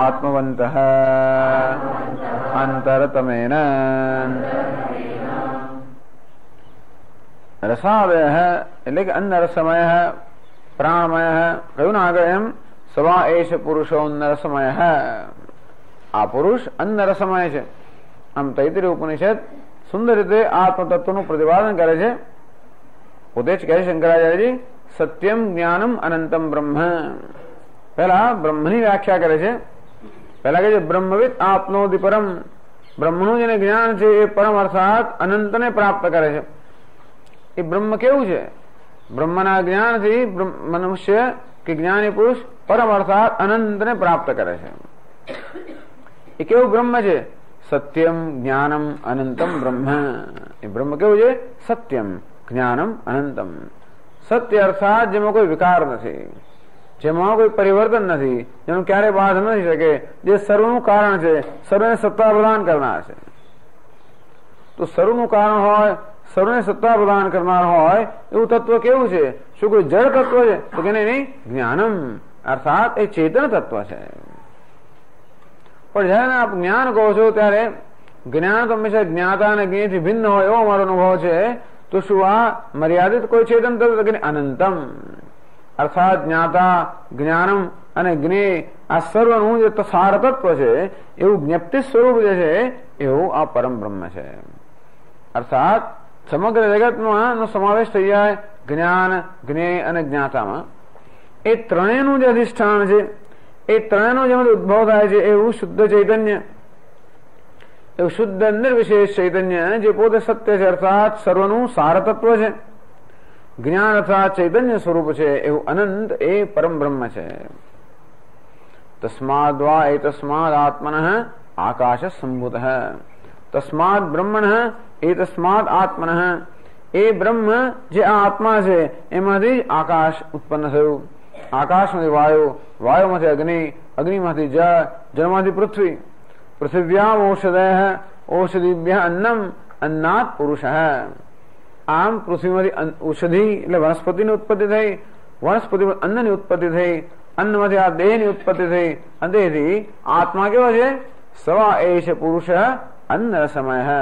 आत्मवन्तः अंतरतमेन रसादयः એટલે કે અન્નરસમયઃ પ્રાણમયઃ કહ્યું આગળ એમ સવા એષ પુરુષો અન્નરસમયઃ આ પુરુષ અન્નરસમય છે. આમ તૈત્રીય ઉપનિષદ સુંદર રીતે આત્મતત્વનું પ્રતિપાદન કરે છે. પોતે જ કહે શંકરાચાર્યજી સત્યમ જ્ઞાનમ અનંતમ બ્રહ્મ. પહેલા બ્રહ્મની વ્યાખ્યા કરે છે. પહેલા કહે છે બ્રહ્મવિદ આપનોતિ પરમ. બ્રહ્મનું જેને જ્ઞાન છે એ પરમ અર્થાત અનંતને પ્રાપ્ત કરે છે. એ બ્રહ્મ કેવું છે? બ્રહ્મના જ્ઞાનથી મનુષ્ય કે જ્ઞાની પુરુષ પરમ અર્થાત અનંતને પ્રાપ્ત કરે છે. એ કેવું બ્રહ્મ છે? સત્યમ જ્ઞાનમ અનંતમ બ્રહ્મ. એ બ્રહ્મ કેવું છે? સત્યમ જ્ઞાનમ અનંતમ. સત્ય અર્થાત જેમાં કોઈ વિકાર નથી, જેમાં કોઈ પરિવર્તન નથી, જેનું ક્યારેય બાધ નથી શકે, જે સર્વનું કારણ છે, સર્વને સત્તા પ્રદાન કરનાર છે. તો સર્વનું કારણ હોય, સર્વને સત્તા પ્રદાન કરનાર હોય એવું તત્વ કેવું છે? શું કોઈ જળ તત્વ છે? તો કે નહીં, જ્ઞાનમ અર્થાત એ ચેતન તત્વ છે. પણ જયારે આપ જ્ઞાન કહો છો ત્યારે જ્ઞાન તો હંમેશા જ્ઞાતા અને જ્ઞેયથી ભિન્ન હોય એવો અમારો અનુભવ છે. તો શું આ મર્યાદિત કોઈ ચેતન તત્વ કે અનંતમ અર્થાત જ્ઞાતા જ્ઞાનમ અને જ્ઞેય આ સર્વનું જે સાર તત્વ છે એવું જ્ઞપ્તિ સ્વરૂપ જે છે એવું આ પરમ બ્રહ્મ છે. અર્થાત સમગ્ર જગતમાં નો સમાવેશ થઈ જાય જ્ઞાન જ્ઞેય અને જ્ઞાતામાં. એ ત્રણેયનું જે અધિષ્ઠાન છે, એ ત્રણેયનો જેમાંથી ઉદ્ભવ થાય છે એવું શુદ્ધ ચૈતન્ય, એવું શુદ્ધ નિર્વિશેષ ચૈતન્ય જે પોતે સત્ય છે અર્થાત સર્વનું સાર તત્વ છે, જ્ઞાન અર્થાત ચૈતન્ય સ્વરૂપ છે એવું અનંત એ પરમ બ્રહ્મ છે. તસ્માદ વા એતસ્માદ આત્મનઃ આકાશ સંભૂતઃ. તસ્માદ બ્રહ્મણઃ એતસ્માદ આત્મનઃ. એ બ્રહ્મ જે આ આત્મા છે એમાંથી આકાશ ઉત્પન્ન થયું. આકાશમાંથી વાયુ, વાયુમાંથી અગ્નિ, અગ્નિમાંથી જળ, જળમાંથી પૃથ્વી, પૃથિવ્યામ ઔષધયઃ, ઔષધિભ્યઃ અન્નમ, અન્નાત પુરુષઃ. આમ પૃથ્વીમાંથી ઔષધિ એટલે વનસ્પતિની ઉત્પત્તિ થઈ, વનસ્પતિમાં અન્નની ઉત્પત્તિ થઈ, અન્નમાંથી આ દેહની ઉત્પત્તિ થઈ, અને દેહથી આત્મા કેવો છે? સવા એષ પુરુષ અન્નરસમય.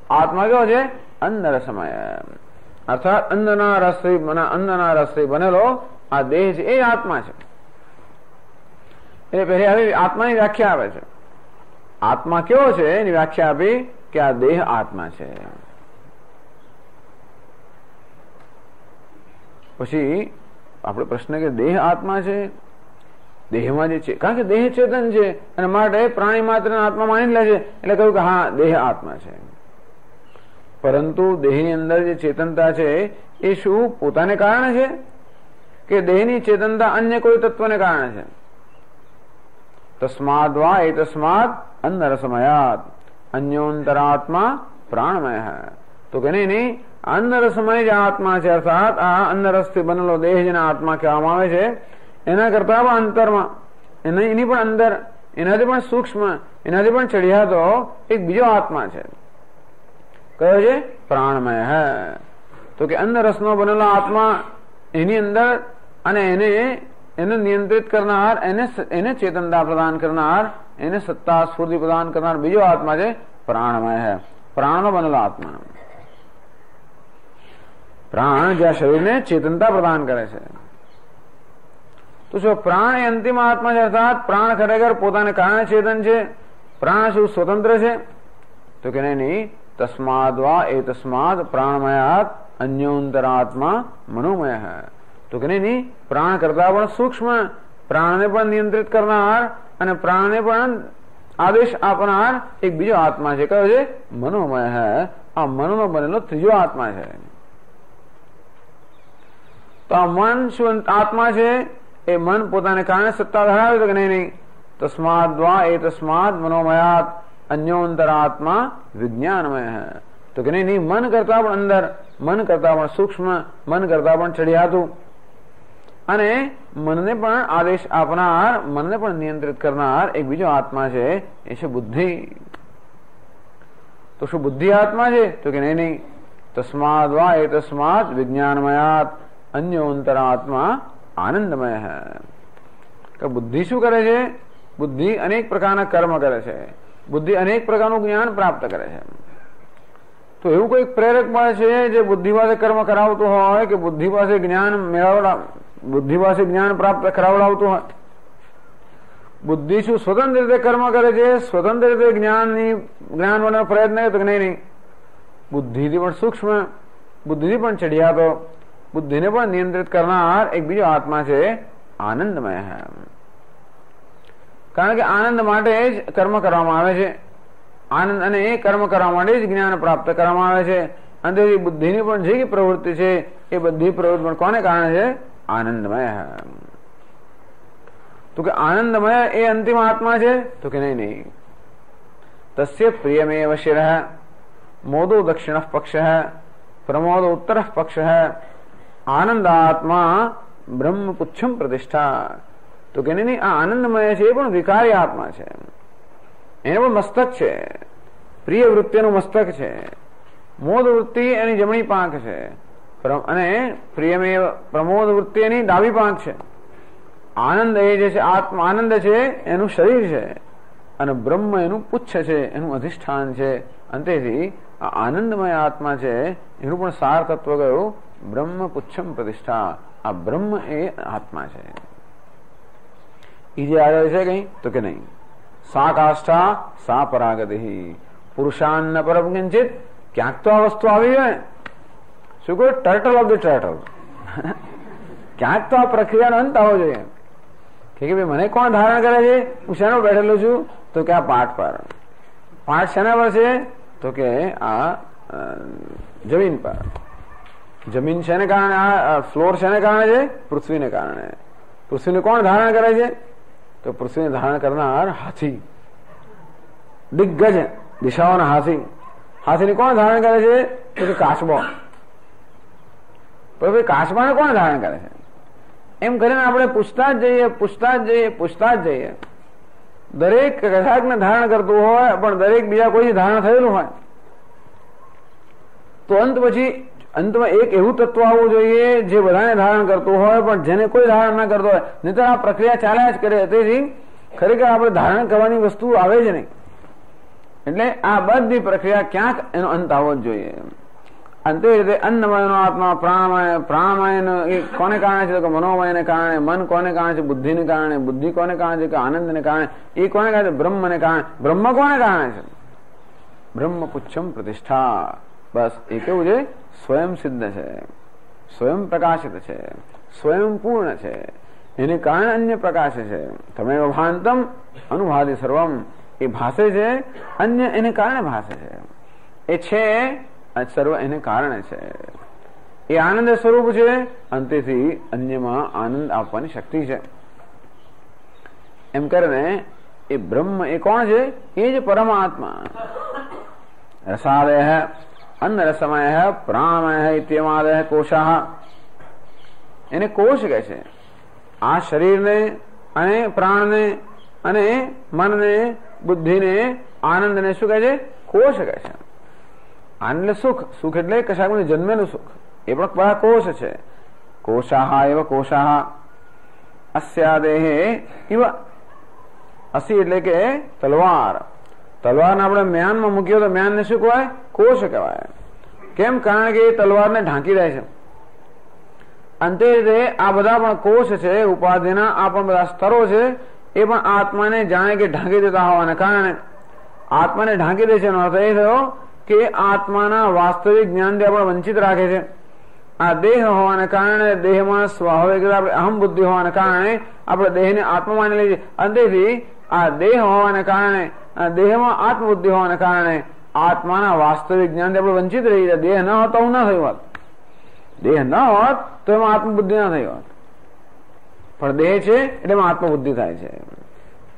આત્મા કેવો છે? અન્નરસમય અર્થાત અન્નના રસથી બનેલો આ દેહ છે એ આત્મા છે. એટલે પહેલી આવી આત્માની વ્યાખ્યા આવે છે. આત્મા કેવો છે એની વ્યાખ્યા આપી કે આ દેહ આત્મા છે. પછી આપણે પ્રશ્ન કે દેહ આત્મા છે, દેહમાં જે છે, કારણ કે દેહ ચેતન છે અને માટે પ્રાણી માત્ર આત્મા માની લે છે એટલે કહ્યું કે હા દેહ આત્મા છે. પરંતુ દેહની અંદર જે ચેતનતા છે એ શું પોતાને કારણે છે કે દેહની ચેતનતા અન્ય કોઈ તત્વને કારણે છે? તસ્માદ વા એતસ્માદ અન્નરસમયાત અન્યોંતરાત્મા પ્રાણમય. તો કે નહીં, અન્નરસમય જે આત્મા છે અર્થાત આ અન્નરસથી બનેલો દેહ જેને આત્મા કહેવામાં આવે છે એના કરતા પણ અંતરમાં, એની પણ અંદર, એનાથી પણ સૂક્ષ્મ, એનાથી પણ ચડિયાતો એક બીજો આત્મા છે. કયો છે? પ્રાણમય. તો કે અન્નરસનો બનેલો આત્મા એની અંદર અને એને નિયંત્રિત કરનાર, એને ચેતનતા પ્રદાન કરનાર, એને સત્તા સ્ફૂર્તિ પ્રદાન કરનાર બીજો આત્મા છે પ્રાણમય. પ્રાણનો બનેલો આત્મા. પ્રાણ જે શરીરને ચેતનતા પ્રદાન કરે છે. તો શું પ્રાણ એ અંતિમ આત્મા છે અર્થાત પ્રાણ ખરેખર પોતાને કારણે ચેતન છે? પ્રાણ શું સ્વતંત્ર છે? તો કે નહીં, તસ્માદ વા એતસ્માદ પ્રાણમયાત અન્યોંતરાત્મા મનોમય. તો કે નહીં, પ્રાણ કરતા પણ સૂક્ષ્મ, પ્રાણને પણ નિયંત્રિત કરનાર અને પ્રાણને પણ આદેશ આપનાર એક બીજો આત્મા છે. કયો છે? મનોમય. આ મનનો બનેલો ત્રીજો આત્મા છે. તો આ મન શું આત્મા છે? એ મન પોતાને કારણે સત્તા ધરાવે તો કે નહીં, તસ્માદ વા એતસ્માદ મનોમયાત અન્યોંતરાત્મા વિજ્ઞાનમય. તો કે નહીં, મન કરતા પણ અંદર, મન કરતા પણ સૂક્ષ્મ, મન કરતા પણ ચડિયાતું અને મનને પણ આદેશ આપનાર, મનને પણ નિયંત્રિત કરનાર એક બીજો આત્મા છે એ છે બુદ્ધિ. તો શું બુદ્ધિ આત્મા છે? તો કે નહીં, તસ્માદ વા એતસ્માદ વિજ્ઞાનમયાત અન્યોંતરાત્મા આનંદમય. બુદ્ધિ શું કરે છે? બુદ્ધિ અનેક પ્રકારના કર્મ કરે છે, બુદ્ધિ અનેક પ્રકારનું જ્ઞાન પ્રાપ્ત કરે છે. તો એવું કોઈ પ્રેરક મળે છે જે બુદ્ધિ પાસે કર્મ કરાવતું હોય કે બુદ્ધિ પાસે જ્ઞાન પ્રાપ્ત કરાવડાવતું હોય? બુદ્ધિ શું સ્વતંત્ર રીતે કર્મ કરે છે, સ્વતંત્ર રીતે જ્ઞાન વડે પ્રયત્ન કરે તો કે નહીં. બુદ્ધિથી પણ સૂક્ષ્મ, બુદ્ધિથી પણ ચડિયાતો, બુદ્ધિને પણ નિયંત્રિત કરનાર એક બીજો આત્મા છે, આનંદમય. કારણ કે આનંદ માટે જ કર્મ કરવામાં આવે છે, આનંદ અને એ કર્મ કરવા માટે જ જ્ઞાન પ્રાપ્ત કરવામાં આવે છે. અને બુદ્ધિની પણ જે પ્રવૃત્તિ છે એ બધી પ્રવૃત્તિ પણ કોને કારણે છે? આનંદમય. તો કે આનંદમય એ અંતિમ આત્મા છે? તો કે નહીં. તસ્ય પ્રિયમેવ શિરઃ મોદો દક્ષિણ પક્ષ પ્રમોદો ઉત્તર પક્ષ આનંદાત્મા બ્રહ્મ પુચ્છમ પ્રતિષ્ઠા. તો કે નહીં, આ આનંદમય છે એ પણ વિકારી આત્મા છે, એને પણ મસ્તક છે, પ્રિય વૃત્તિનું મસ્તક છે, મોદ વૃત્તિ એની જમણી પાંખ છે અને પ્રિયમેવ પ્રમોદ વૃત્તિ એની ડાબી પાંખ છે. આનંદ એ જે છે આત્મા, આનંદ છે એનું શરીર છે અને બ્રહ્મ એનું પુચ્છ છે, એનું અધિષ્ઠાન છે. અંતેથી આ આનંદમય આત્મા છે એનું પણ સાર તત્વ કયું? બ્રહ્મ પુચ્છમ પ્રતિષ્ઠા. આ બ્રહ્મ એ આત્મા છે. એ જે આગળ છે કઈ? તો કે નહીં. સા કાષ્ઠા સા પરાગતિ પુરુષાન્ન પરમ કિંચિત. ક્યાંક તો આ વસ્તુ આવી જાય. શું કહ્યું? Turtle of the turtle. ક્યાંક તો આ પ્રક્રિયાનો અંત આવવો જોઈએ કે ભાઈ મને કોણ ધારણ કરે છે? હું શેનો બેઠેલો છું? તો કે આ પાઠ પર. પાઠ શેના પર છે? તો કે આ જમીન પર. જમીન શેને કારણે? આ ફ્લોર શેને કારણે છે? પૃથ્વીને કારણે. પૃથ્વીને કોણ ધારણ કરે છે? તો પૃથ્વીને ધારણ કરનાર હાથી, દિગ્ગજ દિશાઓના હાથી. હાથીને કોણ ધારણ કરે છે? તો કે કાચબો. પણ કાચબાને કોણ ધારણ કરે છે? એમ કરીને આપણે પૂછતા જ જઈએ. દરેક કશાકને ધારણ કરતું હોય પણ દરેક બીજા કોઈ ધારણ થયેલું હોય તો અંતમાં એક એવું તત્વ આવવું જોઈએ જે બધાને ધારણ કરતું હોય પણ જેને કોઈ ધારણ ના કરતો હોય. નહીતર આ પ્રક્રિયા ચાલ્યા જ કરે. તેથી ખરેખર આપણે ધારણ કરવાની વસ્તુ આવે જ નહીં. એટલે આ બધી પ્રક્રિયા ક્યાંક એનો અંત આવવો જ જોઈએ. અંતે રીતે અન્નમયનો આત્મા પ્રાણમય એ કોને કારણે છે? તો કે મનોમયને કારણે. મન કોને કારણે છે? બુદ્ધિને કારણે. બુદ્ધિ કોને કારણે છે? કે આનંદને કારણે. એ કોને કારણે છે? બ્રહ્મને કારણે. બ્રહ્મ કોને કારણે છે? બ્રહ્મ પુચ્છમ પ્રતિષ્ઠા. બસ એ કેવું છે? સ્વયં સિદ્ધ છે, સ્વયં પ્રકાશિત છે, સ્વયં પૂર્ણ છે. એને કારણે અન્ય પ્રકાશ છે. તમે ભાંતમ અનુભાતિ સર્વમ. એ ભાષે છે, અન્ય એને કારણે ભાષે છે. એ છે સર્વ એને કારણે છે. એ આનંદ સ્વરૂપ છે. અંતેથી અન્યમાં આનંદ આપવાની શક્તિ છે. એમ કરીને એ બ્રહ્મ એ કોણ છે? એ જ પરમાત્મા. રસાદય અન્ન રસમય પ્રાણમય ઇત્યમાદય કોષા. એને કોષ કહે છે. આ શરીરને અને પ્રાણને અને મનને બુદ્ધિને આનંદને શું કહે છે? કોષ કહે છે. આનંદ એટલે સુખ. સુખ એટલે કશાકનું જન્મેલું સુખ. એ પણ બધા કોષ છે. કોષાહ એવ કોષાહ અસ્યાદેહે ઇવ. અસી એટલે કે તલવાર. તલવારને આપણે મ્યાનમાં મૂક્યો તો મ્યાનને શું કહેવાય? કોષ કહેવાય. કેમ? કારણ કે એ તલવારને ઢાંકી દે છે. અંતે રીતે આ બધા પણ કોષ છે, ઉપાધિના આ પણ બધા સ્તરો છે. એ પણ આત્માને જાણે કે ઢાંકી દેતા હોવાને કારણે આત્માને ઢાંકી દે છે. એનો અર્થ એ થયો કે આત્માના વાસ્તવિક જ્ઞાનથી આપણે વંચિત રાખે છે. આ દેહ હોવાને કારણે દેહમાં સ્વાભાવિક આપણે અહમ બુદ્ધિ હોવાને કારણે આપણે દેહને આત્મા માની લઈએ. અંતેથી આ દેહ હોવાને કારણે, દેહમાં આત્મબુદ્ધિ હોવાને કારણે આત્માના વાસ્તવિક જ્ઞાનથી આપણે વંચિત રહી જાય. દેહ ન હોત તો ના થયું હોત. દેહ ન હોત તો એમાં આત્મબુદ્ધિ ના થઈ હોત. પણ દેહ છે એટલે એમાં આત્મબુદ્ધિ થાય છે.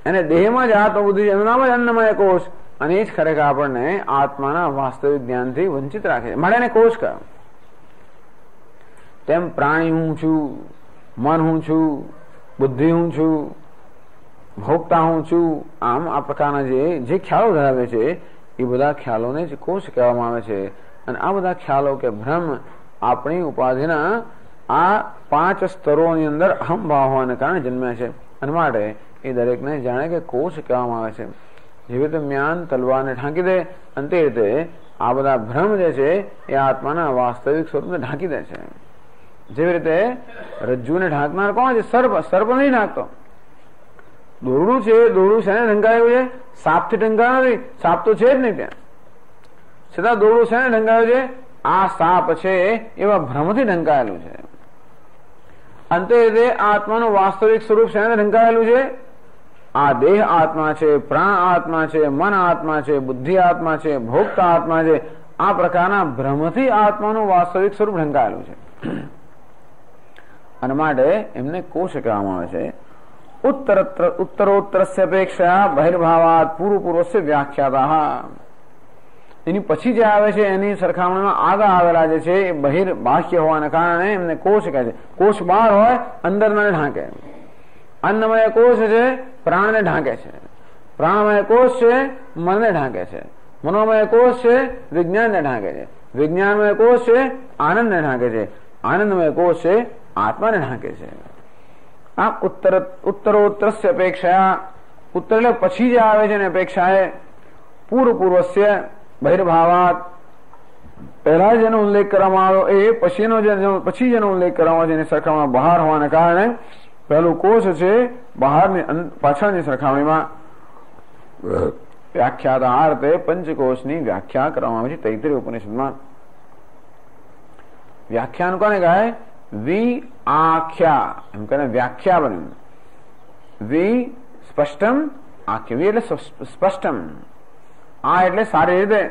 અને દેહમાં જ આત્મબુદ્ધિ છે. એનું નામ જ અન્નમય કોષ. અને એ જ ખરેખર આપણને આત્માના વાસ્તવિક જ્ઞાનથી વંચિત રાખે છે. માટે એને કોષ કહ્યો. તેમ પ્રાણી હું છું, મન હું છું, બુદ્ધિ હું છું, ભોગતા હું છું. આમ આ પ્રકારના જે ખ્યાલો ધરાવે છે એ બધા ખ્યાલોને જ કોષ કહેવામાં આવે છે. અને આ બધા ખ્યાલો કે ભ્રમ આપણી ઉપાધિના આ 5 સ્તરોની અંદર અહમ ભાવ હોવાને કારણે જન્મ્યા છે. અને માટે એ દરેકને જાણે કે કોષ કહેવામાં આવે છે. જેવી રીતે મ્યાન તલવારને ઢાંકી દે અને તે રીતે આ બધા ભ્રમ જે છે એ આત્માના વાસ્તવિક સ્વરૂપને ઢાંકી દે છે. જેવી રીતે રજ્જુને ઢાંકનાર કોણ છે? સર્પ. સર્પ નહીં ઢાંકતો. દોરડું છે, દોરડું છે ને ઢંકાયું છે, સાપથી ઢંકાયું નથી. સાપ તો છે જ નહીં ત્યાં, છતાં દોરડું છે ને ઢંકાયું છે. આ સાપ છે એવા ભ્રમથી ઢંકાયેલું છે. અંતે રીતે આત્માનું વાસ્તવિક સ્વરૂપ છે ને ઢંકાયેલું છે. આ દેહ આત્મા છે, પ્રાણ આત્મા છે, મન આત્મા છે, બુદ્ધિ આત્મા છે, ભોગતા આત્મા છે. આ પ્રકારના ભ્રમથી આત્માનું વાસ્તવિક સ્વરૂપ ઢંકાયેલું છે. અને માટે એમને કોષ કહેવામાં આવે છે. ઉત્તરોત્તરસ્ય અપેક્ષા બહિર્ભાવાત પૂર્વપૂર્વસ્ય વ્યાખ્યાતા. એની પછી જે આવે છે એની સરખામણીમાં આગળ આવેલા જે છે એ બાહ્ય હોવાને કારણે એમને કોષ કહે છે. કોષ બહાર હોય, અંદરને ઢાંકે. અન્નમય કોષ છે, પ્રાણને ઢાંકે છે. પ્રાણમય કોષ છે, મનને ઢાંકે છે. મનોમય કોષ છે, વિજ્ઞાનને ઢાંકે છે. વિજ્ઞાનમય કોષ છે, આનંદને ઢાંકે છે. આનંદમય કોષ છે, આત્માને ઢાંકે છે. આ ઉત્તરોત્તરસ્ય અપેક્ષા. ઉત્તર એટલે પછી જે આવે છે એની અપેક્ષા એ પૂર્વપૂર્વસ્ય બહિર્ભાવાત. પહેલા જેનો ઉલ્લેખ કરવામાં આવ્યો એ પછી જેનો ઉલ્લેખ કરવામાં આવે છે એની સરખામણીમાં બહાર હોવાને કારણે પહેલું કોષ છે બહારની પાછળની સરખામણીમાં વ્યાખ્યાતા. આ રીતે પંચકોષની વ્યાખ્યા કરવામાં આવે છે તૈત્રીય ઉપનિષદમાં. વ્યાખ્યાન કોને કહે? વિઆખ્યા એમ કરીને વ્યાખ્યા બન્યું. વિ સ્પષ્ટમ, આખ્ય. વિ એટલે સ્પષ્ટમ, આ એટલે સારી રીતે,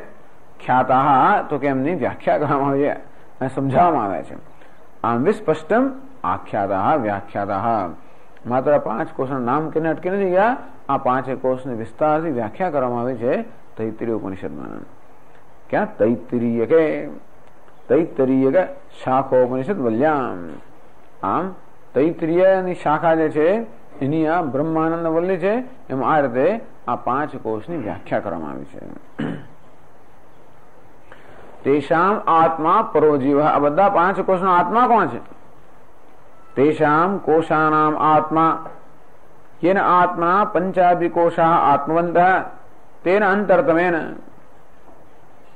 ખ્યાતા તો કે એમની વ્યાખ્યા કરવામાં આવે છે અને સમજાવવામાં આવે છે. આમ વિસ્પષ્ટમ આખ્યાતા વ્યાખ્યાતા. માત્ર 5 કોષના નામ કરીને અટકી નથી ગયા. આ 5 કોષની વિસ્તારથી વ્યાખ્યા કરવામાં આવી છે તૈત્રીય ઉપનિષદમાં. ક્યાં? તૈત્રીય કે તૈત્તરીય કે શાખો ઉપનિષદ વલ્યામ. આમ તૈત્રીયની શાખા જે છે એની આ બ્રહ્માનંદ વલ્લી છે. એમાં આ રીતે આ 5 કોષની વ્યાખ્યા કરવામાં આવી છે. તેષામ આત્મા પરોજીવ. આ બધા 5 કોષનો આત્મા કોણ છે? તેષામ કોષાનામ આત્મા યેન આત્મા પંચાભિ કોષા આત્મવંત તેન અંતરતમેન.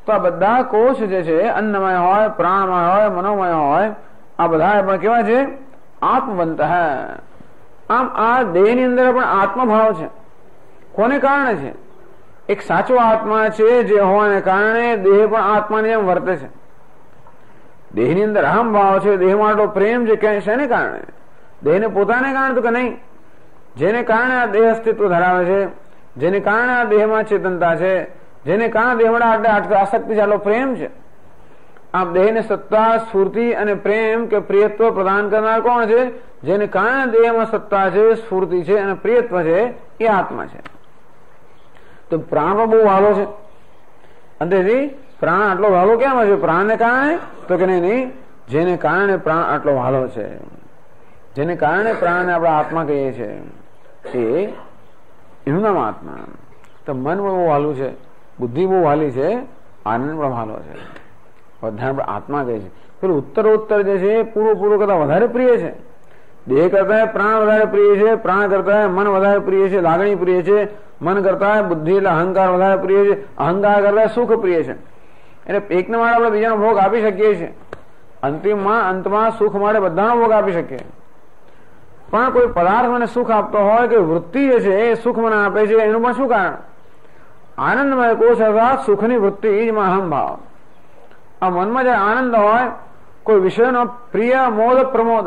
તો આ બધા કોષ જે છે અન્નમય હોય, પ્રાણમય હોય, મનોમય હોય, આ બધા પણ કેવા છે? આત્મવંત. આમ આ દેહની અંદર પણ આત્મભાવ છે. કોને કારણે છે? એક સાચો આત્મા છે જે હોવાને કારણે દેહ પણ આત્માની જેમ વર્તે છે. દેહની અંદર અહમ ભાવ છે, દેહ માટો પ્રેમ છે. શેને કારણે? દેહને પોતાને કારણે તો કે નહીં. જેને કારણે આ દેહ અસ્તિત્વ ધરાવે છે, જેને કારણે આ દેહમાં ચેતનતા છે, જેને કારણે દેહમાં આસક્તિ ચાલો પ્રેમ છે. આ દેહને સત્તા, સ્ફૂર્તિ અને પ્રેમ કે પ્રિયત્વ પ્રદાન કરનાર કોણ છે? જેને કારણે દેહમાં સત્તા છે, સ્ફૂર્તિ છે અને પ્રિયત્વ છે, એ આત્મા છે. તો પ્રાણ પણ બહુ વાલો છે. અંતેથી પ્રાણ આટલો વાલો કેમ હશે? પ્રાણને કારણે તો કે નહીં, જેને કારણે પ્રાણ આટલો વાલો છે, જેને કારણે પ્રાણને આપણે આત્મા કહીએ છીએ, એનું નામ આત્મા. તો મન પણ બહુ વાલું છે, બુદ્ધિ બહુ વાલી છે, આનંદ પણ વાલો છે. બધા આત્મા કહે છે. પેલું ઉત્તરોત્તર જે છે પૂર્વ કરતા વધારે પ્રિય છે. દેહ કરતા પ્રાણ વધારે પ્રિય છે, પ્રાણ કરતા મન વધારે પ્રિય છે, લાગણી પ્રિય છે, મન કરતા બુદ્ધિ એટલે અહંકાર વધારે પ્રિય છે, અહંકાર કરતા સુખ પ્રિય છે. એટલે એકને માટે આપણે બીજાનો ભોગ આપી શકીએ છીએ. અંતમાં સુખ માટે બધાનો ભોગ આપી શકીએ. પણ કોઈ પદાર્થ મને સુખ આપતો હોય કે વૃત્તિ જે છે એ સુખ મને આપે છે, એનું પણ શું કારણ? આનંદમય કોષ અર્થાત સુખની વૃત્તિ જેમાં અહમ ભાવ. આ મનમાં જયારે આનંદ હોય, કોઈ વિષયનો પ્રિય મોદ પ્રમોદ,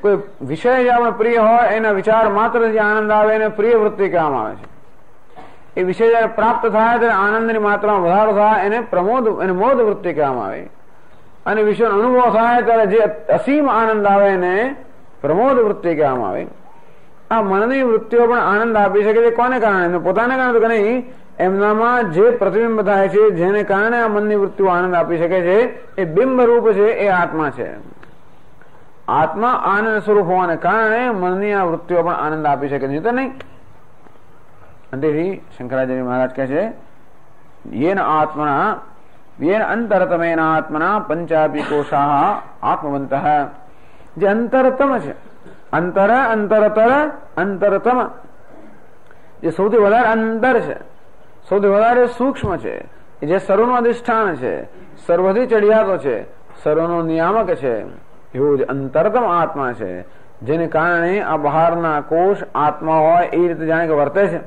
કોઈ વિષય જે આપણે પ્રિય હોય એના વિચાર માત્ર જે આનંદ આવે એને પ્રિય વૃત્તિ કહેવામાં આવે છે. એ વિષય જયારે પ્રાપ્ત થાય ત્યારે આનંદની માત્રામાં વધારો થાય એને પ્રમોદ, એને મોદ વૃત્તિ કહેવામાં આવે. અને વિષયનો અનુભવ થાય ત્યારે જે અસીમ આનંદ આવે એને પ્રમોદ વૃત્તિ કહેવામાં આવે. આ મનની વૃત્તિઓ પણ આનંદ આપી શકે છે. કોને કારણે? પોતાને કારણે તો નહીં, એમનામાં જે પ્રતિબિંબ થાય છે, જેને કારણે આ મનની વૃત્તિઓ આનંદ આપી શકે છે, એ બિંબ રૂપ છે, એ આત્મા છે. આત્મા આનંદ સ્વરૂપ હોવાને કારણે મનની આ વૃત્તિઓ પણ આનંદ આપી શકે છે, તો નહીં. તેથી શંકરાચાર્ય મહારાજ કહે છે, યેન આત્મના યેન અંતરતમેન આત્મના પંચાપી કોષા આત્મવંત. જે અંતરતમ છે, અંતર, અંતરતર, અંતરતમ, જે સૌથી વધારે અંતર છે, સૌથી વધારે સૂક્ષ્મ છે, જે સર્વનું અધિષ્ઠાન છે, સર્વથી ચડિયાતો છે, સર્વનો નિયામક છે, એવું જ અંતરતમ આત્મા છે, જેને કારણે આ બહારના કોષ આત્મા હોય એ રીતે જાણે કે વર્તે છે.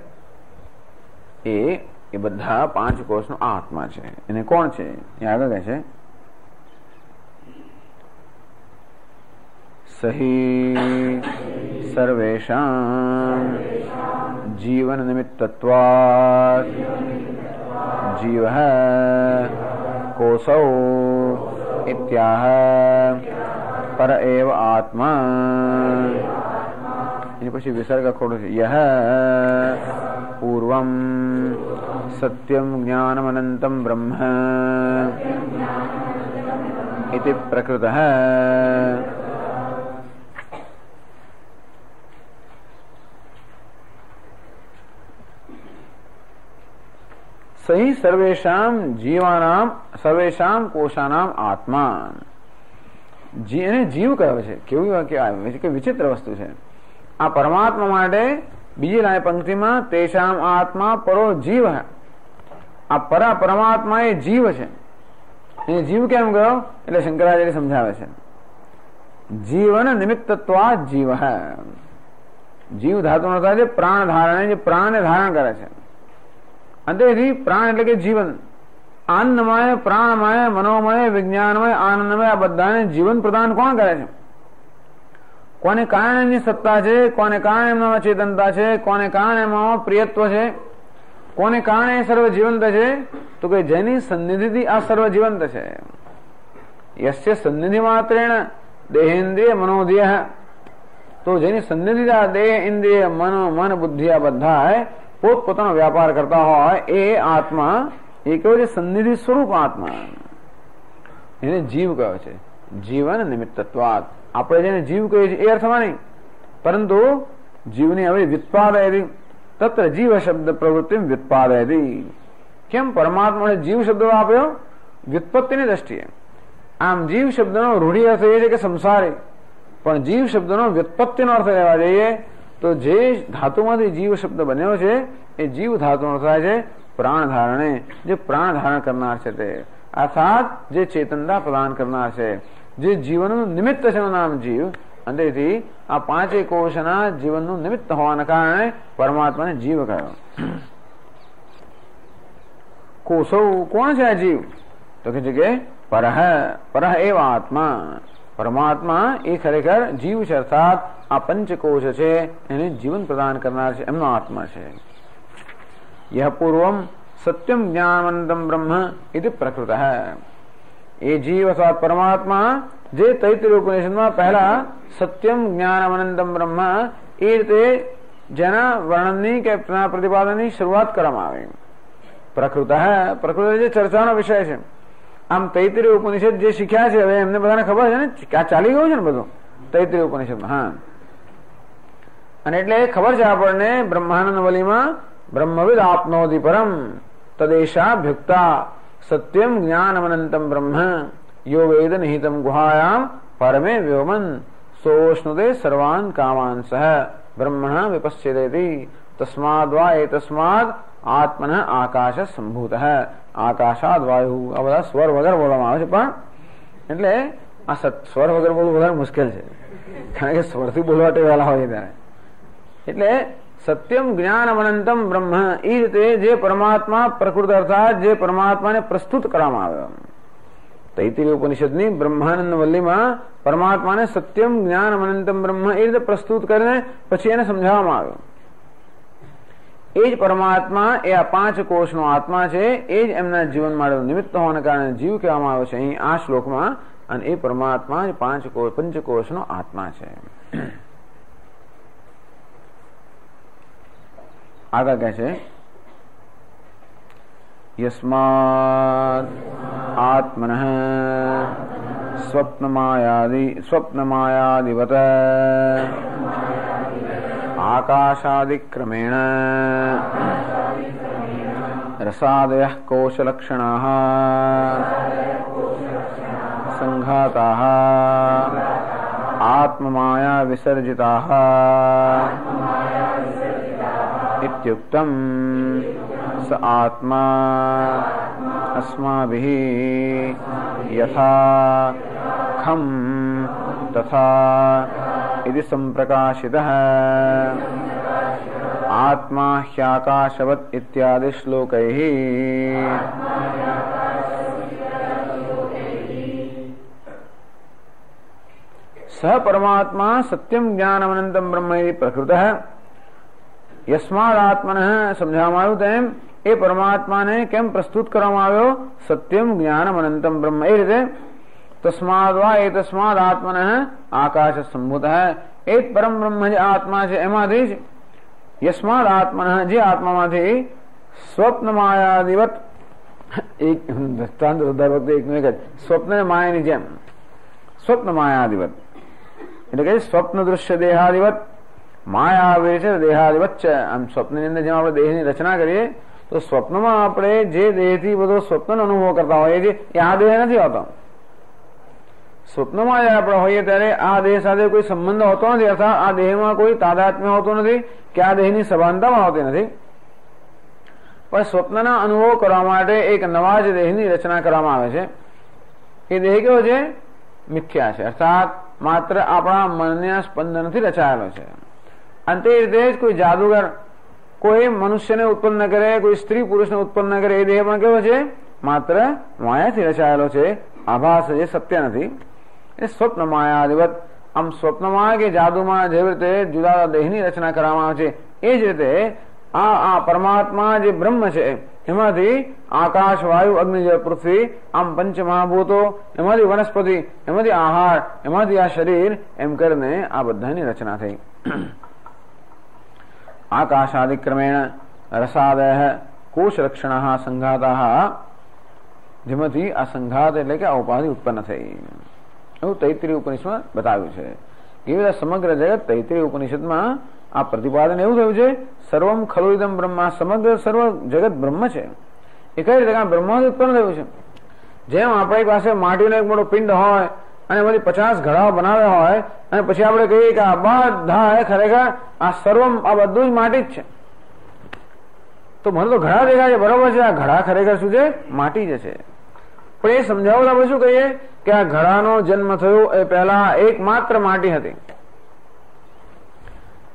એ બધા 5 કોષનો આત્મા છે. એને કોણ છે એ આગળ કહે છે, સહી સર્વેષાં જીવન નિમિત્તત્વાत् જીવઃ કોસૌ ઇત્યાહ પર એવ આત્મા. એની પછી વિસર્ગ ખોટો છે. યહ પૂર્વમ સત્યમ જ્ઞાનમનંતમ બ્રહ્મ ઇતિ પ્રકૃતઃ. સહી સર્વેષામ જીવાનામ સર્વેષામ કોશાનામ આત્મા. એને જીવ કહ્યો છે. કેવું વાક્ય આવ્યું છે કે વિચિત્ર વસ્તુ છે. આ પરમાત્મા માટે બીજી લાઈન પંક્તિમાં તેષામ આત્મા પરો જીવ. આ પરમાત્મા એ જીવ છે. એને જીવ કેમ કહ્યો એટલે શંકરાચાર્ય સમજાવે છે, જીવન નિમિત્તત્વાत् જીવ. જીવ ધાતુનો થાય છે પ્રાણ ધારણે, જે પ્રાણને ધારણ કરે છે. અંતેથી પ્રાણ એટલે કે જીવન. અન્નમય, પ્રાણમય, મનોમય, વિજ્ઞાનમય, આનંદમય, આ બધાને જીવન પ્રદાન કોણ કરે છે? કોને કારણે એમની સત્તા છે, કોને કારણે એમનામાં ચેતનતા છે, કોને કારણે એમાં પ્રિયત્વ છે, કોને કારણે સર્વ જીવંત છે? તો કે જેની સન્નિધિથી આ સર્વ જીવંત છે. યસ્ય સન્નિધિ માત્રેણ દેહેન્દ્રિય મનોધિય. તો જેની સન્નિધિ આ દેહ, ઇન્દ્રિય, મન, બુદ્ધિ આ બધા પોતપોતાનો વ્યાપાર કરતા હોય એ આત્મા, એ કહેવાય છે સન્નિધિ સ્વરૂપ આત્મા. એને જીવ કહ્યો છે. જીવન નિમિત્તત્વાत्. આપણે જેને જીવ કહીએ છીએ એ અર્થમાં નહીં, પરંતુ જીવની હવે વ્યુત્પાદયતિ તત્ર જીવ શબ્દ પ્રવૃત્તિ વ્યુત્પાદયતિ. કેમ પરમાત્માને જીવ શબ્દ આપ્યો? વ્યુત્પત્તિની દ્રષ્ટિએ. આમ જીવ શબ્દનો રૂઢિ અર્થ એ છે કે સંસારી, પણ જીવ શબ્દનો વ્યુત્પત્તિનો અર્થ લેવા જઈએ તો જે ધાતુમાંથી જીવ શબ્દ બન્યો છે એ જીવ ધાતુનો થાય છે પ્રાણ ધારણે, જે પ્રાણ ધારણ કરનાર છે તે, અર્થાત જે ચેતનતા પ્રદાન કરનાર છે, જે જીવનનું નિમિત્ત છે એનું નામ જીવ. અંતેથી આ 5 કોષના જીવનનું નિમિત્ત હોવાના કારણે પરમાત્માને જીવ કહ્યો. કોષો કોણ છે આ જીવ? તો કે છે કે પરહ એવ આત્મા. પરમાત્મા એ ખરેખર જીવ છે, અર્થાત આ 5 કોષ છે એને જીવન પ્રદાન કરનાર છે, એમનો આત્મા છે. યહ પૂર્વમ સત્યમ જ્ઞાનવંતમ બ્રહ્મ ઇતિ પ્રકૃતઃ. એ જીવ અર્થાત પરમાત્મા જે તૈત્તિરીય ઉપનિષદમાં પહેલા સત્યમ જ્ઞાનમનંતમ બ્રહ્મ એ રીતે જેના વર્ણનની કે પ્રતિપાદનની શરૂઆત કરવામાં આવી. પ્રકૃતઃ, પ્રકૃત જે ચર્ચાનો વિષય છે. આમ તૈત્તિરીય ઉપનિષદ જે શીખ્યા છે હવે એમને બધાને ખબર છે ને કે આ ચાલી ગયું છે ને બધું તૈત્તિરીય ઉપનિષદમાં. હા, અને એટલે ખબર છે આપણને બ્રહ્માનંદ વલીમાં બ્રહ્મવિદ આપનોતિ પરમ તદેશાભ્યુક્તા સત્યમ જ્ઞાનમનંતમ બ્રહ્મ યો વેદ નિહિતમ ગુહાયામ પરમે વ્યોમન સોષ્ણુદે સર્વાન કામાન સહ બ્રહ્મણ વિપશ્ચેદેતિ તસ્માદ્વા એતસ્માદ આત્મન આકાશ સંભૂત. આકાશાદ વાયુ, આ બધા સ્વર વગર બોલવામાં આવે છે, પણ એટલે આ સ્વર વગર બોલવું વધારે મુશ્કેલ છે, કારણ કે સ્વરથી બોલવા ટેવાયેલા હોય ત્યારે. એટલે સત્યમ જ્ઞાન અનંતમ બ્રહ્મ એ રીતે જે પરમાત્મા પ્રકૃત અર્થાત જે પરમાત્માને પ્રસ્તુત કરવામાં આવ્યો. તૈત્તિરીય ઉપનિષદની બ્રહ્માનંદ વલ્લીમાં પરમાત્માને સત્યમ જ્ઞાન અનંતમ બ્રહ્મ એ રીતે પ્રસ્તુત કરીને પછી એને સમજાવવામાં આવ્યો. એ જ પરમાત્મા એ આ 5 કોષનો આત્મા છે, એ જ એમના જીવન માટે નિમિત્ત હોવાને કારણે જીવ કહેવામાં આવ્યો છે અહીં આ શ્લોકમાં. અને એ પરમાત્મા જ 5 કોષનો આત્મા છે. આગળ કહે છે યસ્માદ આત્મનઃ સ્વપ્નમાયાદિવત આકાશાદિક્રમેણ રસાદયઃ કોશલક્ષણાઃ સંઘાતાઃ आत्ममाया विसर्जिताः इत्युक्तम् स आत्मा अस्माभिः यथा खं तथा इति संप्रकाशितः आत्मा ह्याकाशवत् इत्यादि श्लोकैः सह परमात्मा सत्यम ज्ञानमनंतम ब्रह्म प्रकृतः यस्मादात्मनः समझावવામાં આવ્યું તેમ એ પરમાત્માને કેમ પ્રસ્તુત કરવામાં આવ્યો સત્યમ જ્ઞાનમ અનંતમ બ્રહ્મ એ રીતે તસ્માદ વા એતસ્માદ આત્મનઃ આકાશ સંભૂતઃ એ પરમ બ્રહ્મ જે આત્મા છે એમાંથી જ યસ્માદ આત્મનઃ જે આત્મામાંથી સ્વપ્ન માયાદિવત એક દૃષ્ટાંત દર વખતે એકનું એક જ સ્વપ્ન માયાની જેમ સ્વપ્ન માયાદિવત એટલે કે સ્વપ્ન દૃશ્ય દેહાદિવત માયા આવે છે દેહાદિવત છે. આમ સ્વપ્નની અંદર જેમ આપણે દેહની રચના કરીએ તો સ્વપ્નમાં આપણે જે દેહથી બધો સ્વપ્નનો અનુભવ કરતા હોઈએ છીએ એ આ દેહ નથી હોતો. સ્વપ્નમાં જયારે આપણે હોઈએ ત્યારે આ દેહ સાથે કોઈ સંબંધ હોતો નથી, અર્થાત આ દેહમાં કોઈ તાદાત્મ્ય હોતું નથી કે આ દેહની સભાનતામાં હોતી નથી. પણ સ્વપ્નના અનુભવ કરવા માટે એક નવા જ દેહની રચના કરવામાં આવે છે. એ દેહ કેવો છે? મિથ્યા છે, અર્થાત માત્ર આપણા મનના સ્પંદનથી રચાયેલો છે. અને તે રીતે જ કોઈ જાદુગર કોઈ મનુષ્યને ઉત્પન્ન કરે, કોઈ સ્ત્રી પુરુષને ઉત્પન્ન કરે, એ દેહ પણ કેવો છે? માત્ર માયાથી રચાયેલો છે, આભાસ છે, સત્ય નથી. એ સ્વપ્ન માયાદિવત આમ સ્વપ્નમાં કે જાદુમાં જેવી રીતે જુદા દેહની રચના કરવામાં આવે છે એ જ રીતે આ પરમાત્મા જે બ્રહ્મ છે એમાંથી આકાશ, વાયુ, અગ્નિ, જળ, પૃથ્વી આમ પંચ મહાભૂતો, એમાંથી વનસ્પતિ, એમાંથી આહાર, એમાંથી આ શરીર, એમ કરીને આ બધાની રચના થઈ. આકાશાદિક્રમેણ રસાદય કોશ રક્ષણ સંઘાતા, જેમાંથી આ સંઘાત એટલે કે આ ઉપાધિ ઉત્પન્ન થઈ. એવું તૈત્રીય ઉપનિષદમાં બતાવ્યું છે. એવી રીતે સમગ્ર જગત તૈત્રીય ઉપનિષદમાં આ પ્રતિપાદન એવું થયું છે સર્વમ ખલુ ઇદમ બ્રહ્મા, સમગ્ર સર્વ જગત બ્રહ્મ છે. એ કઈ રીતે? બ્રહ્માથી ઉત્પન્ન થયું છે. જેમ આપણી પાસે માટીનો એક મોટો પિંડ હોય અને એમાંથી 50 ઘડાઓ બનાવ્યા હોય અને પછી આપણે કહીએ કે આ બધા ખરેખર આ સર્વમ આ બધું જ માટી જ છે, તો મને તો ઘડા દેખાય છે, બરોબર છે. આ ઘડા ખરેખર શું છે? માટી જ છે. પણ એ સમજાવતા આપણે શું કહીએ કે આ ઘડાનો જન્મ થયો એ પહેલા એક માત્ર માટી હતી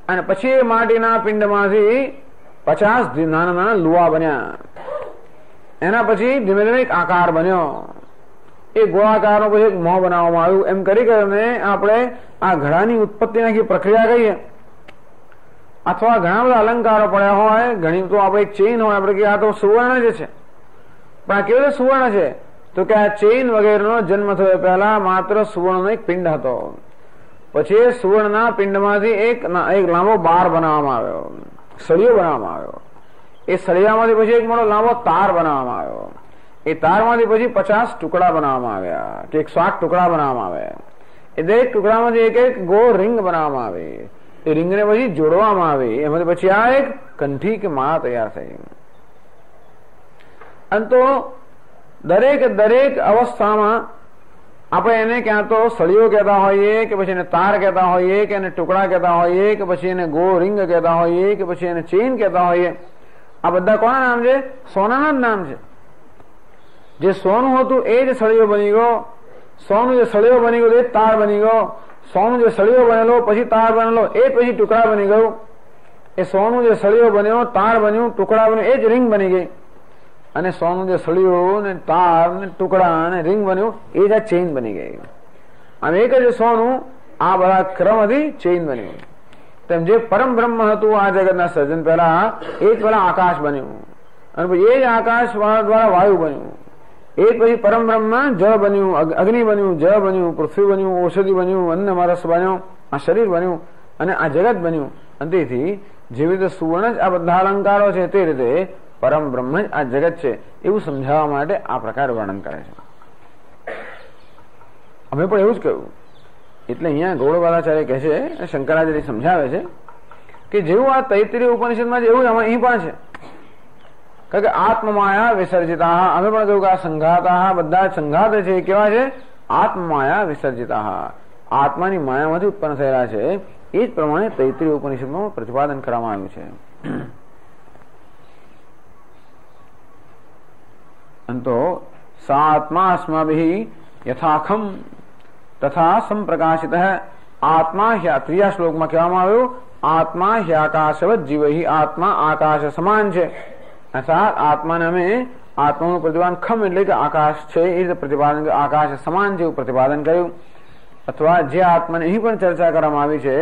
અને પછી એ માટીના પિંડમાંથી 50 નાના નાના લુવા બન્યા. એના પછી ધીમે ધીમે એક આકાર બન્યો, એ ગોળાકારનો પછી એક મોં બનાવવામાં આવ્યું. એમ કરીને આપણે આ ઘડાની ઉત્પત્તિની આખી પ્રક્રિયા કહીએ. અથવા ઘણા બધા અલંકારો પડ્યા હોય, ઘણી તો આપણે એક ચેઇન હોય, આપણે કે આ તો સુવર્ણ જ છે, પણ આ કેવું રીતે સુવર્ણ છે? તો કે આ ચેઇન વગેરેનો જન્મ થયો પહેલા માત્ર સુવર્ણનો એક પિંડ હતો. પછી સુવર્ણના પિંડમાંથી એક લાંબો બાર બનાવવામાં આવ્યો, સળિયો બનાવવામાં આવ્યો. એ સળિયામાંથી પછી એક મોટો લાંબો તાર બનાવવામાં આવ્યો. એ તારમાંથી પછી 50 ટુકડા બનાવવામાં આવ્યા કે 108 ટુકડા બનાવવામાં આવ્યા. એ દરેક ટુકડામાંથી એક એક ગોળ રિંગ બનાવવામાં આવી. એ રિંગને પછી જોડવામાં આવી. એમાંથી પછી આ એક કંઠી કે માળા તૈયાર થઈ. અને તો દરેક અવસ્થામાં આપણે એને ક્યાં તો સળિયો કહેતા હોઈએ, કે પછી એને તાર કહેતા હોઈએ, કે એને ટુકડા કહેતા હોઈએ, કે પછી એને ગોળ રિંગ કહેતા હોઈએ, કે પછી એને ચેઇન કહેતા હોઈએ. આ બધા કોના નામ છે? સોનાના જ નામ છે. જે સોનું હતું એ જ સળિયો બની ગયો. સોનું જે સળિયો બની ગયો એ જ તાર બની ગયો. સોનું જે સળિયો બનેલો પછી તાર બનેલો એ પછી ટુકડા બની ગયું. એ સોનું જે સળિયો બન્યો, તાર બન્યું, ટુકડા બન્યું, એ જ રિંગ બની ગઈ. અને સોનું જે સળિયો ને તાર ને ટુકડા ને રિંગ બન્યું એ જ આ ચેઇન બની ગઈ. અને એક જ સોનું આ બધા ક્રમથી ચેઇન બન્યું. તેમ જે પરમ બ્રહ્મ હતું આ જગતના સર્જન પહેલા, એ જ પહેલા આકાશ બન્યું અને પછી એ જ આકાશ દ્વારા વાયુ બન્યું. એ જ પછી પરમ બ્રહ્મ જળ બન્યું, અગ્નિ બન્યું, જળ બન્યું, પૃથ્વી બન્યું, ઔષધિ બન્યું, અન્ન રસ બન્યો, આ શરીર બન્યું અને આ જગત બન્યું. અને તેથી જેવી રીતે સુવર્ણ જ આ બધા અલંકારો છે તે રીતે પરમ બ્રહ્મ જ આ જગત છે એવું સમજાવવા માટે આ પ્રકાર વર્ણન કરે છે. અમે પણ એવું જ કહ્યું. એટલે અહીંયા ગૌડપાદાચાર્ય કહે છે, શંકરાચાર્ય સમજાવે છે કે જેવું આ તૈત્રીય ઉપનિષદમાં છે એવું અહીં પણ છે. કારણ કે આત્મમાયા વિસર્જિતા, અમે પણ કહ્યું કે આ સંઘાતા બધા સંઘાત છે કેવા છે? આત્મમાયા વિસર્જિતા. આત્માની માયામાંથી ઉત્પન્ન થયેલા છે. એ જ પ્રમાણે તૈત્રીય ઉપનિષદમાં પ્રતિપાદન કરવામાં આવ્યું છે. અંતો સા આત્મા અસ્માભિ યથાખમ તથા સંપ્રકાશિત. આત્મા ત્રીજા શ્લોકમાં કહેવામાં આવ્યું આત્મા હ્યાકાશવત જીવ. આત્મા આકાશ સમાન છે. અર્થાત આત્માને અમે આત્માનું પ્રતિપાદન ખમ એટલે કે આકાશ છે એ રીતે પ્રતિપાદન, આકાશ સમાન છે એવું પ્રતિપાદન કર્યું. અથવા જે આત્માને અહીં પણ ચર્ચા કરવામાં આવી છે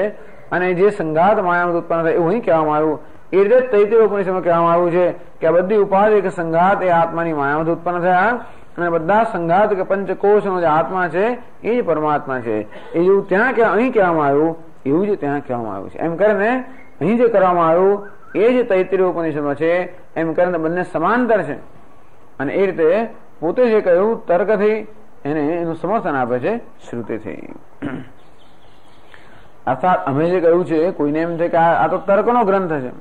અને જે સંઘાત માયામાં ઉત્પન્ન થાય એવું અહીં કહેવામાં આવ્યું. એ રીતે તૈત્રીય ઉપનિષદમાં કહેવામાં આવ્યું છે કે આ બધી ઉપાધિ કે સંઘાત એ આત્માની માયામાં ઉત્પન્ન થયા અને બધા સંઘાત કે પંચકોશનો જે આત્મા છે એ જ પરમાત્મા છે. એ જેવું ત્યાં અહીં કહેવામાં આવ્યું એવું જ ત્યાં કહેવામાં આવ્યું છે. એમ કરીને અહીં જે કરવામાં આવ્યું એ જ તૈત્રીય ઉપનિષદમાં છે. એમ કરીને બંને સમાંતર છે. અને એ રીતે પોતે જે કહ્યું તર્કથી એનું સમર્થન આપે છે શ્રુતિથી. અર્થાત અમે જે કહ્યું છે કોઈને એમ છે કે આ તો તર્કનો ગ્રંથ છે,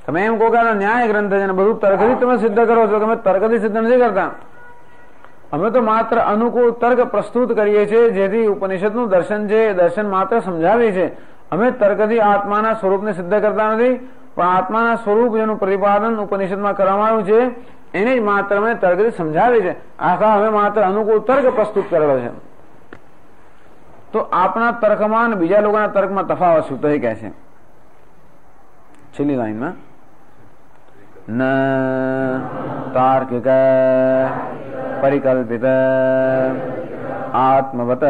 તમે એમ કહો કે આ ન્યાય ગ્રંથ છે અને બધું તર્કથી તમે સિદ્ધ કરો છો. તમે તર્કથી સિદ્ધ નથી કરતા. અમે તો માત્ર અનુકૂળ તર્ક પ્રસ્તુત કરીએ છીએ જેથી ઉપનિષદનું દર્શન છે એ દર્શન માત્ર સમજાવીએ છીએ. અમે તર્કથી આત્માના સ્વરૂપને સિદ્ધ કરતા નથી, પણ આત્માના સ્વરૂપ જેનું પ્રતિપાદન ઉપનિષદમાં કરવામાં આવ્યું છે એને જ માત્ર અમે તર્કથી સમજાવીએ છીએ. આખા અમે માત્ર અનુકૂળ તર્ક પ્રસ્તુત કરેલો છે. તો આપના તર્કમાં અને બીજા લોકોના તર્કમાં તફાવત શું? તો એ કહે છે છેલ્લી લાઈનમાં ન તાર્કિક પરિકલ્પિત આત્મવત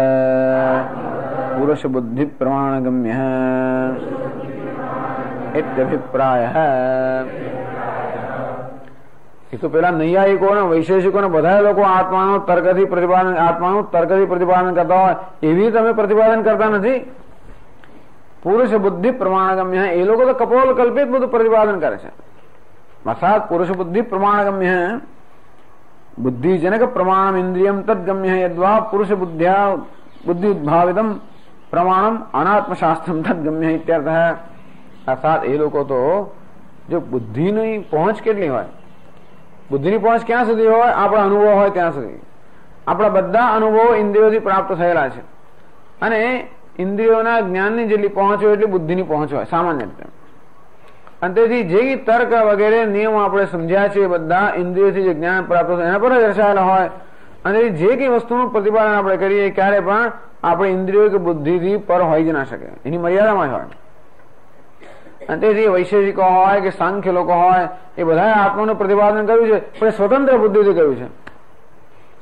પુરુષ બુદ્ધિ પ્રમાણગમ્ય ઇત્યભિપ્રાય. એ તો પેલા નૈયાયિકો ને વૈશેષિકો ને બધા લોકો આત્માનું તર્કથી પ્રતિપાદન કરતા હોય એવી તમે પ્રતિપાદન કરતા નથી. પુરુષ બુદ્ધિ પ્રમાણગમ્ય એ લોકો તો કપોલ કલ્પિત બધું પ્રતિપાદન કરે છે. અર્થાત પુરુષ બુદ્ધિ પ્રમાણગમ્ય બુદ્ધિજનક પ્રમાણમ ઇન્દ્રિયમ તદ્ગમ્ય યદ્વા પુરુષ બુદ્ધ્યા બુદ્ધિ ઉદ્ભાવિતમ પ્રમાણમ અનાત્મશાસ્ત્રમ તદ્ગમ્ય ઇત્યર્થ. અર્થાત એ લોકો તો જો બુદ્ધિની પહોંચ કેટલી હોય, બુદ્ધિની પહોંચ ક્યાં સુધી હોય? આપણા અનુભવ હોય ત્યાં સુધી. આપણા બધા અનુભવો ઇન્દ્રિયોથી પ્રાપ્ત થયેલા છે અને ઇન્દ્રિયોના જ્ઞાનની જેટલી પહોંચ હોય એટલી બુદ્ધિની પહોંચ હોય સામાન્ય રીતે. અને તેથી જે તર્ક વગેરે નિયમો આપણે સમજ્યા છે બધા ઇન્દ્રિયોથી જે જ્ઞાન પ્રાપ્ત થાય એના પર જ રચાયેલા હોય. અને જે કઈ વસ્તુનું પ્રતિપાદન આપણે કરીએ ક્યારે પણ આપણે ઇન્દ્રિયો કે બુદ્ધિથી પર હોઈ જ ના શકે, એની મર્યાદામાં જ હોય. અને તેથી વૈશેષિકો હોય કે સાંખ્ય લોકો હોય એ બધા આત્માનું પ્રતિપાદન કર્યું છે પણ સ્વતંત્ર બુદ્ધિથી કર્યું છે.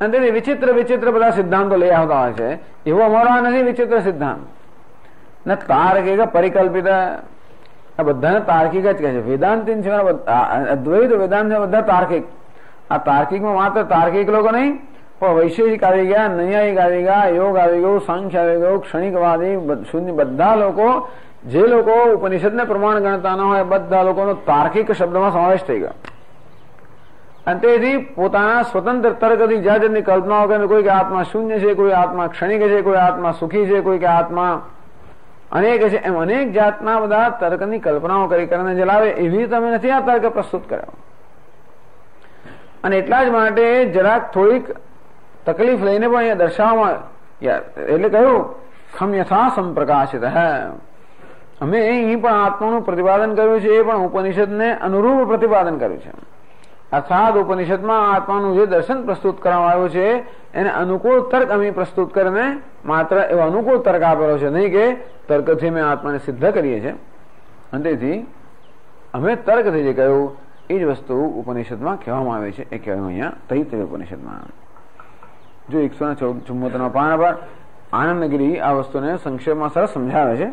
અને તેથી વિચિત્ર બધા સિદ્ધાંતો લઈ આવતા હોય છે. એવો અમારો નથી વિચિત્ર સિદ્ધાંત. ને તાર્કિક પરિકલ્પિત આ બધાને તાર્કિક જ કહે છે. વેદાંતિન છે અદ્વૈત વેદાંત છે બધા તાર્કિક. આ તાર્કિકમાં માત્ર તાર્કિક લોકો નહીં પણ વૈશેષિક આવી ગયા, નૈયાયિક આવી ગયા, યોગ આવી ગયું, સાંખ્ય આવી ગયું, ક્ષણિકવાદી શૂન્ય બધા લોકો જે લોકો ઉપનિષદને પ્રમાણ ગણતા ન હોય બધા લોકોનો તાર્કિક શબ્દમાં સમાવેશ થઈ ગયો. અને તેથી પોતાના સ્વતંત્ર તર્કથી જ્યાં જેની કલ્પનાઓ કરે કોઈ કે આત્મા શૂન્ય છે, કોઈ આત્મા ક્ષણિક છે, કોઈ આત્મા સુખી છે, કોઈ કે આત્મા અનેક છે, એમ અનેક જાતના બધા તર્કની કલ્પનાઓ કરીને જલાવે એવી તમે નથી આ તર્ક પ્રસ્તુત કર્યો. અને એટલા જ માટે જરાક થોડીક તકલીફ લઈને પણ અહીંયા દર્શાવવામાં એટલે કહ્યું ખમ યથા સંપ્રકાશિત હે. અમે અહીં પણ આત્માનું પ્રતિપાદન કર્યું છે એ પણ ઉપનિષદને અનુરૂપ પ્રતિપાદન કર્યું છે. અર્થાત ઉપનિષદમાં આત્માનું જે દર્શન પ્રસ્તુત કરવામાં આવ્યું છે એને અનુકૂળ તર્ક અમે પ્રસ્તુત કરીને માત્ર એવો અનુકૂળ તર્ક આપેલો છે, નહીં કે તર્કથી અમે આત્માને સિદ્ધ કરીએ છીએ. અને તેથી અમે તર્કથી જે કહ્યું એ જ વસ્તુ ઉપનિષદમાં કહેવામાં આવે છે. એ કહેવાયું અહીંયા તૈત્રીય ઉપનિષદમાં. જો 174 પાના પર આનંદગીરી આ વસ્તુને સંક્ષેપમાં સરસ સમજાવે છે.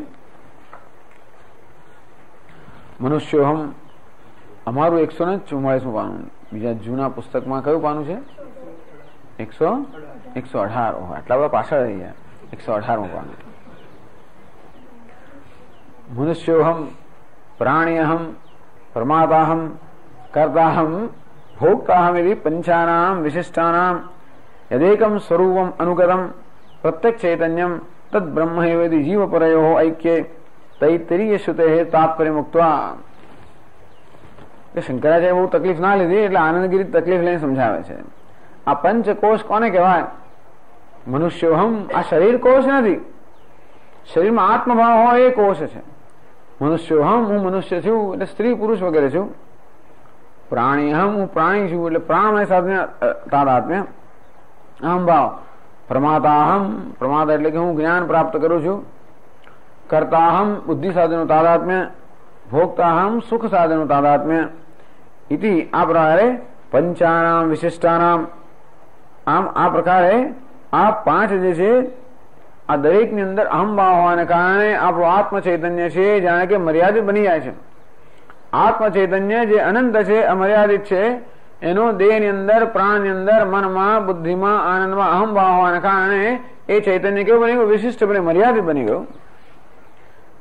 મનુષ્યોહમ અમારું 144 પાનું. બીજા જૂના પુસ્તકમાં કયું પાનું છે? 118. આટલા બધા પાછળ રહી ગયા. 118 પાનું. મનુષ્યોહમ પ્રાણ્યહમ પ્રમાતાહમ કર્તાહમ ભોક્તાહમ એવી પંચાનામ વિશિષ્ટાનામ યદેકમ સ્વરૂપમ અનુગતમ પ્રત્યક્ષ ચૈતન્યમ તદ બ્રહ્મ વેદી જીવ પરયો ઐક્ય તૈત્રીય શ્રુતે તાત્પર્ય મુક્ત્વા. શંકરાચાર્ય બહુ તકલીફ ના લીધી એટલે આનંદગીરી તકલીફ લઈને સમજાવે છે. આ પંચકોશ કોને કહેવાય? મનુષ્યોહમ આ શરીર કોષ નથી, શરીરમાં આત્મભાવ હોય એ કોષ છે. મનુષ્યો હમ, હું મનુષ્ય છું એટલે સ્ત્રી પુરુષ વગેરે છું. પ્રાણી હમ, હું પ્રાણી છું એટલે પ્રાણમય સાધન તાદાત્મ્ય અહમ ભાવ. પ્રમાતા હમ, પ્રમાતા એટલે કે હું જ્ઞાન પ્રાપ્ત કરું છું. કર્તા હમ, બુદ્ધિ સાધનો તાદાત્મ્ય. ભોગતા હમ, સુખ સાધનો તાદાત્મ્ય. ઇતિ આ પ્રકારે પંચાનામ વિશિષ્ટાનામ, આમ આ પ્રકારે આ પાંચ જે છે આ દરેક ની અંદર અહમ ભાવ હોવાને કારણે આપણું આત્મ ચૈતન્ય છે જાણે કે મર્યાદિત બની જાય છે. આત્મ ચૈતન્ય જે અનંત છે, અમર્યાદિત છે, એનો દેહની અંદર, પ્રાણની અંદર, મનમાં, બુદ્ધિમાં, આનંદમાં અહમ ભાવ હોવાને કારણે એ ચૈતન્ય કેવું બની ગયું? વિશિષ્ટ બની, મર્યાદિત બની ગયું.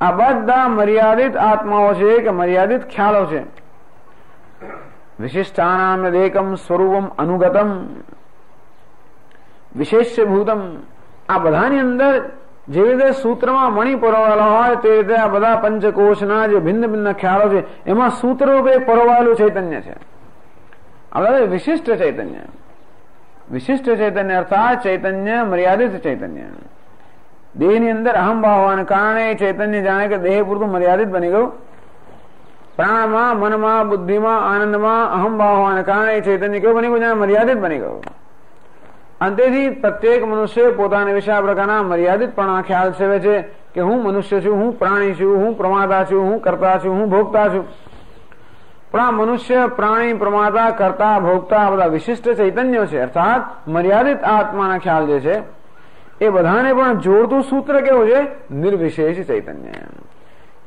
આ બધા મર્યાદિત આત્માઓ છે કે મર્યાદિત ખ્યાલો છે. વિશિષ્ટાનામ યદેકમ સ્વરૂપમ અનુગતમ વિશેષ્યભૂતમ. આ બધાની અંદર જેવી રીતે સૂત્રમાં મણિ પરોવાયેલા હોય તે રીતે આ બધા પંચકોશના જે ભિન્ન ભિન્ન ખ્યાલો છે એમાં સૂત્ર રૂપે પરોવાયેલું ચૈતન્ય છે. આ બધા વિશિષ્ટ ચૈતન્ય. વિશિષ્ટ ચૈતન્ય અર્થાત ચૈતન્ય મર્યાદિત ચૈતન્ય. દેહની અંદર અહમ ભાવ હોવાને કારણે ચૈતન્ય જાણે કે દેહ પૂરતું મર્યાદિત બની ગયું. પ્રાણમાં, મનમાં, બુદ્ધિમાં, આનંદમાં અહમ ભાવ હોવાને કારણે ચૈતન્ય કેવું બની ગયું? જાણે મર્યાદિત બની ગયું. અંતેથી પ્રત્યેક મનુષ્ય પોતાના વિશે આ પ્રકારના મર્યાદિત પણ ખ્યાલ સેવે છે કે હું મનુષ્ય છું, હું પ્રાણી છું, હું પ્રમાતા છું, હું કર્તા છું, હું ભોગતા છું. પણ આ મનુષ્ય, પ્રાણી, પ્રમાતા, કર્તા, ભોગતા આ બધા વિશિષ્ટ ચૈતન્યો છે. અર્થાત મર્યાદિત આત્માના ખ્યાલ જે છે એ બધાને પણ જોડતું સૂત્ર કેવું છે? નિર્વિશેષ ચૈતન્ય.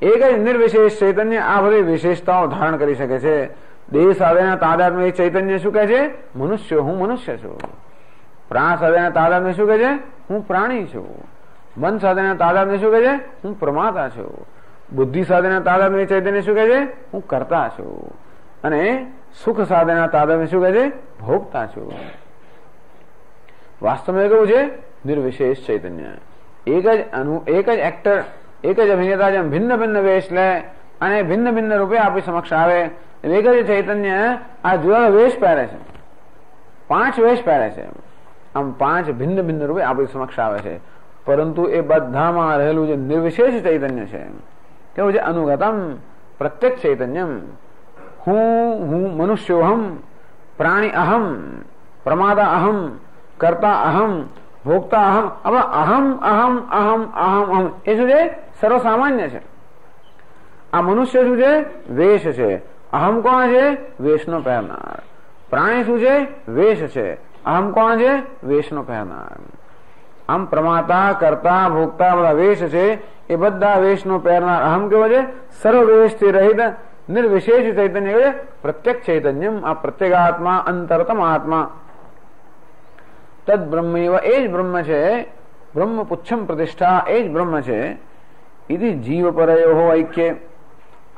એક જ નિર્વિશેષ ચૈતન્ય આ બધી વિશેષતાઓ ધારણ કરી શકે છે. દેહ સાથેના તાદાત્મ્ય ચૈતન્ય શું કહે છે? મનુષ્ય, હું મનુષ્ય છું. પ્રાણ સાથેના તાદાત્મ્ય શું કહે છે? હું પ્રાણી છું. મન સાથેના તાદાત્મ્ય શું કહે છે? હું પ્રમાતા છું. બુદ્ધિ સાથેના તાદાત્મ્ય ચૈતન્ય શું કહે છે? હું કર્તા છું. અને સુખ સાથેના તાદાત્મ્ય શું કહે છે? ભોગતા છું. વાસ્તવમાં કેવું છે? નિર્વિશેષ ચૈતન્ય. એક જ એક્ટર, એક જ અભિનેતા જેમ ભિન્ન ભિન્ન વેશ લે અને ભિન્ન ભિન્ન રૂપે આપણી સમક્ષ આવે, એક જ ચૈતન્ય આ જુદા વેશ પહેરે છે. 5 વેશ પહેરે છે. આમ 5 ભિન્ન ભિન્ન રૂપે આપણી સમક્ષ આવે છે. પરંતુ એ બધામાં રહેલું જે નિર્વિશેષ ચૈતન્ય છે કેવું છે? અનુગતમ પ્રત્યેક ચૈતન્યમ. હું મનુષ્યો અહમ, પ્રાણી અહમ, પ્રમાદા અહમ, કર્તા અહમ, ભોગતા અહમ. અહમ અહમ અહમ અહમ અહમ એ શું છે? સર્વસામાન્ય છે. આ મનુષ્ય શું છે? વેશ છે. અહમ કોણ છે? વેશનો પહેરનાર. પ્રાણી શું છે? વેશ છે. અહમ કોણ છે? વેશનો પહેરનાર. આમ પ્રમાતા, કર્તા, ભોગતા બધા વેશ છે. એ બધા વેશનો પહેરનાર અહમ કેવો છે? સર્વ વેશથી રહિત નિર્વિશેષ ચૈતન્ય છે. પ્રત્યેક ચૈતન્યમ, આ પ્રત્યેગાત્મા, અંતરતમ આત્મા. તદ બ્રહ્મ એ જ બ્રહ્મ છે. બ્રહ્મ પુચ્છમ પ્રતિષ્ઠા એ જ બ્રહ્મ છે. ઇતિ જીવ પરયો ઐક્ય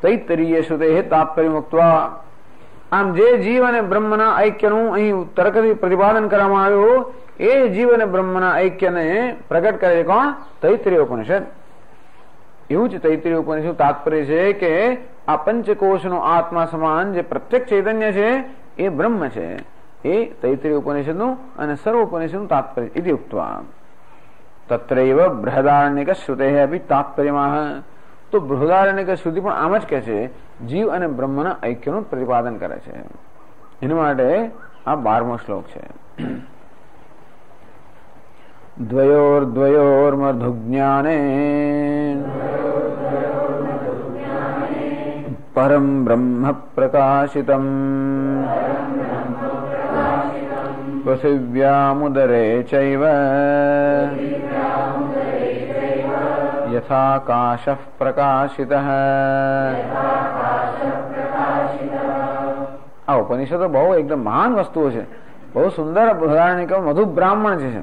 તૈત્તરીય શ્રુતે તાત્પર્ય મુક્ત્વા. આમ જે જીવ અને બ્રહ્મના ઐક્યનું અહીં તર્કથી પ્રતિપાદન કરવામાં આવ્યું એ જીવ અને બ્રહ્મના ઐક્યને પ્રગટ કરે છે કોણ? તૈત્તરીય ઉપનિષદ. એવું જ તૈત્તરીય ઉપનિષદ તાત્પર્ય છે કે આ પંચકોશનો આત્મા સમાન જે પ્રત્યેક ચૈતન્ય છે એ બ્રહ્મ છે. એ તૈત્તરીય ઉપનિષદનું અને સર્વ ઉપનિષદનું તાત્પર્ય ઇતિ ઉક્ત્વા. તત્રૈવ બૃહદારણ્યક શ્રુતે અપી તાત્પર્યમાહ. તો બૃહદારણ્યક શ્રુતિ પણ આમ જ કહે છે, જીવ અને બ્રહ્મના ઐક્યનું પ્રતિપાદન કરે છે. એના માટે આ 12મો શ્લોક છે. દ્વયોર્મધુજ્ઞાને પરમ બ્રહ્મ પ્રકાશિતમ પૃથિવ્યામુદરે ચૈવ યથાકાશઃ પ્રકાશિતઃ. આ ઉપનિષદો બહુ એકદમ મહાન વસ્તુઓ છે. બહુ સુંદર બૃહદારણ્યક મધુ બ્રાહ્મણ છે.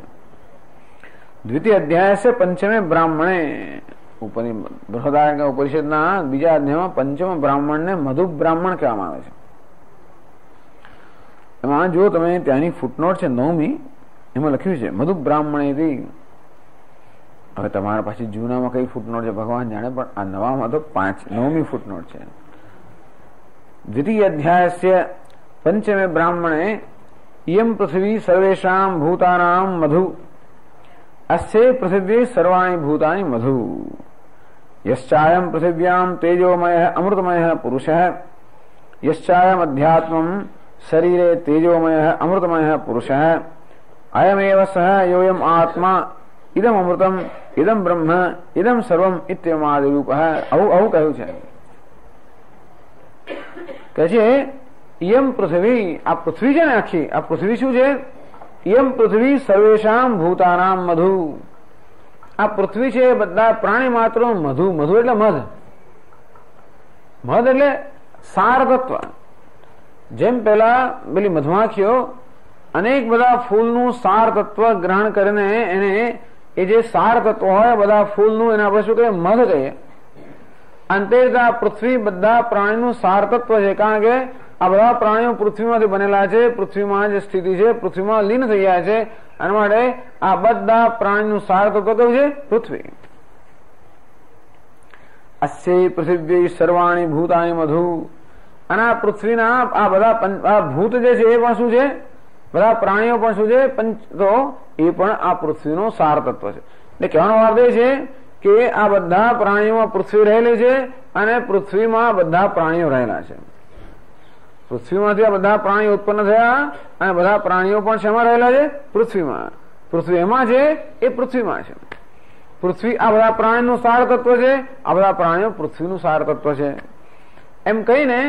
દ્વિતીય અધ્યાય છે પંચમે બ્રાહ્મણે. બૃહદારણ્યક ઉપનિષદના બીજા અધ્યાયમાં પંચમ બ્રાહ્મણને મધુ બ્રાહ્મણ કહેવામાં આવે છે. એમાં જો તમે ત્યાંની ફૂટનોટ છે 9મી, એમાં લખ્યું છે મધુ બ્રાહ્મણેથી. હવે તમારા પાસે જૂનામાં કઈ ફૂટનોટ છે ભગવાન જાણે, પણ આ નવામાં તો 9મી ફૂટનોટ છે. દ્વિતીય અધ્યાયસ્ય પંચમે બ્રાહ્મણે ઇયમ પૃથ્વી સર્વેષાં ભૂતાનાં મધુ अस्य पृथिवी सर्वाणि भूतानि मधु यश्चायं पृथिव्यां तेजोमयः अमृतमयः पुरुषः यश्चायम् अध्यात्मं शरीरे तेजोमयः अमृतमयः पुरुषः अयमेव सः योऽयम् आत्मा इदम अमृतम इदम ब्रह्म इदम सर्वम इत्यमादि रूपः આવું કહ્યું છે કે છે યમ પૃથ્વી આ પૃથ્વી છે ને આખી આ પૃથ્વી શું છે યમ પૃથ્વી સર્વેષામ ભૂતાનામ મધુ આ પૃથ્વી છે બધા પ્રાણી માત્ર મધુ મધુ એટલે મધ મધ એટલે સાર તત્વ જેમ પેલા પેલી મધમાખીઓ અનેક બધા ફૂલનું સાર તત્વ ગ્રહણ કરીને એને એ જે સાર તત્વ હોય બધા ફૂલનું એને આપણે શું કહીએ મધ કહીએ અંતે આ પૃથ્વી બધા પ્રાણીનું સાર તત્વ છે કારણ કે આ બધા પ્રાણીઓ પૃથ્વીમાંથી બનેલા છે પૃથ્વીમાં જે સ્થિતિ છે પૃથ્વીમાં લીન થઈ ગયા છે અને માટે આ બધા પ્રાણીનું સાર તત્વ કયું છે પૃથ્વી અસ્ય પૃથિવી સર્વાણી ભૂતાની મધુ અને આ પૃથ્વીના આ બધા ભૂત જે છે એ પણ શું છે બધા પ્રાણીઓ પણ શું છે તો એ પણ આ પૃથ્વીનો સાર તત્વ છે એટલે કહેવાનો અર્થ એ છે કે આ બધા પ્રાણીઓમાં પૃથ્વી રહેલી છે અને પૃથ્વીમાં બધા પ્રાણીઓ રહેલા છે પૃથ્વીમાંથી આ બધા પ્રાણીઓ ઉત્પન્ન થયા અને બધા પ્રાણીઓ પણ શેમાં રહેલા છે પૃથ્વીમાં પૃથ્વી એમાં છે એ પૃથ્વીમાં છે પૃથ્વી આ બધા પ્રાણીનું સાર તત્વ છે આ બધા પ્રાણીઓ પૃથ્વીનું સાર તત્વ છે એમ કહીને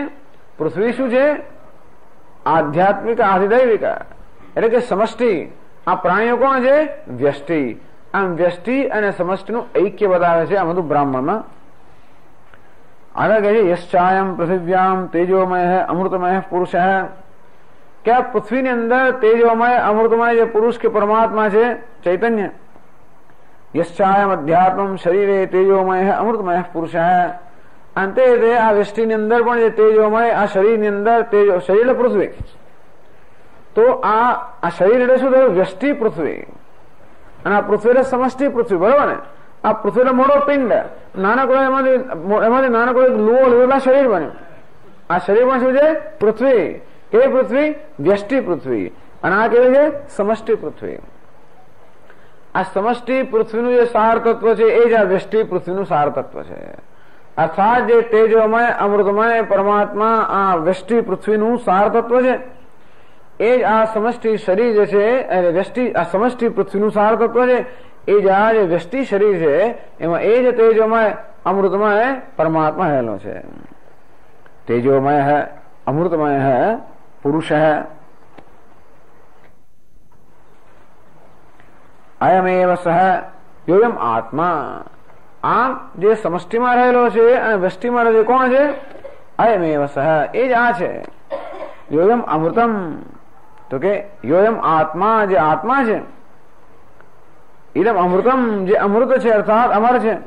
પૃથ્વી શું છે આધ્યાત્મિક આધિદૈવિક એટલે કે સમષ્ટિ આ પ્રાણીઓ કોણ છે વ્યષ્ટિ આમ વ્યષ્ટિ અને સમષ્ટિનું ઐક્ય બતાવે છે આ બધું બ્રાહ્મણમાં આગળ કહે છે યશ્ચાયમ પૃથિવ્યામ તેજોમય અમૃતમય પુરુષ કે આ પૃથ્વીની અંદર તેજોમય અમૃતમય જે પુરુષ કે પરમાત્મા છે ચૈતન્ય યશ્ચાયમ અધ્યાત્મમ શરીરે તેજોમય અમૃતમય પુરુષ અંતે આ વ્યષ્ટિની અંદર પણ જે તેજોમય આ શરીરની અંદર તેજો શરીર એટલે પૃથ્વી તો આ શરીર એટલે શું થયું વ્યષ્ટિ પૃથ્વી અને આ પૃથ્વી એટલે સમષ્ટિ પૃથ્વી બરોબર ને આ પૃથ્વી એટલે મોટો પિંડ નાનકડો એમાંથી નાનકડો એક લુઓ લીધેલા શરીર બન્યું આ શરીર પણ શું છે પૃથ્વી કેવી પૃથ્વી વ્યષ્ટિ પૃથ્વી અને આ કેવી છે સમષ્ટિ પૃથ્વી આ સમષ્ટિ પૃથ્વીનું જે સાર તત્વ છે એ જ આ વ્યષ્ટિ પૃથ્વીનું સાર તત્વ છે અર્થાત જે તેજોમય અમૃતમય પરમાત્મા આ વ્યષ્ટિ પૃથ્વીનું સાર તત્વ છે એ જ આ સમષ્ટિ શરીર જે છે વ્યષ્ટિ આ સમષ્ટિ પૃથ્વીનું સાર તત્વ છે એ જ આ જે વ્યષ્ટિ શરીર છે એમાં એ જ તેજોમય અમૃતમય પરમાત્મા રહેલો છે તેજોમય અમૃતમય પુરુષ અયમેવ સહ યોયમ આત્મા આ જે સમષ્ટિમાં રહેલો છે અને વ્યષ્ટિમાં રહેલો કોણ છે અયમેવ સહ એ જ આ છે યોયમ અમૃતમ તો કે યોયમ આત્મા જે આત્મા છે ઇદમ અમૃતમ જે અમૃત છે અર્થાત અમર છે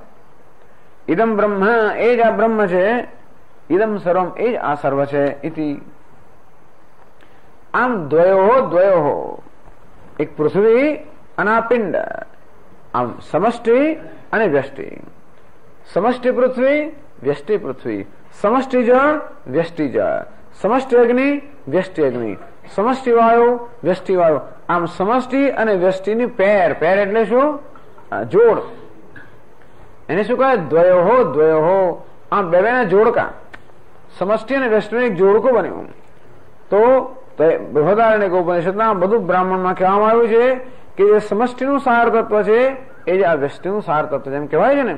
ઇદમ બ્રહ્મ એ જ આ બ્રહ્મ છે ઇદમ સર્વમ એ જ આ સર્વ છે ઇતિ આમ દ્વયો એક પૃથ્વી અને આ પિંડ આમ સમષ્ટિ અને વ્યષ્ટિ સમષ્ટિ પૃથ્વી વ્યષ્ટિ પૃથ્વી સમષ્ટિ જળ વ્યષ્ટિ જળ સમષ્ટિ અગ્નિ વ્યષ્ટિ અગ્નિ સમષ્ટિ વાયુ વ્યષ્ટિ વાયુ આમ સમષ્ટિ અને વ્યષ્ટિની પેર એટલે શું જોડ એને શું કહે દ્વયો આમ બેના જોડકા સમષ્ટિ અને વ્યષ્ટિનું એક જોડકું બન્યું તો બૃહદારણ્યક ઉપનિષદના બધું બ્રાહ્મણમાં કહેવામાં આવ્યું છે કે જે સમષ્ટિનું સાર તત્વ છે એ જ આ વ્યષ્ટિનું સાર તત્વ છે એમ કહેવાય છે ને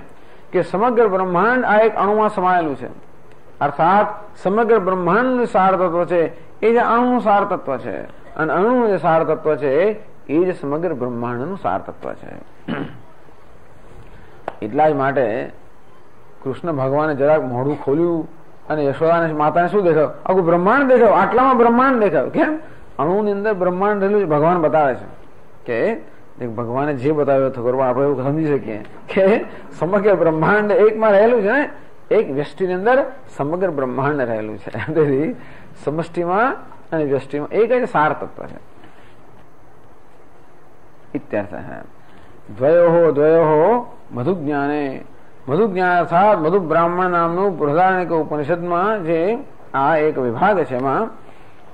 કે સમગ્ર બ્રહ્માંડ આ એક અણુમાં સમાયેલું છે અર્થાત સમગ્ર બ્રહ્માંડનું સાર તત્વ છે એ જે અણુનું સાર તત્વ છે અને અણુનું જે સાર તત્વ છે એ જ સમગ્ર બ્રહ્માંડનું સાર તત્વ છે એટલા જ માટે કૃષ્ણ ભગવાને જરાક મોઢું ખોલ્યું અને યશોદાને માતાને શું દેખાવ આખું બ્રહ્માંડ દેખાવ આટલામાં બ્રહ્માંડ દેખાવ કેમ અણુની અંદર બ્રહ્માંડ રહેલું ભગવાન બતાવે છે કે ભગવાને જે બતાવ્યો હતો કરવા આપણે એવું સમજી શકીએ કે સમગ્ર બ્રહ્માંડ એકમાં રહેલું છે ને એક વ્યષ્ટિની અંદર સમગ્ર બ્રહ્માંડ રહેલું છે તેથી સમષ્ટિમાં અને વ્યષ્ટિમાં એક જ સાર તત્વ છે ઇત્યર્થ દ્વયો મધુ જ્ઞાન અર્થાત મધુ બ્રાહ્મણ નામનું બૃહદારણ્યક ઉપનિષદમાં જે આ એક વિભાગ છે એમાં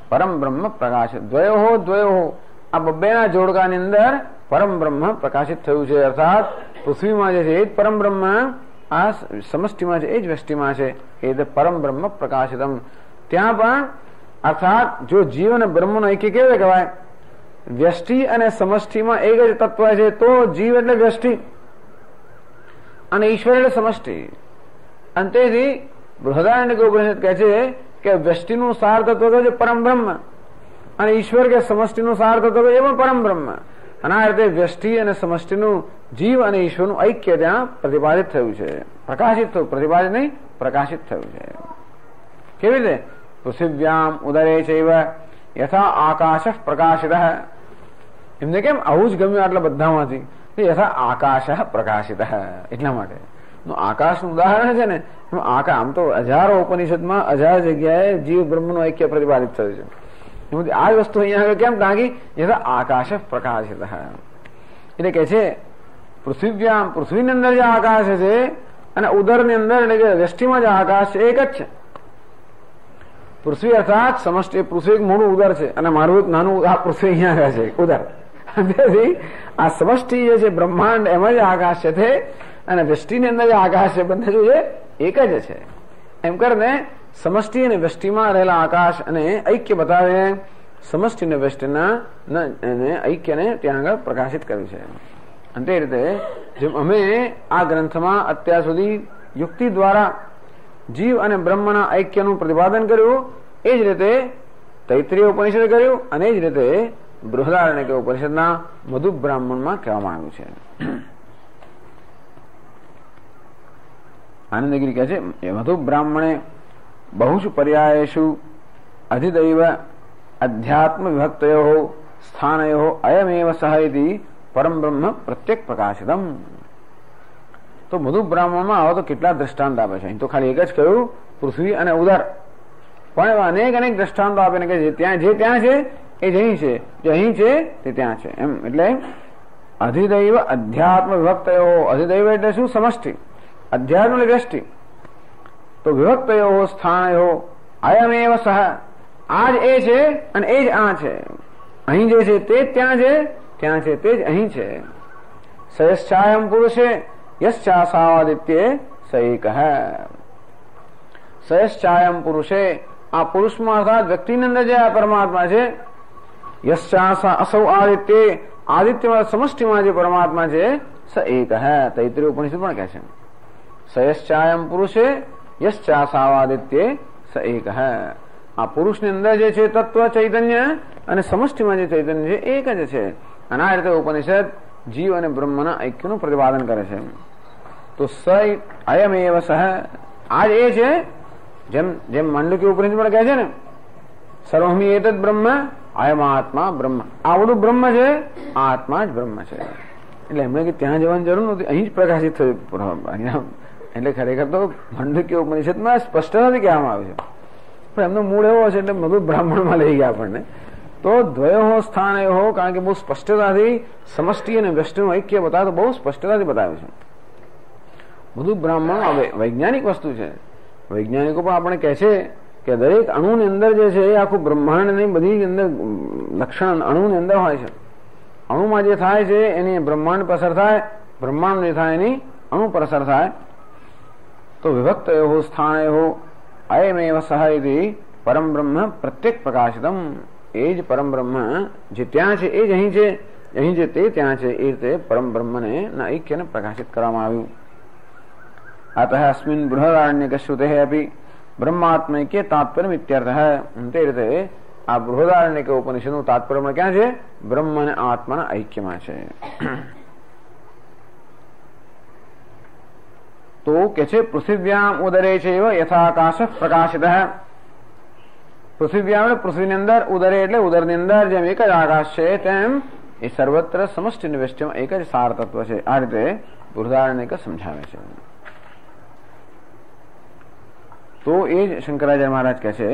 પરમ બ્રહ્મ પ્રકાશ દ્વયો આ બબ્બેના જોડકાની અંદર પરમ બ્રહ્મ પ્રકાશિત થયું છે. અર્થાત પૃથ્વીમાં જે છે એ જ પરમ બ્રહ્મ, આ સમષ્ટિમાં છે એ જ વ્યષ્ટિમાં છે, એ પરમ બ્રહ્મ પ્રકાશિતમ. ત્યાં પણ અર્થાત જો જીવ અને બ્રહ્મનો ઐક્ય કેવું કહેવાય? વ્યષ્ટિ અને સમષ્ટિમાં એક જ તત્વ છે, તો જીવ એટલે વ્યષ્ટિ અને ઈશ્વર એટલે સમષ્ટિ. અને તેથી બૃહદારણ્યક ઉપનિષદ કહે છે કે વ્યષ્ટિનું સાર તત્વ તો છે પરમ બ્રહ્મ, અને ઈશ્વર કે સમષ્ટિનું સાર તત્વ એ પણ પરમ બ્રહ્મ. અને આ રીતે વ્યષ્ટિ અને સમષ્ટિનું, જીવ અને ઈશ્વરનું ઐક્ય ત્યાં પ્રતિપાદિત થયું છે. પ્રકાશિત થયું, પ્રતિપાદિત નહીં, પ્રકાશિત થયું છે. કેવી રીતે? પૃથિવ્યામ ઉદરે ચૈવ યથા આકાશ પ્રકાશિત. એમને કેમ આવું જ ગમ્યું આટલા બધામાંથી? યથા આકાશ પ્રકાશિત. એટલા માટે આકાશનું ઉદાહરણ છે ને, આમ તો હજારો ઉપનિષદમાં 1000 જગ્યાએ જીવ બ્રહ્મનું ઐક્ય પ્રતિપાદિત થયું છે. આ જ વસ્તુ અહીંયા આગળ કેમ તાકી યથા આકાશ પ્રકાશિત. એટલે કે છે પૃથ્વીવ્યામ, પૃથ્વીની અંદર જે આકાશ છે અને ઉદરની અંદર એટલે કે વ્યષ્ટિમાં જે આકાશ છે એક જ છે. પૃથ્વી અર્થાત સમષ્ટિ, પૃથ્વી એક મોટું ઉદર છે અને મારું એક નાનું આ પૃથ્વી અહીંયા આગળ છે ઉદર. તેથી આ સમષ્ટિ જે છે બ્રહ્માંડ, એમાં જે આકાશ છે તે અને વ્યષ્ટિની અંદર જે આકાશ છે બંને શું છે? એક જ છે. એમ કરીને સમષ્ટિ અને વ્યષ્ટિમાં રહેલા આકાશ અને ઐક્ય બતાવે, સમષ્ટિ અને વ્યષ્ટિના ઐક્યને ત્યાં આગળ પ્રકાશિત કર્યું છે. અને તે રીતે જેમ અમે આ ગ્રંથમાં અત્યાર સુધી યુક્તિ દ્વારા જીવ અને બ્રહ્મના ઐક્યનું પ્રતિપાદન કર્યું, એ જ રીતે તૈત્રીય ઉપનિષદ કર્યું, અને એ જ રીતે બૃહદારણ્યક ઉપનિષદના મધુ બ્રાહ્મણમાં કહેવામાં આવ્યું છે. આનંદગીરી કહે છે મધુ બ્રાહ્મણે બહુષુ પર્યાયેષુ અધિદૈવ અધ્યાત્મ વિભક્તયો સ્થાનયો અયમેવ સહ ઇતિ પરમ બ્રહ્મ પ્રત્યેક પ્રકાશિતમ. તો મધુ બ્રાહ્મણમાં આવા તો કેટલા દ્રષ્ટાંત આપે છે. અહીં તો ખાલી એક જ કહ્યું પૃથ્વી અને ઉદર, પણ એવા અનેક અનેક દ્રષ્ટાંતો આપીને કે જે ત્યાં છે એ જ અહીં છે, જે અહીં છે તે ત્યાં છે. એમ એટલે અધિદૈવ અધ્યાત્મ વિભક્તયો. અધિદૈવ એટલે શું? સમષ્ટિ. અધ્યાત્મ એટલે વ્યષ્ટિ. તો વિભક્તયો સ્થાનયો અયમેવ સહ, આ જ એ છે અને એ જ આ છે. અહીં જે છે તે જ ત્યાં છે, ત્યાં છે તે જ અહીં છે. સયશ્ચાયમ પુરુષે યશ્ચાસાવાદિત્યે સૈક. સયશ્ચાયમ પુરુષે, આ પુરુષમાં અર્થાત વ્યક્તિની અંદર જે આ પરમાત્મા છે, યશ્ચાસા અસૌ આદિત્ય, આદિત્યમાં સમષ્ટિમાં જે પરમાત્મા છે, સ એક. તૈત્રીય ઉપનિષદ પણ કહે છે સયશ્ચાયમ પુરુષે યશ્ચાસાવાદિત્યે સ એક. આ પુરુષની અંદર જે છે તત્વ ચૈતન્ય અને સમષ્ટિમાં જે ચૈતન્ય છે એક જ છે. અને આ રીતે ઉપનિષદ જીવ અને બ્રહ્મના ઐક્યનું પ્રતિપાદન કરે છે. તો સ અયમેવ સહ, આજ એ છે. જેમ જેમ માંડુક્ય ઉપનિષદ પણ કહે છે ને, સર્વમી એતદ બ્રહ્મ અયમાત્મા બ્રહ્મ. આવડું બ્રહ્મ છે, આત્મા જ બ્રહ્મ છે. એટલે એમણે કે ત્યાં જવાની જરૂર નહોતી, અહીં જ પ્રકાશિત થયું. એટલે ખરેખર તો માંડુક્ય ઉપનિષદમાં સ્પષ્ટ નથી કહેવામાં આવ્યું છે, પણ એમનો મૂળ એવો છે એટલે મધુ બ્રાહ્મણમાં લઈ ગયા આપણને. તો દ્વયો સ્થાનયો, કારણ કે બહુ સ્પષ્ટતાથી સમષ્ટિ અને વ્યષ્ટિનું ઐક્ય બતાવે તો બહુ સ્પષ્ટતાથી બતાવ્યું છે. બધું બ્રાહ્મણ હવે વૈજ્ઞાનિક વસ્તુ છે. વૈજ્ઞાનિકો પણ આપણે કહે છે કે દરેક અણુની અંદર જે છે એ આખું બ્રહ્માંડની બધી અંદર લક્ષણ અણુની અંદર હોય છે. અણુમાં જે થાય છે એની બ્રહ્માંડ પર અસર થાય, બ્રહ્માંડ જે થાય એની અણુ પર અસર થાય. તો વિભક્તયો સ્થાનયો અયમેવ સહ ઇતિ પરમ બ્રહ્મ પ્રત્યેક પ્રકાશિતમ. એ જ પરમ બ્રહ્મ જે ત્યાં છે એ જ અહીં છે, અહીં જે તે ત્યાં છે, એ રીતે પરમ બ્રહ્મને ઐક્યને પ્રકાશિત કરવામાં આવ્યું. અતઃ અસ્મિન બૃહદારણ્યક શ્રુતે અપી બ્રહ્માત્મૈક્ય તાત્પર્ય ઇત્યર્થઃ. તે રીતે આ બૃહદારણ્યક ઉપનિષદનું તાત્પર્ય ક્યાં છે? બ્રહ્મ અને આત્માના ઐક્યમાં છે. તો કે છે પૃથિવ્યામ ઉદરે છે યથાકાશ પ્રકાશિત. પૃથિવ્યામ એટલે પૃથ્વીની અંદર, ઉદરે એટલે ઉદરની અંદર જેમ એક જ આકાશ છે તેમ એ સર્વત્ર સમષ્ટિ વ્યષ્ટિમાં એક જ સાર તત્વ છે. આ રીતે બૃહદારણ્યક સમજાવે છે. તો એ જ શંકરાચાર્ય મહારાજ કહે છે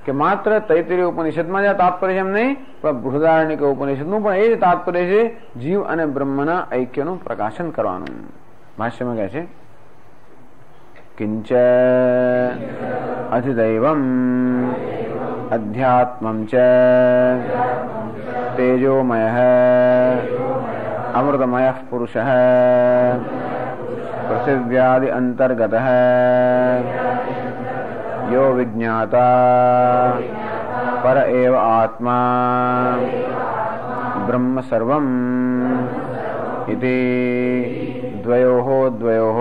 કે માત્ર તૈત્રીય ઉપનિષદમાં જ તાત્પર્ય છે એમ નહીં, પણ બૃહદારણ્યક ઉપનિષદનું પણ એ જ તાત્પર્ય છે જીવ અને બ્રહ્મના ઐક્યનું પ્રકાશન કરવાનું. ભાષ્યમાં કહે છે કિંચ અધિદૈવમ અધ્યાત્મં ચ તેજોમયઃ अमृतमयः पुरुषः पृथिव्यादि अंतर्गतः यो विज्ञाता पर एव आत्मा ब्रह्म सर्वम् इति द्वयोः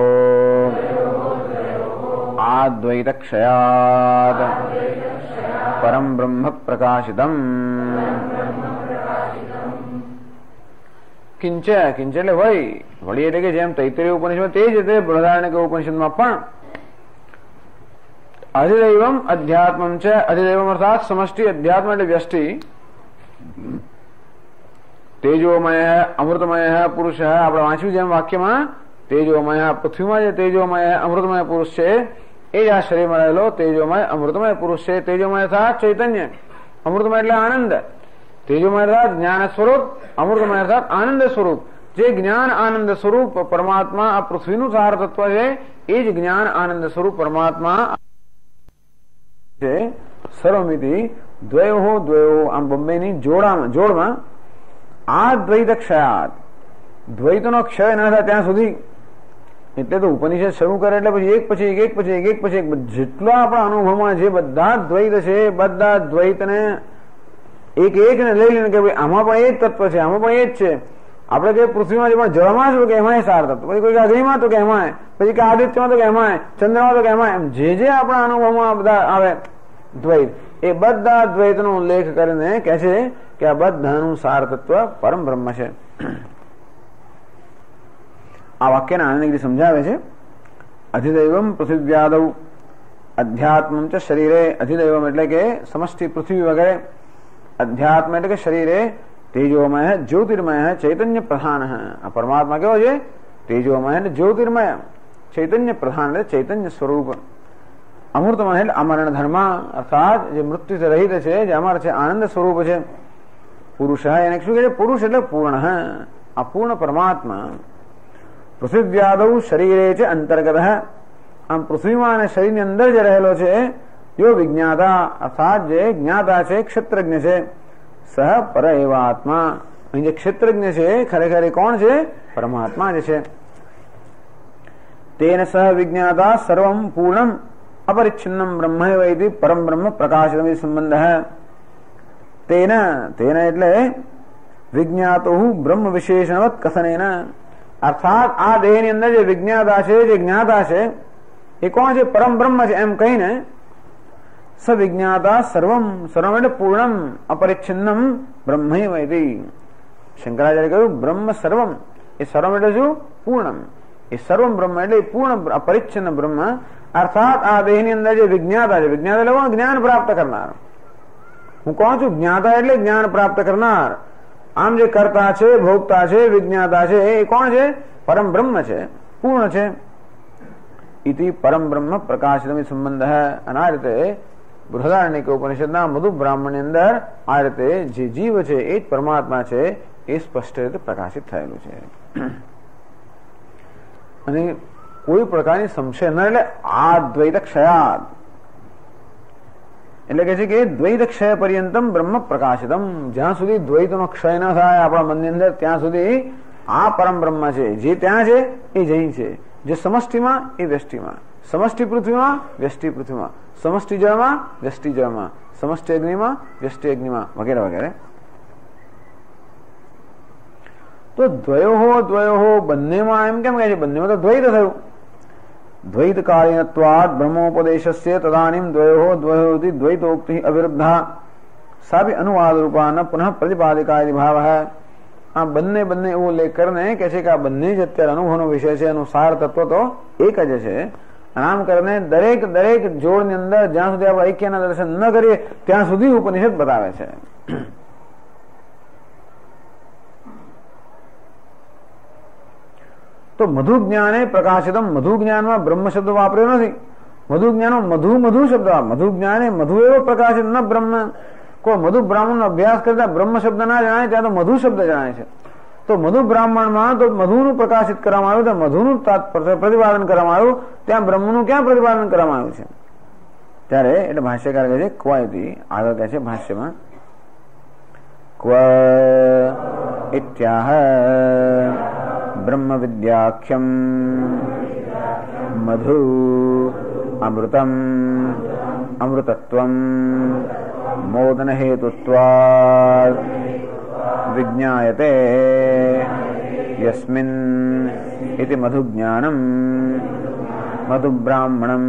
आद्वैतक्षयात् परम ब्रह्म प्रकाशितम् किंच किंच એટલે વળી એટલે કે જેમ તૈત્તરીય ઉપનિષદમાં તે જ રીતે બૃહદારણ્યક ઉપનિષદમાં પણ અધિદૈવમ અધ્યાત્મમ છે. અધિદૈવમ અર્થાત સમષ્ટિ, અધ્યાત્મ એટલે વ્યષ્ટિ. તેજોમય અમૃતમય પુરુષ આપણે વાંચ્યું જેમ વાક્યમાં તેજોમય પૃથ્વીમાં જે તેજોમય અમૃતમય પુરુષ છે એ જ આ શરીરમાં રહેલો તેજોમય અમૃતમય પુરુષ છે. તેજોમય અર્થાત ચૈતન્ય, અમૃતમય એટલે આનંદ, તેજોમય અર્થાત જ્ઞાન સ્વરૂપ, અમૃતમય અર્થાત આનંદ સ્વરૂપ. જે જ્ઞાન આનંદ સ્વરૂપ પરમાત્મા આ પૃથ્વીનું સાર તત્વ છે એ જ જ્ઞાન આનંદ સ્વરૂપ પરમાત્મા છે. સર્વમિતિ દ્વયો આમ બંનેની જોડમાં આ દ્વૈત ક્ષયાત, દ્વૈતનો ક્ષય ન થાય ત્યાં સુધી. એટલે તો ઉપનિષદ શરૂ કરે એટલે પછી એક પછી એક જેટલા આપણા અનુભવમાં જે બધા દ્વૈત છે બધા દ્વૈતને એક ને લઈ લઈને કે ભાઈ આમાં પણ એ જ તત્વ છે, આમાં પણ એ જ છે. આપણે કે પૃથ્વીમાં જે પણ જળમાં છે કે એમાં સાર તત્વ, પછી કોઈ અગ્નિમાં તો કે એમાં, પછી કે આદિત્યમાં તો કે એમાં, ચંદ્રમાં તો કે એમાં, એમ જે આપણા અનુભવમાં બધા આવે દ્વૈત, એ બધા દ્વૈતનો ઉલ્લેખ કરીને કહે છે કે આ બધાનું સાર તત્વ પરમ બ્રહ્મ છે. આ વાક્યને આનંદ સમજાવે છે. અધિદૈવમ પૃથિવ્યાદૌ અધ્યાત્મમ ચ શરીરે. અધિદૈવમ એટલે કે સમષ્ટિ પૃથ્વી વગેરે, અધ્યાત્મ એટલે કે શરીરે તેજોમય જ્યોતિર્મય ચૈતન્ય પ્રધાન. આ પરમાત્મા કેવો છે? તેજોમય એટલે જ્યોતિર્મય, ચૈતન્ય પ્રધાન એટલે ચૈતન્ય સ્વરૂપ. અમૃતમય એટલે અમરણ ધર્મ અર્થાત જે મૃત્યુથી રહિત છે, જે અમર છે, આનંદ સ્વરૂપ છે. પુરુષ એને શું કહે છે? પુરુષ એટલે પૂર્ણ, આ પૂર્ણ પરમાત્મા. પૃથિવ્યાદૌ શરીરે છે અંતર્ગત. આમ પૃથ્વીમાં અને શરીરની અંદર જે રહેલો છે યો વિજ્ઞાતા અર્થાત જે જ્ઞાતા છે, ક્ષેત્રજ્ઞ છે. સહ પર એવા આત્મા. અહીં જે ક્ષેત્રજ્ઞ છે ખરેખર કોણ છે? પરમાત્મા જ છે. તેન સહ વિજ્ઞાતા સર્વમ પૂર્ણમ अपरिच्छिन्नम ब्रह्मैव इति परम ब्रह्म प्रकाशितम संबंध है. तेन એટલે વિજ્ઞાતો બ્રહ્મ વિશેષણવત કથનેન. અર્થાત આ દેહની અંદર જે વિજ્ઞાતા છે, જે જ્ઞાતા છે એ કોણ છે? પરમ બ્રહ્મ છે એમ કહીને સ વિજ્ઞાતા સર્વમ, સર્વમ એટલે પૂર્ણમ અપરિચ્છિન્નમ બ્રહ્મૈવ ઇતિ. શંકરાચાર્ય કહ્યું બ્રહ્મ સર્વમ, એ સર્વમ એટલે શું? પૂર્ણમ. એ સર્વમ બ્રહ્મ એટલે પૂર્ણ અપરિચ્છિન્ન બ્રહ્મ. અર્થાત આ દેહની અંદર જે વિજ્ઞાતા છે, વિજ્ઞાતા એટલે કોણ? જ્ઞાન પ્રાપ્ત કરનાર. હું કોણ છું? જ્ઞાતા એટલે જ્ઞાન પ્રાપ્ત કરનાર. આમ જે કર્તા છે, ભોગતા છે, વિજ્ઞાતા છે એ કોણ છે? પરમ બ્રહ્મ છે, પૂર્ણ છે. ઇતિ પરમ બ્રહ્મ પ્રકાશિત સંબંધ. અને આ રીતે બૃહદારણ્યક ઉપનિષદના મધુ બ્રાહ્મણની અંદર આ રીતે જે જીવ છે એ જ પરમાત્મા છે એ સ્પષ્ટ રીતે પ્રકાશિત થયેલું છે. અને કોઈ પ્રકારની સંશય ન, એટલે આ દ્વૈત ક્ષયાદ એટલે કે છે કે દ્વૈત ક્ષય પર્યંતમ બ્રહ્મ પ્રકાશિતમ. જ્યાં સુધી દ્વૈતનો ક્ષય ન થાય આપણા મનની અંદર ત્યાં સુધી આ પરમ બ્રહ્મ છે. જે ત્યાં છે એ જઈ છે. જે સમષ્ટિમાં એ વ્યષ્ટિમાં, સમષ્ટિ પૃથ્વીમાં વ્યષ્ટિ પૃથ્વીમાં, સમષ્ટિ જળમાં વ્યષ્ટિ જળમાં, સમષ્ટિ અગ્નિમાં વ્યષ્ટિ અગ્નિમાં વગેરે વગેરે. તો દ્વયો બંનેમાં એમ કેમ કહે છે? બંનેમાં તો દ્વૈત થયું. દ્વૈત કાળીનત્વાદ બ્રહ્મોપદેશસ્ય તદાનીમ દ્વયોતિ દ્વૈતોક્તિ અવિરુદ્ધા સાભી અનુવાદ રૂપા ન પુનઃ પ્રતિપાદિકા ભાવ. આ બંને એવું ઉલ્લેખ કરીને કે છે કે આ બંને જ અત્યારે અનુભવનો વિષય છે, એનું સાર તત્વ તો એક જ છે. આમ કરીને દરેક જોડની અંદર જ્યાં સુધી આપણે ઐક્યના દર્શન ન કરીએ ત્યાં સુધી ઉપનિષદ બતાવે છે. તો મધુ જ્ઞાને પ્રકાશિતમ. મધુ જ્ઞાનમાં બ્રહ્મ શબ્દ વાપર્યો નથી. મધુ જ્ઞાનમાં મધુ શબ્દ. મધુ જ્ઞાને મધુ એવો પ્રકાશિત ન બ્રહ્મ. કોઈ મધુ બ્રાહ્મણ નો અભ્યાસ કરતા બ્રહ્મ શબ્દ ના જણાય ત્યાં તો મધુ શબ્દ જણાય છે. તો મધુ બ્રાહ્મણમાં તો મધુનું પ્રકાશિત કરવામાં આવ્યું, તો મધુનું પ્રતિપાદન કરવામાં આવ્યું, ત્યાં બ્રહ્મનું ક્યાં પ્રતિપાદન કરવામાં આવ્યું છે? ત્યારે એટલે ભાષ્યકાર કહે છે ક્વ ઇતિ. આગળ કહે છે ભાષ્યમાં ક્વ इत्याह ब्रह्म विद्याख्यम मधु अमृतम अमृतत्वम मोदन हेतुत्वात् विज्ञायते यस्मिन् इति मधु ज्ञानम मधु ब्राह्मणम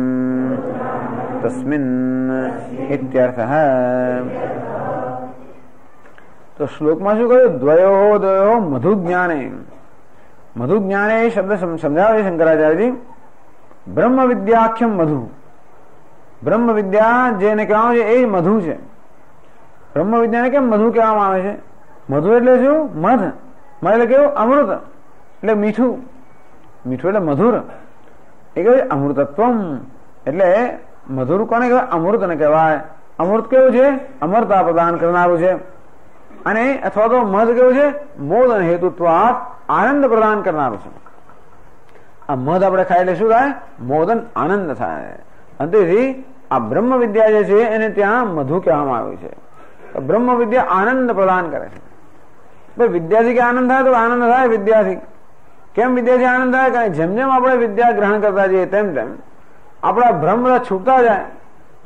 तस्मिन् इत्यर्थः। तो श्लोक में शू कह્યું द्वयो द्वयो मधु ज्ञाने। मधु ज्ञाने शब्द समझावे शंकराचार्य जी। ब्रह्म विद्याख्यम मधु, ब्रह्म विद्या જેને કહેવામાં છે એ મધુ છે। બ્રહ્મ વિદ્યાને કેમ મધુ કહેવામાં આવે છે? મધુ એટલે શું? મધ, મધ એટલે કેવું? અમૃત એટલે મીઠું, મીઠું એટલે મધુર। એ કહે અમૃતત્વમ એટલે મધુર કોને કહેવાય? અમૃતને કહેવાય। અમૃત કેવું છે? અમરતા પ્રદાન કરનારું છે। અને અથવા તો મધ કેવું છે? મોદન હેતુત્વાત આનંદ પ્રદાન કરનારું છે। આ મધ આપણે ખાય એટલે શું થાય? મોદન આનંદ થાય। અને તેથી આ બ્રહ્મ વિદ્યા જે છે એને ત્યાં મધુ કહેવામાં આવ્યું છે। બ્રહ્મ વિદ્યા આનંદ પ્રદાન કરે છે। વિદ્યાથી કે આનંદ થાય? તો આનંદ થાય વિદ્યાથી। કેમ વિદ્યાથી આનંદ થાય? કારણ જેમ જેમ આપણે વિદ્યા ગ્રહણ કરતા જઈએ તેમ તેમ આપણા ભ્રમ છૂટતા જાય,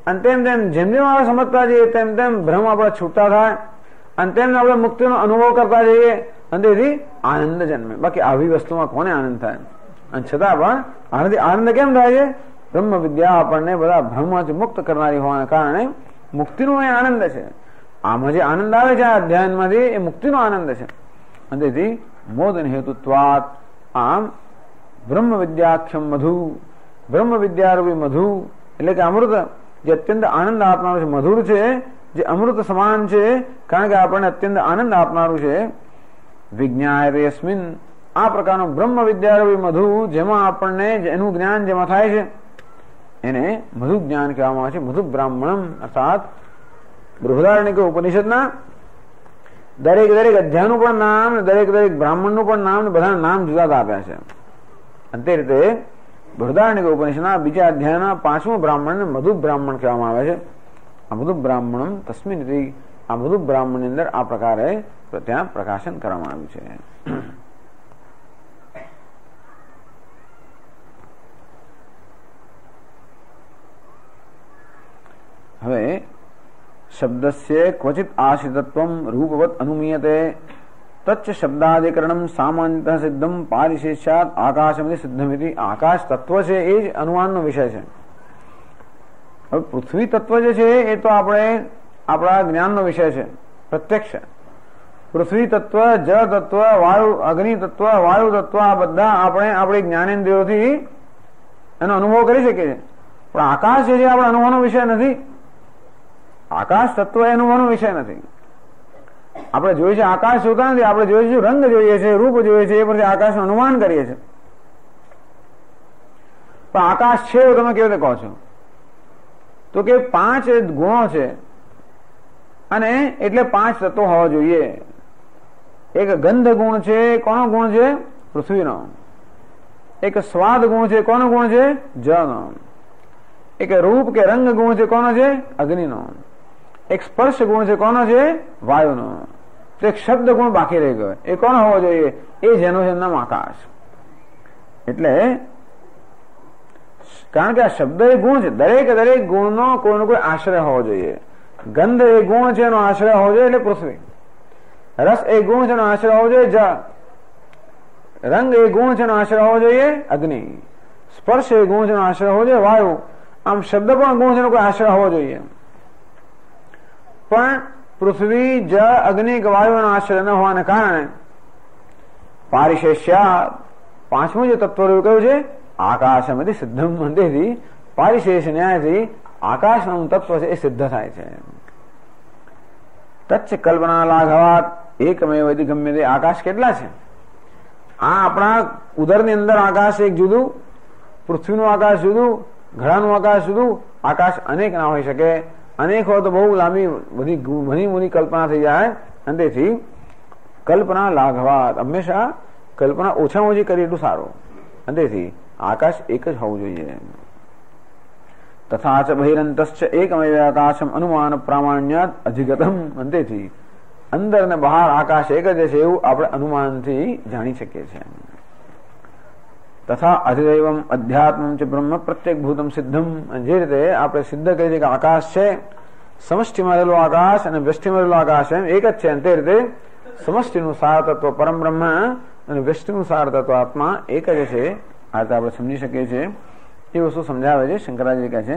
અને તેમ તેમ જેમ જેમ આપણે સમજતા જઈએ તેમ તેમ ભ્રમ આપણા છૂટતા થાય, અને તેમ આપણે મુક્તિનો અનુભવ કરતા જઈએ, અને તેથી આનંદ જન્મે। બાકી આવી વસ્તુમાં કોને આનંદ થાય? અને છતાં પણ આનંદ કેમ થાય છે? બ્રહ્મ વિદ્યા આપણને બધા ભ્રમમાંથી મુક્ત કરનારી હોવાના કારણે મુક્તિનો એ આનંદ છે। આમાં જે આનંદ આવે છે આ અધ્યાયમાંથી એ મુક્તિનો આનંદ છે। અને તેથી મોદન હેતુત્વાત આમ બ્રહ્મ વિદ્યાખ્યમ મધુ, બ્રહ્મ વિદ્યારૂપી મધુ એટલે કે અમૃત જે અત્યંત આનંદ આપનારું છે, મધુર છે, જે અમૃત સમાન છે, કારણ કે આપણને અત્યંત આનંદ આપનારું છે। વિજ્ઞાય યસ્મિન આ પ્રકારનું બ્રહ્મ વિદ્યારૂપી મધુ જેમાં આપણને એનું જ્ઞાન જેમાં થાય છે એને મધુ જ્ઞાન કહેવામાં આવે છે। મધુ બ્રાહ્મણમ અર્થાત બૃહદારણ્યક ઉપનિષદના દરેક દરેક અધ્યાયનું પણ નામ, દરેક દરેક બ્રાહ્મણનું પણ નામ, બધા નામ જુદા આપ્યા છે। અને તે રીતે બૃહદારણ્યક ઉપનિષદના બીજા અધ્યાયના 5મું બ્રાહ્મણને મધુ બ્રાહ્મણ કહેવામાં આવે છે। આ મધુ બ્રાહ્મણમ તસ્મિન, આ મધુ બ્રાહ્મણની અંદર આ પ્રકારે ત્યાં પ્રકાશન કરવામાં આવ્યું છે। હવે શબ્દસ્ય ક્વચિત આશ્રિતત્વમ રૂપવત અનુમીયતે તચ્ચ શબ્દાધિકરણમ સામાન્યતઃ સિદ્ધમ પારિશેષ્યાત આકાશમિતિ સિદ્ધમિતિ। આકાશ તત્વ છે એ જ અનુમાનનો વિષય છે। હવે પૃથ્વી તત્વ જે છે એ તો આપણે આપણા જ્ઞાનનો વિષય છે, પ્રત્યક્ષ। પૃથ્વી તત્વ, જળ તત્વ, વાયુ, અગ્નિ તત્વ, વાયુ તત્વ આ બધા આપણે આપણી જ્ઞાનેન્દ્રિયોથી એનો અનુભવ કરી શકીએ છીએ। પણ આકાશ જે છે આપણા અનુભવનો વિષય નથી। આકાશ તત્વ એ અનુભવનો વિષય નથી। આપણે જોઈએ છે આકાશ જોતા નથી, આપણે જોઈએ છીએ રંગ જોઈએ છે, રૂપ જોઈએ છે, એ પરથી આકાશનું અનુમાન કરીએ છીએ। પણ આકાશ છે એવું તમે કેવી રીતે કહો છો? તો કે 5 ગુણો છે અને એટલે 5 તત્વો હોવા જોઈએ। એક ગંધ ગુણ છે, કોનો ગુણ છે? પૃથ્વીનો। એક સ્વાદ ગુણ છે, કોનો ગુણ છે? જળનો। એક રૂપ કે રંગ ગુણ છે, કોનો છે? અગ્નિનો। એક સ્પર્શ ગુણ છે, કોનો છે? વાયુનો। તો એક શબ્દ ગુણ બાકી રહી ગયો, એ કોનો હોવો જોઈએ? એ જેનો છે નામ આકાશ। એટલે કારણ કે આ શબ્દ એ ગુણ છે, દરેક દરેક ગુણનો કોઈનો કોઈ આશ્રય હોવો જોઈએ। ગંધ એ ગુણ છે એનો આશ્રય હોવો જોઈએ એટલે પૃથ્વી। રસ એ ગુણ છે એનો આશ્રય હોવો જોઈએ જળ। રંગ એ ગુણ છે એનો આશ્રય હોવો જોઈએ અગ્નિ। સ્પર્શ એ ગુણ છે એનો આશ્રય હોવો જોઈએ વાયુ। આમ શબ્દ પણ ગુણ છે એનો કોઈ આશ્રય હોવો જોઈએ। પણ પૃથ્વી, જળ, અગ્નિ કે વાયુનો આશ્રય ન હોવાને કારણે પારિશેષ્યા 5મું જે તત્વ રહ્યું કયું છે? આકાશમિતિ સિદ્ધમ। તેથી પારિશેષ ન્યાયથી આકાશ નામનું તત્વ છે એ સિદ્ધ થાય છે। તચ્ચ કલ્પના લાઘવાત એકમેવ ગમ્યતે। આકાશ કેટલા છે? આ આપણા ઉદરની અંદર આકાશ એક જુદું, પૃથ્વીનું આકાશ જુદું, ઘડાનું આકાશ જુદું। આકાશ અનેક ના હોઈ શકે। અનેક હોય તો બહુ લાંબી બધી કલ્પના થઈ જાય। અને તેથી કલ્પના લાઘવાત, હંમેશા કલ્પના ઓછામાં ઓછી કરીએ એટલું સારું। અને તેથી આકાશ એક જ હોવું જોઈએ। તથા ચ બહિરંતશ્ચ એકમેવ આકાશમ અનુમાન પ્રામાણ્યાત અધિગતમ। અને તેથી અંદર ને બહાર આકાશ એક જ છે એવું આપણે અનુમાનથી જાણી શકીએ છીએ. તથા અધિદૈવમ અધ્યાત્મમ ચ બ્રહ્મ પ્રત્યેક ભૂતમ સિદ્ધમ, જે રીતે આપણે સિદ્ધ કરીએ છીએ કે આકાશ છે, સમષ્ટિમાં રહેલો આકાશ અને વ્યષ્ટિમાં રહેલો આકાશ એમ એક જ છે, અને તે રીતે સમષ્ટિનું સાર તત્વ પરમ બ્રહ્મ અને વ્યષ્ટિનું સાર તત્વ આત્મા એક જ છે. આ રીતે આપણે સમજી શકીએ છીએ. એ વસ્તુ સમજાવે છે. શંકરાચાર્ય કહે છે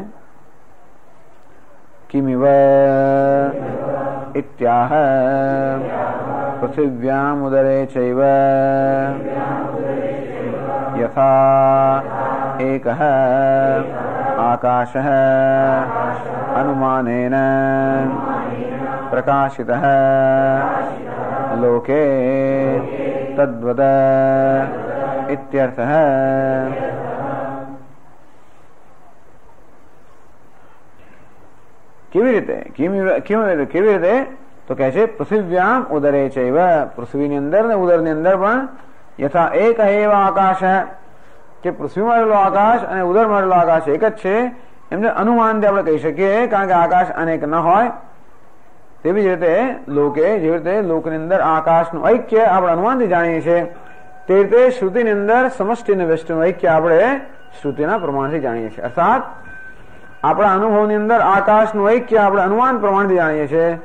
કિમિવ ઇત્યાહ પૃથિવ્યામ ઉદરે ચૈવ યથા એકઃ આકાશઃ અનુમાનેન પ્રકાશિતઃ લોકે તદ્વદ ઇત્યર્થઃ. કેવી રીતે તો કહે છે પૃથિવ્યામ ઉદરે ચૈવ, પૃથ્વીની અંદર ને ઉદરની અંદર પણ યથા એક એવ આકાશ, કે પૃથ્વીમાં રહેલો આકાશ અને ઉદરમાં રહેલો આકાશ એક જ છે, એમને અનુમાનથી આપણે કહી શકીએ, કારણ કે આકાશ અનેક ન હોય. તેવી જ રીતે લોકે, જેવી રીતે લોકની અંદર આકાશનું ઐક્ય આપણે અનુમાનથી જાણીએ છીએ, તે રીતે શ્રુતિની અંદર સમષ્ટિ અને વ્યષ્ટિનું ઐક્ય આપણે શ્રુતિના પ્રમાણથી જાણીએ છીએ. અર્થાત આપણા અનુભવની અંદર આકાશનું ઐક્ય આપણે અનુમાન પ્રમાણથી જાણીએ છીએ,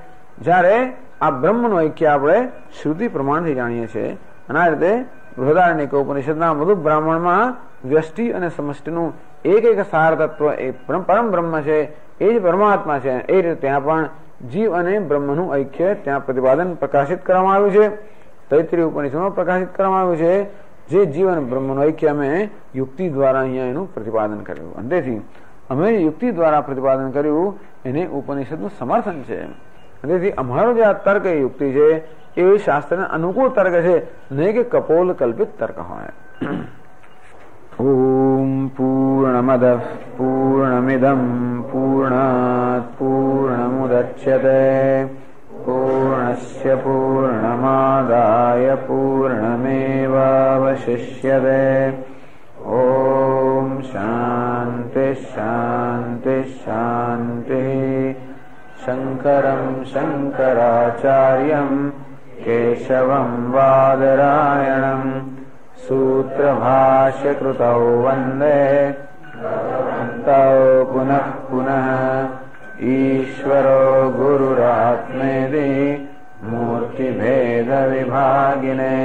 જ્યારે આ બ્રહ્મનું ઐક્ય આપણે શ્રુતિ પ્રમાણથી જાણીએ છીએ. અને આ રીતે બૃહદારણ્યક ઉપનિષદના મધુ બ્રાહ્મણમાં વ્યષ્ટિ અને સમષ્ટિનું એક એક સાર તત્વ એ પરમ બ્રહ્મ છે, એ જ પરમાત્મા છે. એ રીતે ત્યાં પણ જીવ અને બ્રહ્મનું ઐક્ય ત્યાં પ્રતિપાદન પ્રકાશિત કરવામાં આવ્યું છે. તૈત્રીય ઉપનિષદમાં પ્રકાશિત કરવામાં આવ્યું છે, જે જીવ અને બ્રહ્મનું ઐક્ય અમે યુક્તિ દ્વારા અહીંયા એનું પ્રતિપાદન કર્યું. અને તેથી અમે યુક્તિ દ્વારા પ્રતિપાદન કર્યું એને ઉપનિષદનું સમર્થન છે. તેથી અમારો જે આ તર્ક એ યુક્તિ છે એ શાસ્ત્રને અનુકૂળ તર્ક છે, નહીં કે કપોલ કલ્પિત તર્ક હોય. ઓમ પૂર્ણમદ પૂર્ણમિદમ પૂર્ણાત પૂર્ણમુદચ્યતે પૂર્ણસ્ય પૂર્ણમાદાય પૂર્ણમેવાવશિષ્યતે. ઓમ શાંતિ શાંતિ શાંતિ. શંકરં શંકરાચાર્યં કેશવં બાદરાયણં સૂત્રભાષ્યકૃતૌ વંદે ભગવन्तૌ પુનઃ પુનઃ. ઈશ્વરો ગુરુરાત્મેતિ મૂર્તિભેદવિભાગિને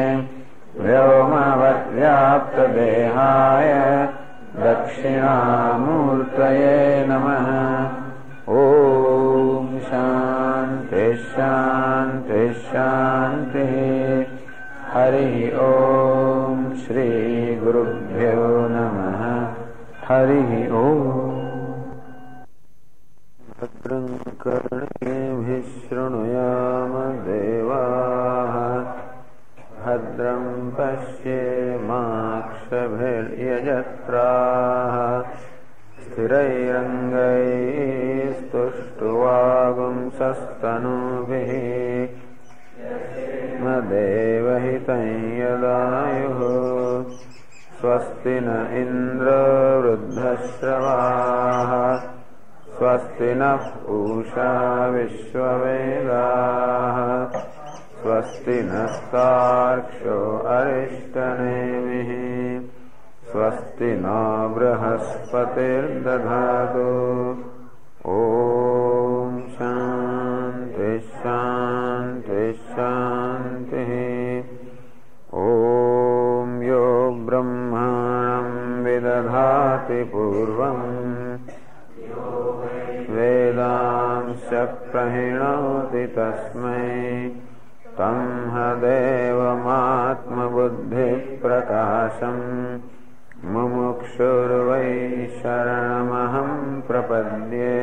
વ્યોમવદ્વ્યાપ્તદેહાય દક્ષિણામૂર્તયે નમઃ. ઓમ શાંતિ શાંતિ શાંતિ. હરિ ઓમ શ્રી ગુરુભ્યો નમઃ. હરિ ઓમ. ભદ્રં કર્ણેભિઃ શૃણુયામ દેવાઃ ભદ્રં પશ્યેમાક્ષભિર્યજત્રાઃ સ્થિરૈરङ्गैस्तुष्टुवागुंसस्तनूभिः देवहितं यदायुः. स्वस्ति न इन्द्रो वृद्धश्रवाः स्वस्ति नः पूषा विश्ववेदाः स्वस्ति नस्तार्क्ष्यो अरिष्टनेमिः स्वस्ति न बृहस्पतिर्दधातु. ओम शांति शांति शांति. ओम यो ब्रह्माणं विदधाति पूर्वं वेदांश प्रणोति तस्मै तं देवमात्मबुद्धिप्रकाशम् मुमुक्षुर्वै शरणमहं प्रपद्ये.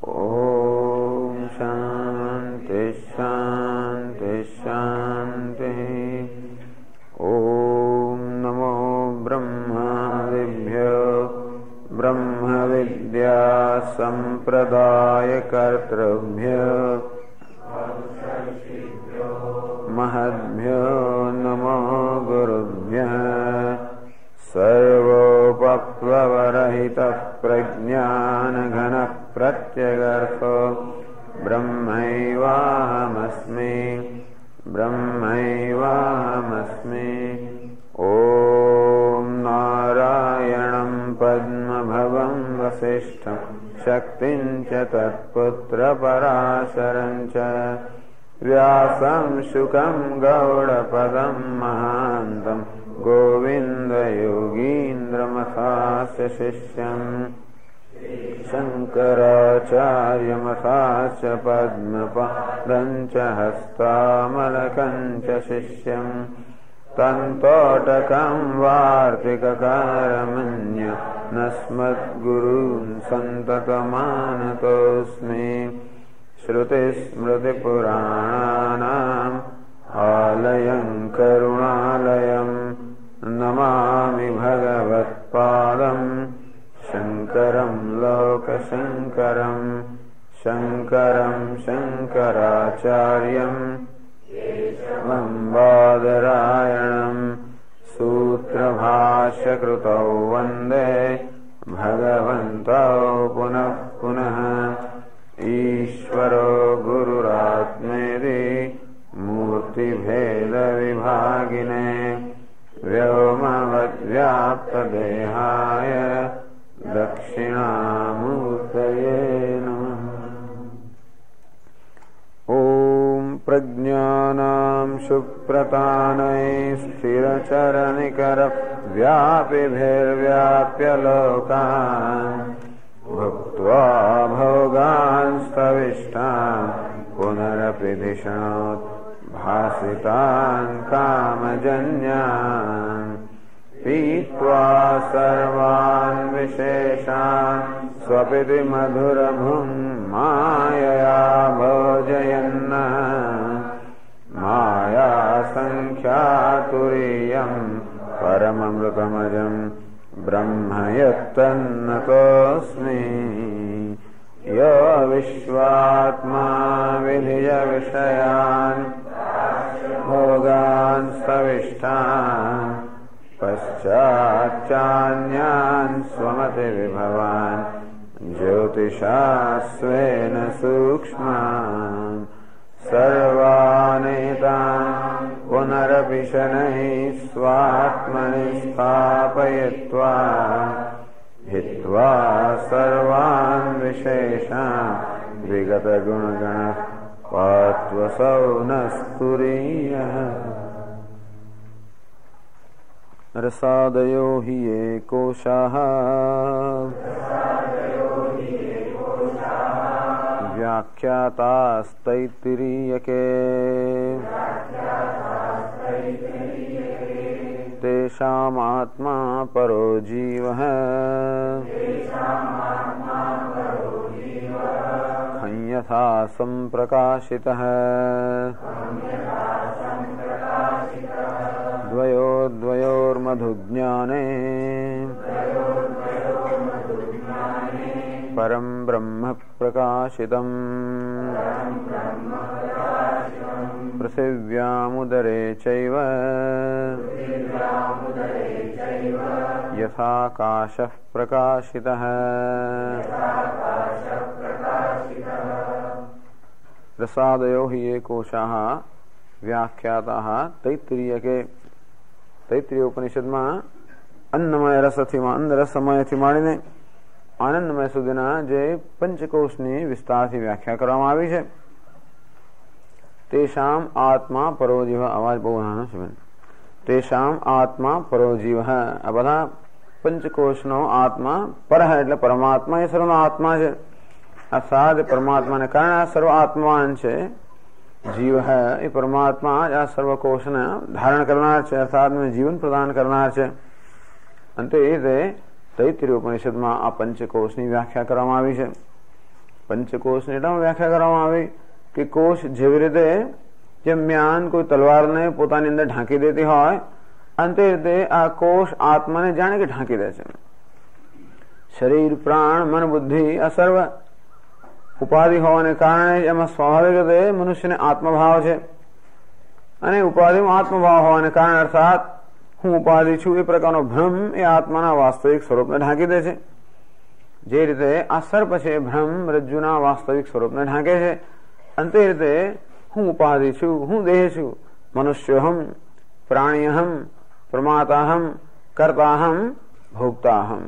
ओम शांति शांति शांति. ओम नमो ब्रह्मादिभ्यो ब्रह्मविद्या संप्रदायकर्तृभ्यो महद्भ्यो नमो गुरुभ्यः. सर्वोपप्लवरहितः प्रज्ञानघनः प्रत्यगर्थो ब्रह्मैवाहमस्मि ब्रह्मैवाहमस्मि। ॐ नारायणं पद्मभवं वसिष्ठं शक्तिं च तत्पुत्रपराशरं च व्यासं शुकं गौडपदं महान्तं गोविन्दयोगीन्द्रमथास्य शिष्यम् शङ्कराचार्यमथास्य पद्मपादं च हस्तामलकं च शिष्यम् तन्तोटकं वार्तिककारमन्यनस्मद्गुरून् सन्ततमानतोऽस्मि। श्रुतिस्मृतिपुराणानाम् आलयं करुणालयं नमामि भगवत्पादं शङ्करं लोकशङ्करं शङ्करं शङ्कराचार्यं बादरायणं सूत्रभाष्यकृतौ वन्दे भगवन्तौ पुनः पुनः। ईश्वरो गुरुरात्मेति मूर्तिभेदविभागिने व्योमवद्व्याप्तदेहाय दक्षिणामूर्तये नमः। ॐ प्रज्ञानां सुप्रतानै स्थिरचरनिकरव्यापिभिर्व्याप्य लोकान् भुक्त्वा भोगान् स्तविष्टान् पुनरपि धिषणोत् भासितान् कामजन्यान् पीत्वा सर्वान् विशेषान् स्वपिति मधुरभुं मायया भोजयन् मायासङ्ख्यातुरीयं परममृतमजं ब्रह्म यत्तन्नतोऽस्मि। यो विश्वात्मा विधिय विषयान् भोगान् स्तविष्टान् पश्चाच्चान्यान् स्वमतिविभवान् ज्योतिषा स्वेन सूक्ष्मान् सर्वानेतान् पुनरपि शनैः स्वात्मनि स्थापयित्वा हित्वा सर्वान् विशेषान् विगतगुणगणः पात्वसौ नः तुरीयः। रसादयो हि ये कोशाः व्याख्यातास्तैत्तिरीयके तेषामात्मा परो जीवः खञ्यथा सम्प्रकाशितः द्वयोर्मधुज्ञाने परं ब्रह्म प्रकाशितम् पृथिव्यामुदरे चैव यथाकाशः प्रकाशितः। रसादयो हि ये कोशाः व्याख्याताः तैत्तिरीयके। तैत्तिरीय उपनिषदમાં અન્નમય રસથી રસમયથી માંડીને આનંદમય સુધીના જે પંચકોશની વિસ્તારથી વ્યાખ્યા કરવામાં આવી છે તેષામ આત્મા પરોજીવ. અવાજ બહુ નાનો છે બેન. તેષામ આત્મા પરોજીવ. આ બધા પંચકોશનો આત્મા પર એટલે પરમાત્મા એ સર્વનો આત્મા છે. આ સાદ પરમાત્માને કારણે આ સર્વ આત્માવાન છે. जीव है ये परमात्मा आ सर्वकोश ने धारण करनार છે अर्थात में जीवन प्रदान करनार છે. अंते એ તૈત્તિરીય ઉપનિષદમાં આ પંચકોશની વ્યાખ્યા કરવામાં આવી છે. પંચકોશની એટલા વ્યાખ્યા કરવામાં આવી કે કોશ જેવી રીતે જેમ મ્યાન કોઈ તલવારને પોતાની અંદર ઢાંકી દેતી હોય અંતે રીતે આ કોશ આત્માને જાણે કે ઢાંકી દે છે. શરીર પ્રાણ મન બુદ્ધિ આ સર્વ ઉપાધિ હોવાને કારણે એમાં સ્વાભાવિક રીતે મનુષ્યને આત્મભાવ છે અને ઉપાધિમાં આત્મભાવ હોવાને કારણે અર્થાત હું ઉપાધિ છું એ પ્રકારનો ભ્રમ એ આત્માના વાસ્તવિક સ્વરૂપને ઢાંકી દે છે. જે રીતે આ સર્પ છે ભ્રમ રજ્જુના વાસ્તવિક સ્વરૂપને ઢાંકે છે અંતે રીતે હું ઉપાધિ છું, હું દેહ છું, મનુષ્યોહમ, પ્રાણીહમ, પ્રમાતાહમ, કર્તાહમ, ભોગતાહમ.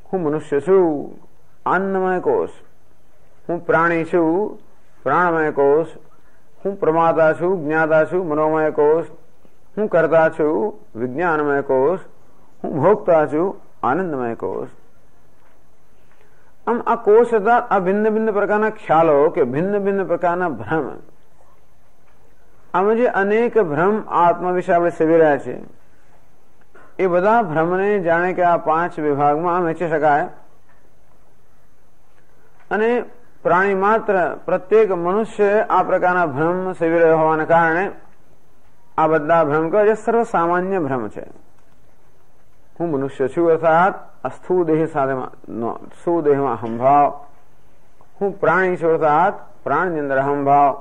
હું મનુષ્ય છું, અન્નમય કોષ. હું પ્રાણી છું, પ્રાણમય કોષ. હું પ્રમાતા છું, જ્ઞાતા છું, મનોમય કોષ. હું કરતા છું, વિજ્ઞાનમય કોષ. હું ભોગતા છું, આનંદમય કોષ. આમ આ કોષ હતા આ ભિન્ન ભિન્ન પ્રકારના ખ્યાલો કે ભિન્ન ભિન્ન પ્રકારના ભ્રમ. આમાં જે અનેક ભ્રમ આત્મા વિશે આપણે સેવી રહ્યા છીએ એ બધા ભ્રમને જાણે કે આ 5 વિભાગમાં વહેંચી શકાય. અને પ્રાણી માત્ર પ્રત્યેક મનુષ્ય આ પ્રકારના ભ્રમ સેવી રહ્યો હોવાને કારણે આ બધા ભ્રમ કહે જે સર્વસામાન્ય ભ્રમ છે. હું મનુષ્ય છું અર્થાત સ્થૂળ દેહ સાથે સ્થૂળ દેહમાં અહંભાવ. હું પ્રાણી છું અર્થાત પ્રાણની અંદર અહંભાવ.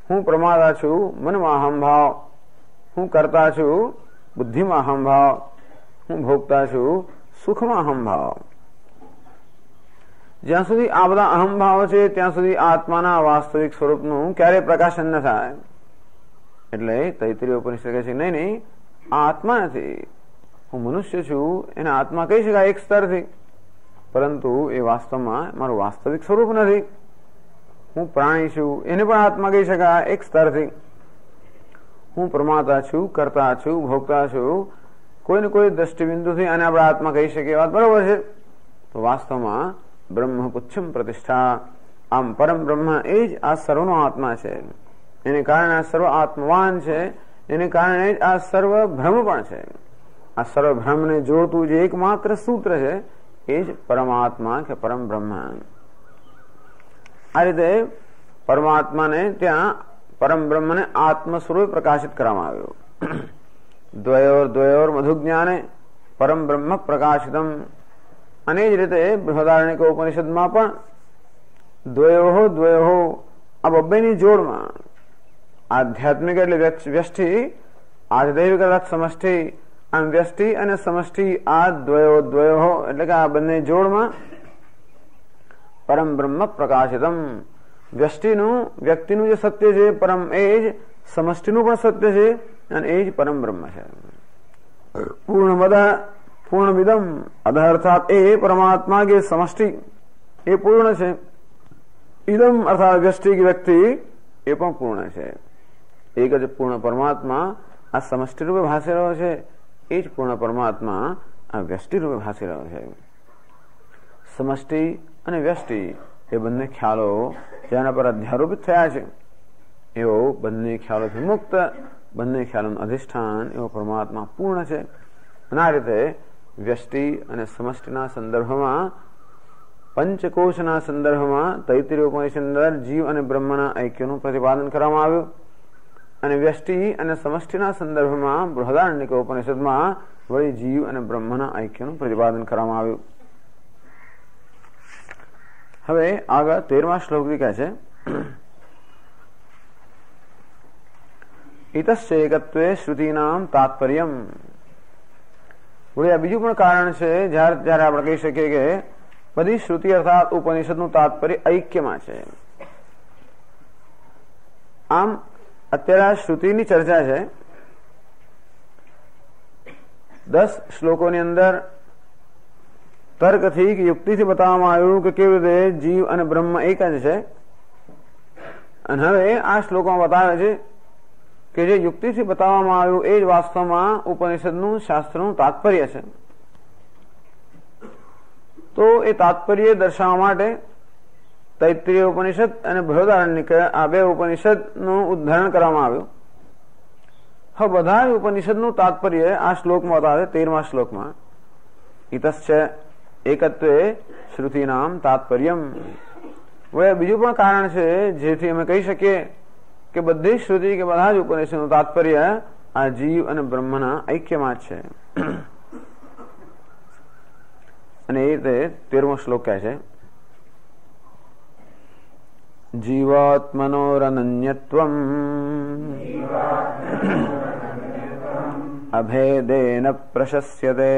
હું પ્રમાતા છું, મનમાં અહંભાવ. હું કરતા છું, બુદ્ધિમાં અહંભાવ. હું ભોગતા છું, સુખમાં અહંભાવ. જ્યાં સુધી આ બધા અહંભાવ છે ત્યાં સુધી આત્માના વાસ્તવિક સ્વરૂપનું ક્યારેય પ્રકાશન ન થાય. એટલે તૈત્રીય ઉપનિષદ કહે છે નહીં, આ આત્મા નથી. હું મનુષ્ય છું એને આત્મા કહી શકાય એક સ્તરથી, પરંતુ એ વાસ્તવમાં મારું વાસ્તવિક સ્વરૂપ નથી. હું પ્રાણી છું એને પણ આત્મા કહી શકાય એક સ્તરથી. હું પ્રમાતા છું, કરતા છું, ભોગતા છું, કોઈને કોઈ દ્રષ્ટિબિંદુથી આને આપણે આત્મા કહી શકીએ, વાત બરોબર છે. તો વાસ્તવમાં બ્રહ્મ પુચ્છમ પ્રતિષ્ઠા. આમ પરમ બ્રહ્મ એ જ આ સર્વનો આત્મા છે. એને કારણે આ સર્વ આત્મવાન છે. એને કારણે જ આ સર્વ ભ્રમ પણ છે. આ સર્વ ભ્રમને જોડતું જે એકમાત્ર સૂત્ર છે એ જ પરમાત્મા કે પરમ બ્રહ્મ. આ રીતે પરમાત્માને ત્યાં પરમ બ્રહ્મને આત્મ સ્વરૂપે પ્રકાશિત કરવામાં આવ્યું. દ્વયોર મધુજ્ઞાને પરમ બ્રહ્મ પ્રકાશિતમ. અને જ રીતે બૃહદારણ્યક ઉપનિષદમાં પણ દ્વયો આ બબ્બેની જોડમાં આધ્યાત્મિક એટલે વ્યષ્ટિ, આધ્યાત્મિક અર્થાત સમષ્ટિ. આમ વ્યષ્ટિ અને સમષ્ટિ આ દ્વયો એટલે કે આ બંને જોડમાં પરમ બ્રહ્મ પ્રકાશિતમ. વ્યક્તિનું જે સત્ય છે પરમ એ જ સમષ્ટિનું પણ સત્ય છે અને એ જ પરમ બ્રહ્મ છે. પૂર્ણમિદમ અધ અર્થાત એ પરમાત્મા કે સમષ્ટિ એ પૂર્ણ છે. ઇદમ અર્થાત વ્યષ્ટિ કે વ્યક્તિ એ પણ પૂર્ણ છે. એક જ પૂર્ણ પરમાત્મા આ સમષ્ટિ રૂપે ભાસી રહ્યો છે. એ જ પૂર્ણ પરમાત્મા આ વ્યષ્ટિ રૂપે ભાસી રહ્યો છે. સમષ્ટિ અને વ્યષ્ટિ એ બંને ખ્યાલો જેના પર અધ્યારોપિત થયા છે એવો બંને ખ્યાલોથી મુક્ત, બંને ખ્યાલોનું અધિષ્ઠાન એવો પરમાત્મા પૂર્ણ છે. અને આ રીતે વ્યષ્ટિ અને સમષ્ટિના સંદર્ભમાં, પંચકોશના સંદર્ભમાં તૈત્રીય ઉપનિષદ અંદર જીવ અને બ્રહ્મના ઐક્યનું પ્રતિપાદન કરવામાં આવ્યું. અને વ્યષ્ટિ અને સમષ્ટિના સંદર્ભમાં બૃહદારણ્યક ઉપનિષદમાં વળી જીવ અને બ્રહ્મના ઐક્યનું પ્રતિપાદન કરવામાં આવ્યું. હવે આગળ 13મા શ્લોકથી કહે છે ઇતશ્ચૈકત્વે શ્રુતિનામ તાત્પર્યમ. વળી આ બીજું પણ કારણ છે જ્યારે આપણે કહી શકીએ કે બધી શ્રુતિ અર્થાત ઉપનિષદનું તાત્પર્ય ઐક્યમાં છે. આમ અત્યારે આ શ્રુતિની ચર્ચા છે. 10 શ્લોકોની અંદર તર્કથી કે યુક્તિથી બતાવવામાં આવ્યું કે કેવી રીતે જીવ અને બ્રહ્મ એક જ છે. અને હવે આ શ્લોકોમાં બતાવે છે કે જે યુક્તિથી બતાવવામાં આવ્યું એ જ વાસ્તવમાં ઉપનિષદનું શાસ્ત્રનું તાત્પર્ય છે. તો એ તાત્પર્ય દર્શાવવા માટે તૈત્રીય ઉપનિષદ અને બૃહદારણ્યક આ બે ઉપનિષદનું ઉદ્ધારણ કરવામાં આવ્યું. હવે બધા જ ઉપનિષદનું તાત્પર્ય આ શ્લોકમાં બતાવે. 13મા શ્લોકમાં ઇતશ્ચ એકત્વે શ્રુતિનામ તાત્પર્યમ. બીજું પણ કારણ છે જેથી અમે કહી શકીએ કે બધી શ્રુતિ કે બધા જ ઉપનિષદનું તાત્પર્ય આ જીવ અને બ્રહ્મના ઐક્યમાં જ છે. અને એ રીતે 13મો શ્લોક કહે છે જીવાત્મનોરનન્યત્વમ અભેદેન પ્રશસ્યતે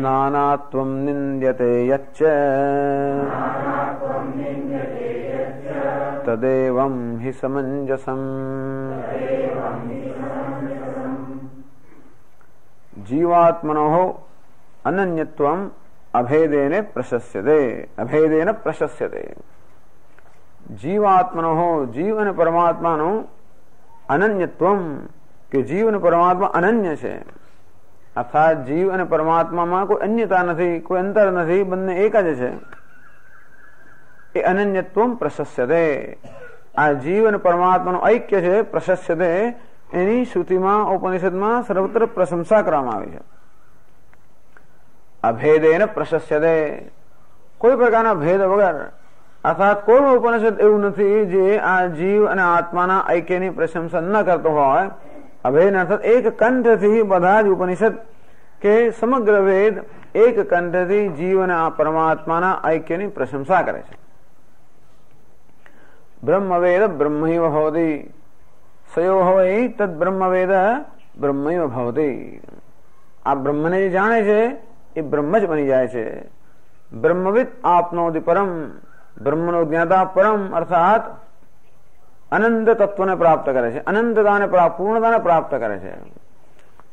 નાનાત્વમ નિંદ્યતે યચ્ચ तदेवं हि समंजसम्। जीवात्मनोः अनन्यत्वम् अभेदेन प्रशस्यते। अभेदेन प्रशस्यते। जीवात्मनोः जीव અને પરમાત્માનું અનન્યત્વમ કે જીવ અને પરમાત્મા અનન્ય છે, અર્થાત જીવ અને પરમાત્મામાં કોઈ અન્યતા નથી, કોઈ અંતર નથી, બંને એક જ છે. એ અનન્યત્વમ પ્રશસ્યતે. આ જીવ અને પરમાત્માનું ઐક્ય છે, પ્રશસ્યતે, એની શ્રુતિમાં ઉપનિષદમાં સર્વત્ર પ્રશંસા કરવામાં આવી છે. અભેદેન પ્રશસ્યતે. કોઈ પ્રકારના ભેદ વગર, અર્થાત કોઈ ઉપનિષદ એવું નથી જે આ જીવ અને આત્માના ઐક્યની પ્રશંસા ન કરતો હોય. અભેદ અર્થાત એક કંઠથી બધા જ ઉપનિષદ કે સમગ્ર વેદ એક કંઠથી જીવ અને આ પરમાત્માના ઐક્યની પ્રશંસા કરે છે. બ્રહ્મવેદ બ્રહ્મૈવ ભવતિ, સયો હોય તદ બ્રહ્મવેદ બ્રહ્મૈવ ભવતિ. આ બ્રહ્મને જે જાણે છે એ બ્રહ્મ જ બની જાય છે. બ્રહ્મવિદ આપનોતિ પરમ. બ્રહ્મનો જ્ઞાતા પરમ અર્થાત અનંત તત્વને પ્રાપ્ત કરે છે, અનંતતાને પૂર્ણતાને પ્રાપ્ત કરે છે.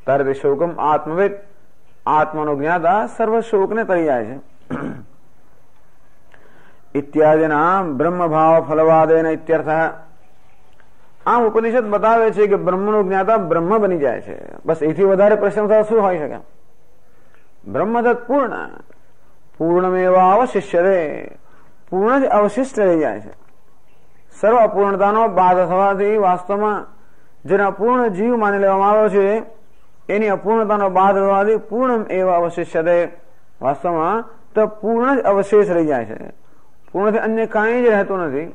તર્તિ શોકમ આત્મવિદ. આત્માનો જ્ઞાતા સર્વ શોકને તરી જાય છે. ઇત્યાદિના બ્રહ્મભાવ ફલવાદેન ઇત્યર્થ. આમ ઉપનિષદ બતાવે છે કે બ્રહ્મનો જ્ઞાતા બ્રહ્મ બની જાય છે. બસ એથી વધારે પ્રશંસા શું હોઈ શકે? બ્રહ્મ તત્પૂર્ણ, પૂર્ણમેવા અવશિષ્યતે. પૂર્ણ જ અવશિષ્ટ રહી જાય છે. સર્વ અપૂર્ણતાનો બાદ થવાથી વાસ્તવમાં જેને અપૂર્ણ જીવ માની લેવામાં આવ્યો છે એની અપૂર્ણતાનો બાદ થવાથી પૂર્ણ એવા અવશિષ્યતે. વાસ્તવમાં તો પૂર્ણ જ અવશેષ રહી જાય છે. પૂર્ણથી અન્ય કાંઈ જ રહેતું નથી,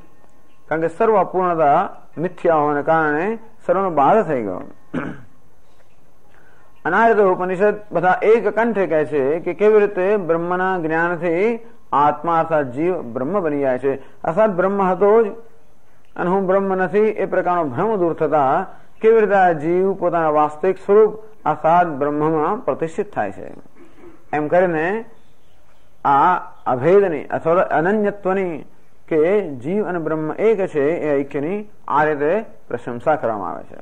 કારણ કે સર્વ અપૂર્ણતા મિથ્યા હોવાને કારણે સર્વનો બાદ થઈ ગયો. અને આ રીતે ઉપનિષદ બધા એક કંઠે કહે છે કે કેવી રીતે બ્રહ્મના જ્ઞાનથી આત્મા અર્થાત જીવ બ્રહ્મ બની જાય છે. અર્થાત બ્રહ્મ હતો જ અને હું બ્રહ્મ નથી એ પ્રકારનો ભ્રમ દૂર થતા કેવી રીતે આ જીવ પોતાના વાસ્તવિક સ્વરૂપ અર્થાત બ્રહ્મમાં પ્રતિષ્ઠિત થાય છે. એમ કરીને આ અભેદની અથવા અનન્યત્વની કે જીવ અને બ્રહ્મ એક છે એ ઐક્યની આ રીતે પ્રશંસા કરવામાં આવે છે.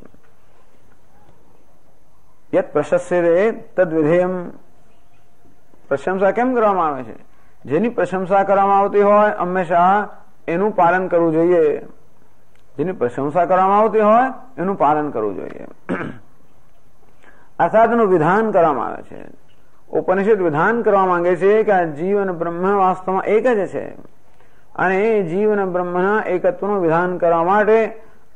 યત પ્રશસ્યતે તદ વિધેયમ. પ્રશંસા કેમ કરવામાં આવે છે? જેની પ્રશંસા કરવામાં આવતી હોય હંમેશા એનું પાલન કરવું જોઈએ. જેની પ્રશંસા કરવામાં આવતી હોય એનું પાલન કરવું જોઈએ. અર્થાત એનું વિધાન કરવામાં આવે છે. ઉપનિષદ વિધાન કરવા માંગે છે કે આ જીવ અને બ્રહ્મ વાસ્તવમાં એક જ છે અને એ જીવ અને બ્રહ્મના એકત્વનું વિધાન કરવા માટે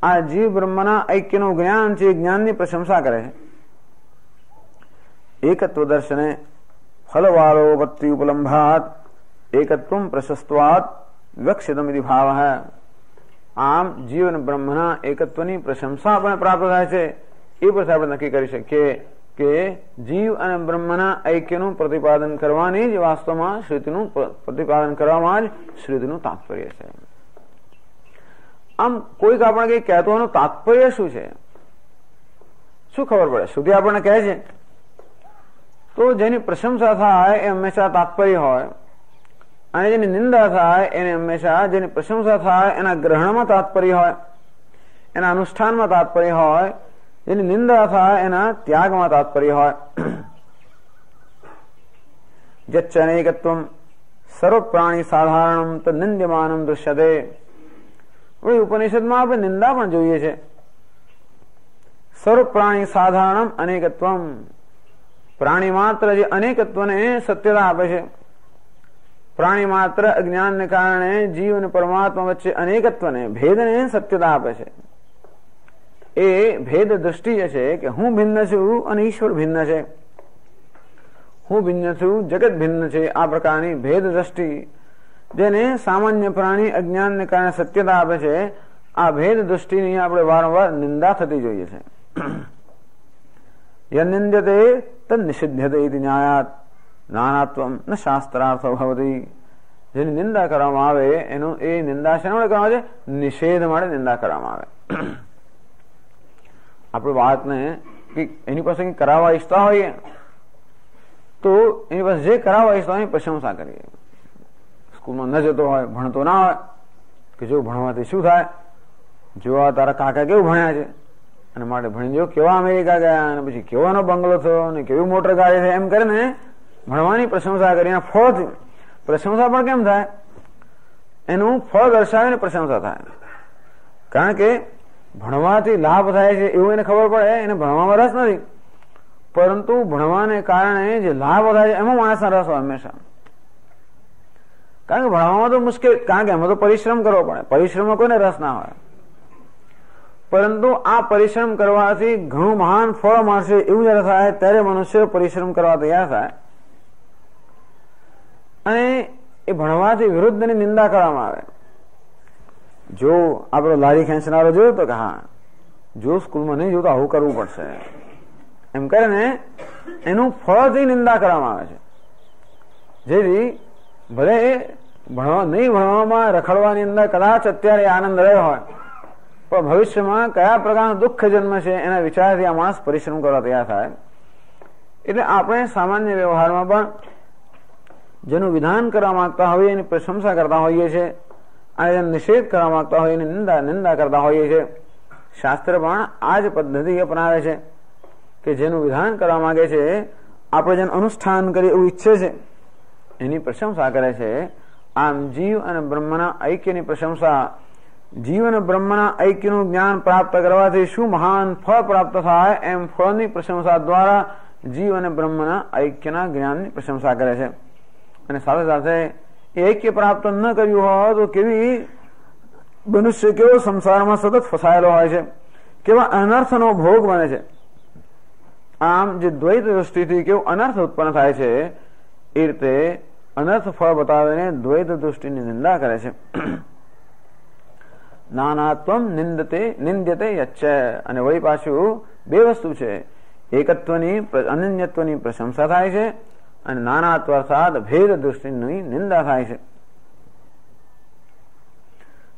આ જીવ બ્રહ્મના ઐક્યનું જ્ઞાન છે, જ્ઞાનની પ્રશંસા કરે છે. એકત્વ દર્શને ફલવારોપત્તિ ઉપલંભાત એકત્વમ પ્રશસ્તવાત વિવક્ષિતમિતિ ભાવ. આમ જીવ અને બ્રહ્મના એકત્વની પ્રશંસા આપણને પ્રાપ્ત થાય છે. એ પરથી આપણે નક્કી કરી શકીએ કે જીવ અને બ્રહ્મના ઐક્યનું પ્રતિપાદન કરવાની જ વાસ્તવમાં શ્રુતિનું પ્રતિપાદન કરવામાં જ શ્રુતિનું તાત્પર્ય છે. આમ કોઈક આપણે કઈ કહેતો એનું તાત્પર્ય શું છે, શું ખબર પડે? શ્રુતિ આપણને કહે છે તો જેની પ્રશંસા થાય એ હંમેશા તાત્પર્ય હોય અને જેની નિંદા થાય એને હંમેશા, જેની પ્રશંસા થાય એના ગ્રહણમાં તાત્પર્ય હોય, એના અનુષ્ઠાનમાં તાત્પર્ય હોય, જેની નિંદા થાય એના ત્યાગમાં તાત્પર્ય હોય. જચ્ચનેકત્વમ સર્વ પ્રાણી સાધારણમ તદ નિંદ્યમાનમ દૃશ્યતે. ઉપનિષદમાં આપણે નિંદા પણ જોઈએ છે. સર્વ પ્રાણી સાધારણમ અનેકત્વમ. પ્રાણી માત્ર જે અનેકત્વને સત્યતા આપે છે. પ્રાણી માત્ર અજ્ઞાનને કારણે જીવ અને પરમાત્મા વચ્ચે અનેકત્વને, ભેદને સત્યતા આપે છે. એ ભેદ દ્રષ્ટિ છે કે હું ભિન્ન છું અને ઈશ્વર ભિન્ન છે, હું ભિન્ન છું, જગત ભિન્ન છે. આ પ્રકારની ભેદ દ્રષ્ટિ જેને સામાન્ય પ્રાણી અજ્ઞાનને કારણે સત્યતા આપે છે, આ ભેદ દ્રષ્ટિની આપણે વારંવાર નિંદા થતી જોઈએ છે. યનિંદ્યતે તદ નિષિધ્યતે ઇતિ ન્યાયાત નાનાત્વમ ન શાસ્ત્રાર્થો ભવતિ. જેની નિંદા કરવામાં આવે એનું એ નિંદા શેના માટે કરવામાં આવે છે? નિષેધ માટે નિંદા કરવામાં આવે. આપણે વાતને એની પાસે કરાવવા ઈચ્છતા હોઈએ તો એની પાસે જે કરાવવા ઈચ્છતા હોય પ્રશંસા કરીએ. સ્કૂલમાં ન જતો હોય, ભણતો ના હોય, કે જો ભણવાથી શું થાય, જો તારા કાકા કેવું ભણ્યા છે અને માટે ભણી જો કેવા અમેરિકા ગયા અને પછી કેવાનો બંગલો થયો અને કેવી મોટર ગાડી છે, એમ કરીને ભણવાની પ્રશંસા કરીને ફળથી પ્રશંસા પણ કેમ થાય, એનું ફળ દર્શાવીને પ્રશંસા થાય. કારણ કે ભણવાથી લાભ થાય છે એવું એને ખબર પડે, એને ભણવામાં રસ નથી, પરંતુ ભણવાને કારણે જે લાભ થાય છે એમાં માણસના રસ હોય હંમેશા. કારણ કે ભણવામાં તો મુશ્કેલ, કારણ કે એમાં તો પરિશ્રમ કરવો પડે, પરિશ્રમમાં કોઈને રસ ના હોય, પરંતુ આ પરિશ્રમ કરવાથી ઘણું મહાન ફળ મળશે એવું જયારે થાય ત્યારે મનુષ્ય પરિશ્રમ કરવા તૈયાર થાય. અને એ ભણવાથી વિરુદ્ધની નિંદા કરવામાં આવે. જો આપણો લારી ખેંચનારો જોયો તો કે હા જો સ્કૂલમાં નહીં જોયું તો આવું કરવું પડશે, એમ કરીને એનું ફળથી નિંદા કરવામાં આવે છે. જેથી ભલે નહીં ભણવામાં રખડવાની અંદર કદાચ અત્યારે આનંદ રહ્યો હોય, પણ ભવિષ્યમાં કયા પ્રકારનું દુઃખ જન્મ છે એના વિચારથી આ માણસ પરિશ્રમ કરવા તૈયાર થાય. એટલે આપણે સામાન્ય વ્યવહારમાં પણ જેનું વિધાન કરવા માંગતા હોઈએ એની પ્રશંસા કરતા હોઈએ છીએ અને જેનો નિષેધ કરવા માંગતા હોઈએ એની નિંદા કરતા હોઈએ છીએ. શાસ્ત્ર પણ આ જ પદ્ધતિ અપનાવે છે કે જેનું વિધાન કરવા માંગે છે, આપણે જેનું અનુષ્ઠાન કરીએ એવું ઈચ્છે છે એની પ્રશંસા કરે છે. આમ જીવ અને બ્રહ્મના ઐક્યની પ્રશંસા, જીવ અને બ્રહ્મના ઐક્યનું જ્ઞાન પ્રાપ્ત કરવાથી શું મહાન ફળ પ્રાપ્ત થાય એમ ફળની પ્રશંસા દ્વારા જીવ અને બ્રહ્મના ઐક્યના જ્ઞાનની પ્રશંસા કરે છે. અને સાથે સાથે એ ઐક્ય પ્રાપ્ત ન કર્યું હોય તો કેવી મનુષ્ય કેવો સંસારમાં સતત ફસાયેલો હોય છે, કેવા અનર્થનો ભોગ બને છે. આમ જે દ્વૈત દૃષ્ટિથી કેવું અનર્થ ઉત્પન્ન થાય છે એ રીતે અનર્થ ફળ બતાવીને દ્વૈત દૃષ્ટિની નિંદા કરે છે. નાનાત્વમ નિંદ્યતે યચ્ચ, અને વળી પાછું બે વસ્તુ છે, એકત્વની અનન્યત્વની પ્રશંસા થાય છે અને નાનાત્વ અર્થાત ભેદ દૃષ્ટિની નિંદા થાય છે.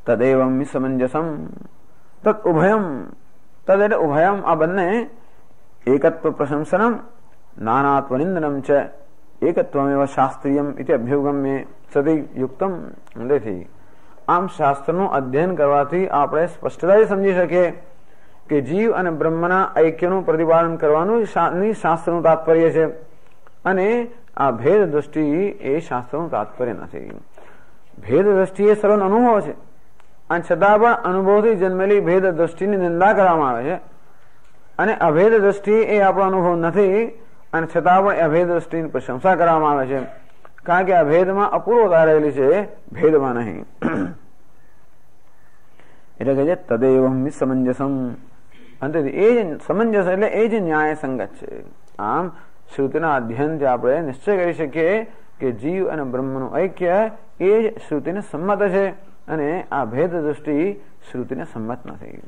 તદેવમ વિસમંજસમ તદ ઉભયમ, તદ એટલે ઉભયમ, આ બંને એકત્વ પ્રશંસનમ નાનાત્વ નિંદનમ છે એકત્વમેવ શાસ્ત્રીયમ ઇતિ અભ્યુગમ્ય સતી યુક્તમ. તેથી આમ શાસ્ત્રનું અધ્યયન કરવાથી આપણે સ્પષ્ટતાથી સમજી શકીએ કે જીવ અને બ્રહ્મના ઐક્યનું પ્રતિપાદન કરવાનું શાસ્ત્રનું તાત્પર્ય છે અને આ ભેદ દ્રષ્ટિ એ શાસ્ત્રનું તાત્પર્ય નથી. ભેદ દ્રષ્ટિ એ સરળ અનુભવ છે અને છતાં પણ અનુભવથી જન્મેલી ભેદ દ્રષ્ટિની નિંદા કરવામાં આવે છે. અને અભેદ દ્રષ્ટિ એ આપણો અનુભવ નથી અને છતાં પણ અભેદ દ્રષ્ટિની પ્રશંસા કરવામાં આવે છે, કારણ કે અભેદમાં અપૂર્વતા રહેલી છે, ભેદમાં નહીં. એટલે કે છે તદેવમ સમંજસમ, અંતેથી એ જ સમંજસ એટલે એ જ ન્યાય સંગત છે. આમ શ્રુતિના અધ્યયનથી આપણે નિશ્ચય કરી શકીએ કે જીવ અને બ્રહ્મનું ઐક્ય એ જ શ્રુતિને સંમત છે અને આ ભેદ દૃષ્ટિ શ્રુતિને સંમત નથી.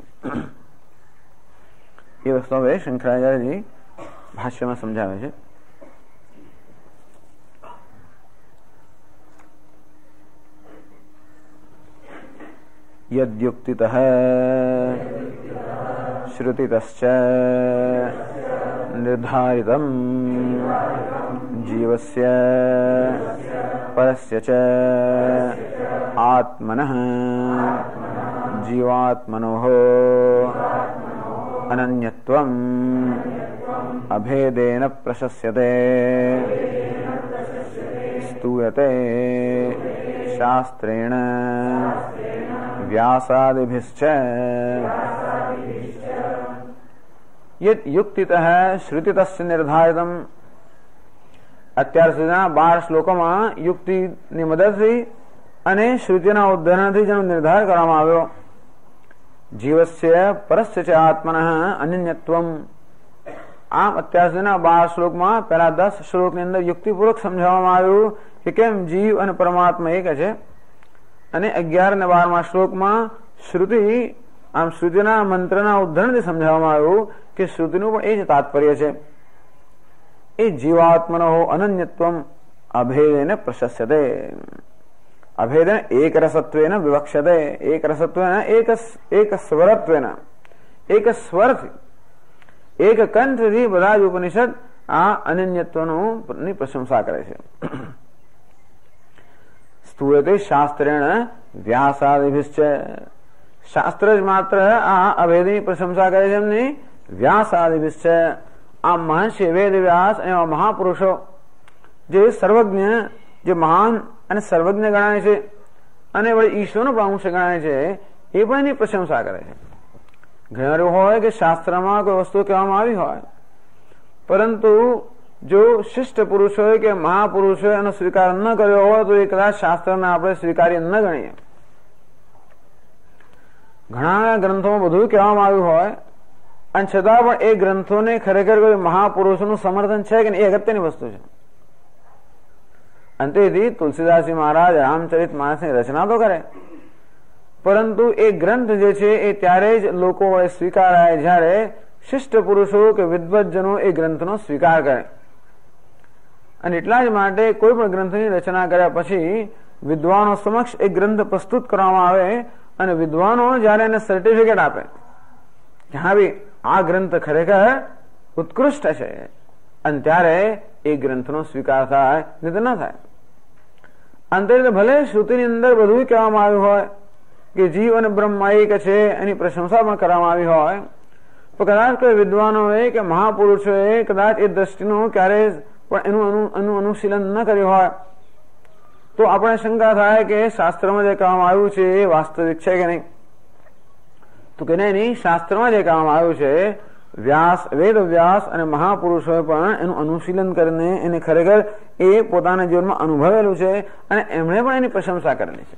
એ વસ્તુ હવે શંકરાચાર્યજી ભાષ્યમાં સમજાવે છે. યદ્યુક્તિતઃ શ્રુતિતશ્ચ નિર્ધારિતમ જીવસ્ય પરસ્ય ચ આત્મનઃ જીવાત્મનોઃ અનન્યત્વમ અભેદેન પ્રશસ્યતે સ્તુયતે શાસ્ત્રેણ વ્યાસાદિભિશ્ચ. યુક્તિતઃ શ્રુતિતસ્ય નિર્ધારિતમ, અત્યાર સુધીના 12 શ્લોકોમાં યુક્તિની મદદથી અને શ્રુતિના ઉદાહરણથી જેનો નિર્ધાર કરવામાં આવ્યો. જીવસ્ય પરસ્ય ચ આત્મનઃ અનન્યત્વમ. આમ અત્યાર સુધીના 12 શ્લોકમાં પહેલા 10 શ્લોકની અંદર યુક્તિપૂર્વક સમજાવવામાં આવ્યું કે કેમ જીવ અને પરમાત્મા એક છે, અને 11 અને 12મા શ્લોકમાં શ્રુતિ, આમ શ્રુતિના મંત્રના ઉદાહરણથી સમજાવવામાં આવ્યું કે શ્રુતિનું પણ એ જ તાત્પર્ય છે. એ જીવાત્મનો અનન્યત્વમ અભેદેન પ્રશસ્યતે. અભેદેન એક રસત્વેન વિવક્ષ્યતે. એક રસત્વેન એક સ્વરત્વેન, એક સ્વરથી એક કંઠથી બધા જ ઉપનિષદ આ અનન્યત્વની પ્રશંસા કરે છે. સ્તુયતે શાસ્ત્રેણ વ્યાસાદિભિશ્ચ. શાસ્ત્ર જ માત્ર આ અભેદની પ્રશંસા કરે છે એમની વ્યાસાદિભિશ્ચ. આ મહર્ષિ વેદ વ્યાસ એવા મહાપુરુષો જે સર્વજ્ઞ, જે મહાન અને સર્વજ્ઞ ગણાય છે અને વળી ઈશ્વરનો પણ અંશ ગણાય છે, એ પણ એની પ્રશંસા કરે છે. ઘણી વાર હોય કે શાસ્ત્રમાં કોઈ વસ્તુ કહેવામાં આવી હોય, પરંતુ જો શિષ્ટ પુરુષ હોય કે મહાપુરુષ હોય એનો સ્વીકાર ન કર્યો હોય તો એ કદાચ શાસ્ત્રને આપણે સ્વીકાર્ય ન ગણીએ. ઘણા ગ્રંથોમાં બધું કહેવામાં આવ્યું હોય અને છતાં પણ એ ગ્રંથોને ખરેખર કોઈ મહાપુરુષોનું સમર્થન છે કે નહીં, એ અગત્યની વસ્તુ છે. અને તેથી તુલસીદાસજી મહારાજ રામચરિત માનસની રચના તો કરે, પરંતુ એ ગ્રંથ જે છે એ ત્યારે જ લોકો વડે સ્વીકારાય જ્યારે શિષ્ટ પુરુષો કે વિદ્વજ્જનો એ ગ્રંથનો સ્વીકાર કરે. અને એટલા જ માટે કોઈ પણ ગ્રંથની રચના કર્યા પછી વિદ્વાનો સમક્ષ એ ગ્રંથ પ્રસ્તુત કરવામાં આવે અને વિદ્વાનો જયારે એને સર્ટિફિકેટ આપે કે હા ભાઈ આ ગ્રંથ ખરેખર ઉત્કૃષ્ટ છે, અને ત્યારે એ ગ્રંથનો સ્વીકાર થાય, નહીં તો ન થાય. અંતે ભલે શ્રુતિની અંદર બધું કહેવામાં આવ્યું હોય કે જીવ અને બ્રહ્મ એક છે, એની પ્રશંસા પણ કરવામાં આવી હોય, તો કદાચ કોઈ વિદ્વાનોએ કે મહાપુરુષોએ કદાચ એ દ્રષ્ટિનું ક્યારેય પણ એનું અનુશીલન ન કર્યું હોય તો આપણે શંકા થાય કે શાસ્ત્રમાં જે કહેવામાં આવ્યું છે એ વાસ્તવિક છે કે નહીં. તો કે નહીં, શાસ્ત્રમાં જે કહેવામાં આવ્યું છે વ્યાસ, વેદ વ્યાસ અને મહાપુરુષોએ પણ એનું અનુશીલન કરીને એને ખરેખર એ પોતાના જીવનમાં અનુભવેલું છે અને એમણે પણ એની પ્રશંસા કરેલી છે.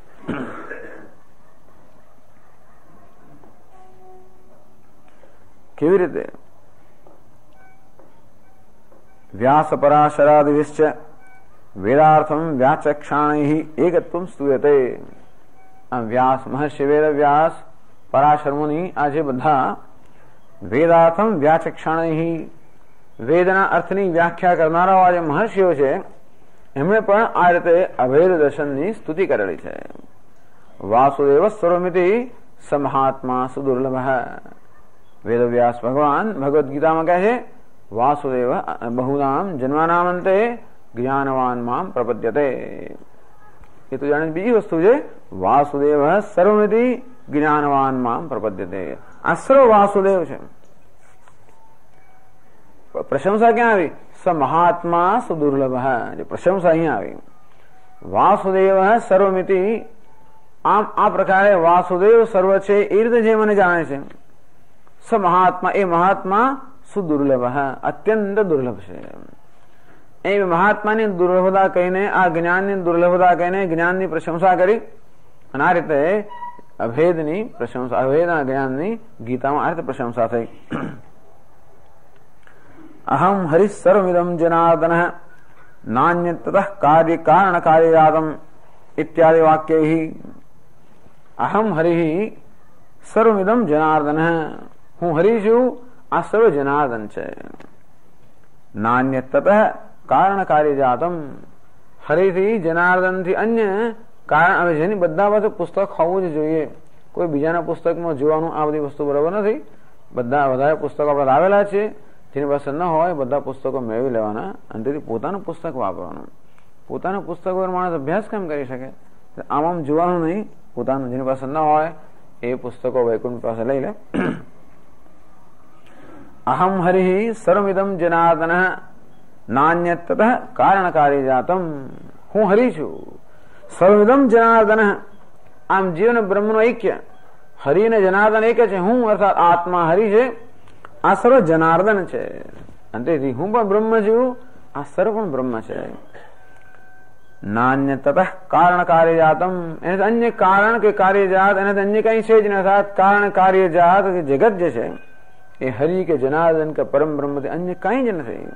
કેવી રીતે? વ્યાસ પરાશરાદિશ્ચ વેદાર્થમ વ્યાચક્ષાણૈ એકત્વમ સ્તુયતે. આમ વ્યાસ, મહર્ષિ વેદ વ્યાસ, પરાશર મુનિ, આ જે બધા વેદાર્થમ વ્યાચક્ષાણૈ, વેદના અર્થની વ્યાખ્યા કરનારા જે મહર્ષિઓ છે એમણે પણ આ રીતે અભેદ દર્શનની સ્તુતિ કરેલી છે. વાસુદેવ સ્વરૂમિતિ સમહાત્મા સુદુર્લભ. વેદવ્યાસ ભગવાન ભગવદ્ ગીતામાં કહે છે વાસુદેવ બહુનામ જન્માનામંતે જ્ઞાનવાન મામ પ્રપદ્યતે. એ તો જાણે બીજી વસ્તુ છે. વાસુદેવ સર્વમિતિ જ્ઞાનવાન મામ પ્રપદ્યતે. આ સર્વ વાસુદેવ છે. પ્રશંસા ક્યાં આવી? સ મહાત્મા સુદુર્લભ. જે પ્રશંસા અહીંયા આવી. વાસુદેવ સર્વમિતિ. આમ આ પ્રકારે વાસુદેવ સર્વ છે એ રીતે જે મને જાણે છે. સ મહાત્મા, એ મહાત્મા સુદુર્લભ, અત્યંત દુર્લભ છે. એ મહાત્માની દુર્લભતા કહીને, આ જ્ઞાનની દુર્લભતા કહીને જ્ઞાનની પ્રશંસા કરી અને આ રીતે અભેદની પ્રશંસા, અભેદના જ્ઞાનની ગીતામાં આ રીતે પ્રશંસા થઈ. અહમ હરિ સર્વમિદમ જનાર્દન નાન્યતઃ કાર્ય કારણ કાર્યજાતમ ઇત્યાદિ વાક્યૈ. અહમ હરિ સર્વમિદમ જનાર્દન. હું હરિ છું, આ સર્વ જનાર્દન છે. નાન્યતઃ કારણ કાર્યજાતમ. હરિથી, જનાર્દનથી અન્ય કારણ. હવે જેની બધા પાસે પુસ્તક હોવું જ જોઈએ. કોઈ બીજાના પુસ્તકમાં જોવાનું આ બધી વસ્તુ બરાબર નથી. વધારે પુસ્તકો આપણે લાવેલા છે. જેની પાસે ન હોય બધા પુસ્તકો મેળવી લેવાના અને તેથી પોતાનું પુસ્તક વાપરવાનું. પોતાનું પુસ્તક વગર માણસ અભ્યાસ કેમ કરી શકે? આમ જોવાનું નહીં. પોતાનું જેની પાસે ન હોય એ પુસ્તકો વૈકુંઠ પાસે લઈ લે. અહમ હરિ સર્વમિદમ જનાર્દન નાન્યતઃ કારણ કાર્યજાતમ. હું હરિ છું, સર્વમિદમ જનાર્દન. આમ જીવ અને બ્રહ્મનો ઐક્ય, હરિ અને જનાર્દન એક છે. હું અર્થાત આત્મા હરિ છે, આ સર્વ જનાર્દન છે. અને તેથી હું પણ બ્રહ્મ છું, આ સર્વ પણ બ્રહ્મ છે. નાન્યતઃ કારણ કાર્યજાતમ. એને અન્ય કારણ કે કાર્યજાત એને અન્ય કઈ છે જ નહીં. અર્થાત કારણ કાર્યજાત જગત જે છે એ હરિ કે જનાર્દન કે પરમ બ્રહ્મ અન્ય કઈ જ નથી.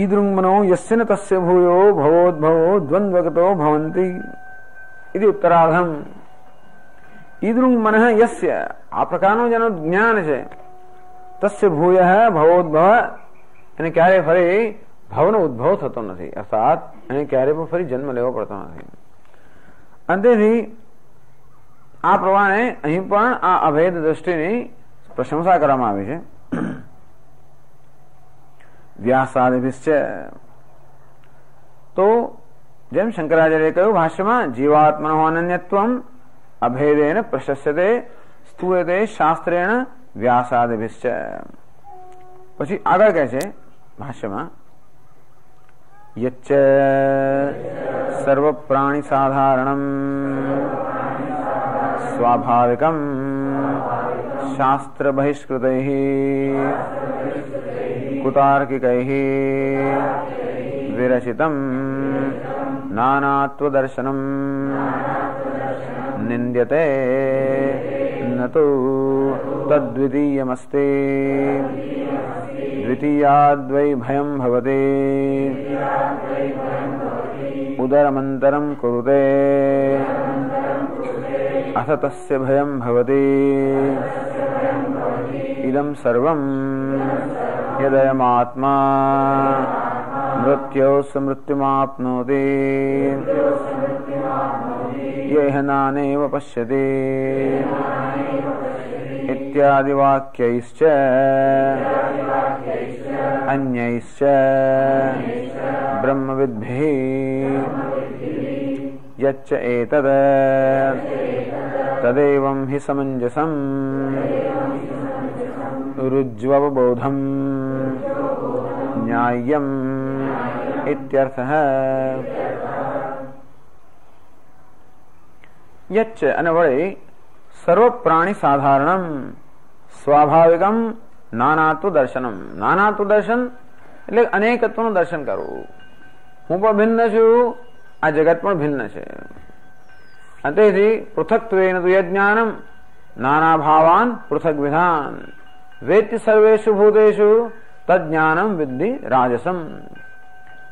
ઈદૃંગમનો યસ્ય તસ્ય ભૂયો ભવોદ્ભવો દ્વંદ્વગતો ભવંતી ઇતિ ઉત્તરાર્ધમ. ઈદૃંગમન યસ્ય, આ પ્રકારનું જેનું જ્ઞાન છે, તસ્ય ભૂય ભવોદ્ભવ, એને ક્યારેય ફરી ભવનો ઉદ્ભવ થતો નથી. અર્થાત એને ક્યારેય પણ ફરી જન્મ લેવો પડતો નથી. અંતેથી આ પ્રમાણે અહીં પણ આ અભેદ દ્રષ્ટિની પ્રશંસા કરવામાં આવી છે. વ્યાસાદિભિશ્ચ. તો જેમ શંકરાચાર્ય કહ્યું ભાષ્યમાં, જીવાત્મનો અનન્યત્વમ અભેદેન પ્રશસ્યતે સ્તુયતે શાસ્ત્રેણ વ્યાસાદિભિશ્ચ. પછી આગળ કહે છે ભાષ્યમાં, યચ્ચ સર્વ પ્રાણી સાધારણમ સ્વાભાવિકમ શાસ્ત્ર બહિષ્કૃતૈઃ કુતાર્કિકૈઃ વિરચિતમ નાનાત્વ દર્શનમ નિંદ્યતે નતુ તદ્વિતીયમસ્તિ દ્વિતીયાદ્વૈ ભયં ભવતિ ઉદરમંતરં કુરુતે અથ તસ્ય ભયં ભવતિ ઇદં સર્વં યદયમાત્મા મૃત્યો સમૃત્યુમાપ્નોતિ યેહ નાનેવ પશ્યતિ ઇત્યાદિ વાક્યૈશ્ચ અન્યૈશ્ચ બ્રહ્મવિદ્ભિઃ યચ્ચ એતદ તદેવં હિ સમંજસં રુજ્વવબોધમ ન્યાય્યમ ઇત્યર્થઃ. યચ્ચ અને વળી સર્વ પ્રાણી સાધારણમ સ્વાભાવિકમ નાનાત્વ દર્શનમ. નાનાત્વ દર્શન એટલે અનેકત્વનું દર્શન કરવું. હું પણ ભિન્ન છું, આ જગત પણ ભિન્ન છે. તેથી પૃથક્ત્વેન તુ યજ્ઞાનમ નાના ભાવાન પૃથક વિધાન વેત્તિ સર્વેષુ ભૂતેષુ તજ્ઞાનમ વિદ્ધિ રાજસમ.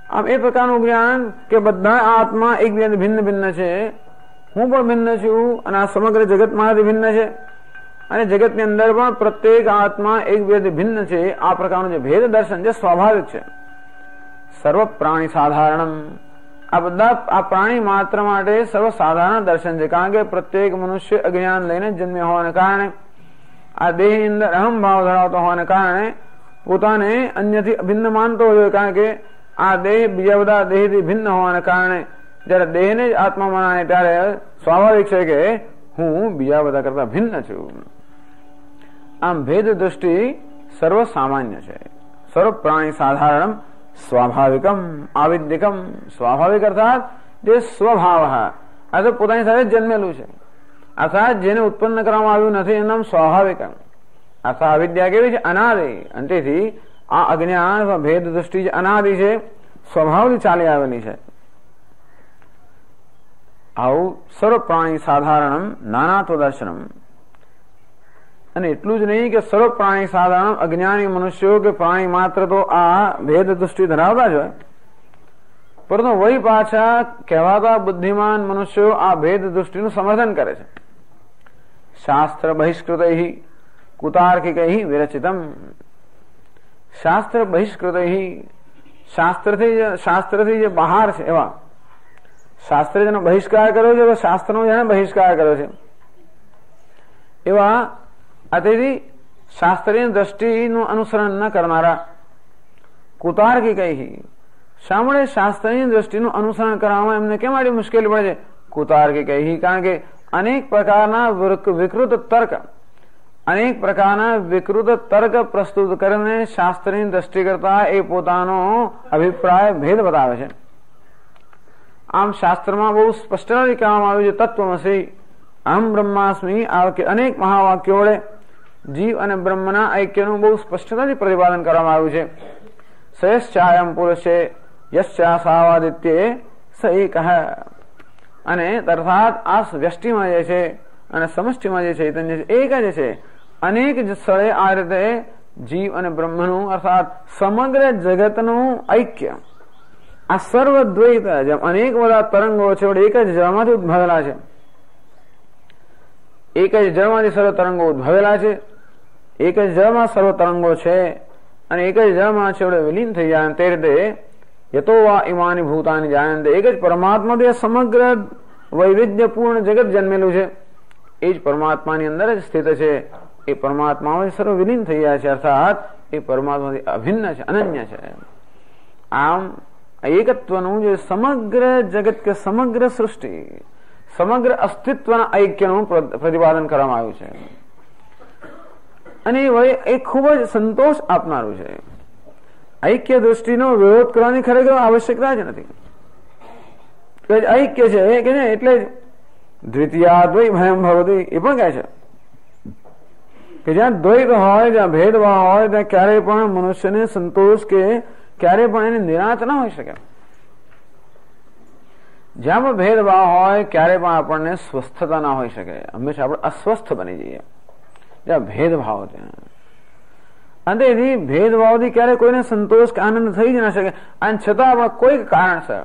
આમ એ પ્રકારનું જ્ઞાન કે બધા આત્મા એકબીજાથી ભિન્ન ભિન્ન છે, હું પણ ભિન્ન છું અને આ સમગ્ર જગતમાંથી ભિન્ન છે, અને જગતની અંદર પણ પ્રત્યેક આત્મા એકબીજાથી ભિન્ન છે. આ પ્રકારનું જે ભેદ દર્શન છે સ્વાભાવિક છે. સર્વ પ્રાણી સાધારણમ, આ બધા આ પ્રાણી માત્ર માટે સર્વસાધારણ દર્શન છે. કારણ કે પ્રત્યેક મનુષ્ય અજ્ઞાન લઈને જન્મ્યા હોવાને કારણે, આ દેહની અંદર અહમ ભાવ ધરાવતો હોવાને કારણે પોતાને અન્યથી અભિન્ન માનતો હોય. કારણ કે આ દેહ બીજા બધા દેહથી ભિન્ન હોવાને કારણે જયારે દેહને જ આત્મા માને ત્યારે સ્વાભાવિક છે કે હું બીજા બધા કરતા ભિન્ન છું. આમ ભેદ દૃષ્ટિ સર્વ સામાન્ય છે. સર્વ પ્રાણી સાધારણ સ્વાભાવિકમ આવિદ્યકમ. સ્વાભાવિક અર્થાત જે સ્વભાવ આ તો પોતાની સાથે જન્મેલું છે, અર્થાત જેને ઉત્પન્ન કરવામાં આવ્યું નથી એનું નામ સ્વાભાવિક. અર્થાત અવિદ્યા કેવી છે? અનાદિ. અને તેથી આ અજ્ઞાન ભેદ દૃષ્ટિ જે અનાદિ છે, સ્વભાવથી ચાલી આવેલી છે. આવું સર્વ પ્રાણી સાધારણમ નાનાત્વ દર્શનમ. અને એટલું જ નહીં કે સર્વ પ્રાણી સાધારણ અજ્ઞાની મનુષ્યો કે પ્રાણી માત્ર તો આ ભેદ દૃષ્ટિ ધરાવતા જ હોય, પરંતુ વળી પાછા કહેવાતા બુદ્ધિમાન મનુષ્યો આ ભેદ દૃષ્ટિનું સમર્થન કરે છે. શાસ્ત્ર બહિષ્કૃતૈઃ કુતાર્કિકૈઃ વિરચિતમ. શાસ્ત્ર બહિષ્કૃતૈઃ, શાસ્ત્રથી જે બહાર છે એવા શાસ્ત્રે જેનો બહિષ્કાર કર્યો છે, શાસ્ત્રનો જેને બહિષ્કાર કર્યો છે એવા અતિથી શાસ્ત્રીય દ્રષ્ટિનું અનુસરણ ન કરનારા. કુતાર્કિકૈઃ, શા માટે શાસ્ત્રીય દ્રષ્ટિનું અનુસરણ કરવામાં એમને કેમ આટલી મુશ્કેલી પડે છે? કુતાર્કિકૈઃ, કારણ કે અનેક પ્રકારના વિકૃત તર્ક પ્રસ્તુત કરીને શાસ્ત્રની દ્રષ્ટિ કરતા એ પોતાનો અભિપ્રાય ભેદ બતાવે છે. આમ શાસ્ત્રમાં બહુ સ્પષ્ટ કહેવામાં આવ્યું છે તત્વમસી અહમ બ્રહ્માસ્મિ. આ અનેક મહાવાક્યો વડે જીવ અને બ્રહ્મના ઐક્યનું બહુ સ્પષ્ટતાથી પ્રતિપાદન કરવામાં આવ્યું છે. સયશ્ચાયમ પુરુષે યશ્ચાસાવાદિત્યે સ એકઃ. અને અર્થાત આ વ્યષ્ટિમાં જે છે અને સમષ્ટિમાં જે ચૈતન્ય છે એક જ છે. અનેક સ્થળે આ રીતે જીવ અને બ્રહ્મનું અર્થાત સમગ્ર જગતનું ઐક્ય, આ સર્વદ્વૈત, જેમ અનેક બધા તરંગો છે એક જ જળમાંથી ઉદ્ભવેલા છે, એક જ જળમાંથી સર્વ તરંગો ઉદ્ભવેલા છે, એક જ જળમાં સર્વ તરંગો છે અને એક જ જળમાં છેવડે વિલીન થઈ જાય. તે રીતે યતો વા ઇમાની ભૂતાની જાયંતે, એક જ પરમાત્માથી સમગ્ર વૈવિધ્યપૂર્ણ જગત જન્મેલું છે. એ જ પરમાત્માની અંદર જ સ્થિત છે. એ પરમાત્મા સર્વ વિલીન થઈ ગયા છે, અર્થાત એ પરમાત્માથી અભિન્ન છે, અનન્ય છે. આમ એકત્વનું જે સમગ્ર જગત કે સમગ્ર સૃષ્ટિ સમગ્ર અસ્તિત્વના ઐક્યનું પ્રતિપાદન કરવામાં આવ્યું છે અને એ ખૂબ જ સંતોષ આપનારું છે. ઐક્ય દૃષ્ટિનો વિરોધ કરવાની ખરેખર આવશ્યકતા જ નથી. ઐક્ય છે કે એટલે જ દ્વિતીયાદ્વૈ ભયમ ભવતી એ પણ કહે છે કે જ્યાં દ્વૈત હોય, જ્યાં ભેદભાવ હોય, ત્યાં ક્યારેય પણ મનુષ્યને સંતોષ કે ક્યારેય પણ એને નિરાંત ના હોઈ શકે. જ્યાં પણ ભેદભાવ હોય ક્યારેય પણ આપણને સ્વસ્થતા ના હોઈ શકે. હંમેશા આપણે અસ્વસ્થ બની જઈએ જ્યાં ભેદભાવ. ત્યાં અંતેથી ભેદભાવથી ક્યારેય કોઈને સંતોષ કે આનંદ થઈ જ ના શકે. અને છતાં પણ કોઈક કારણસર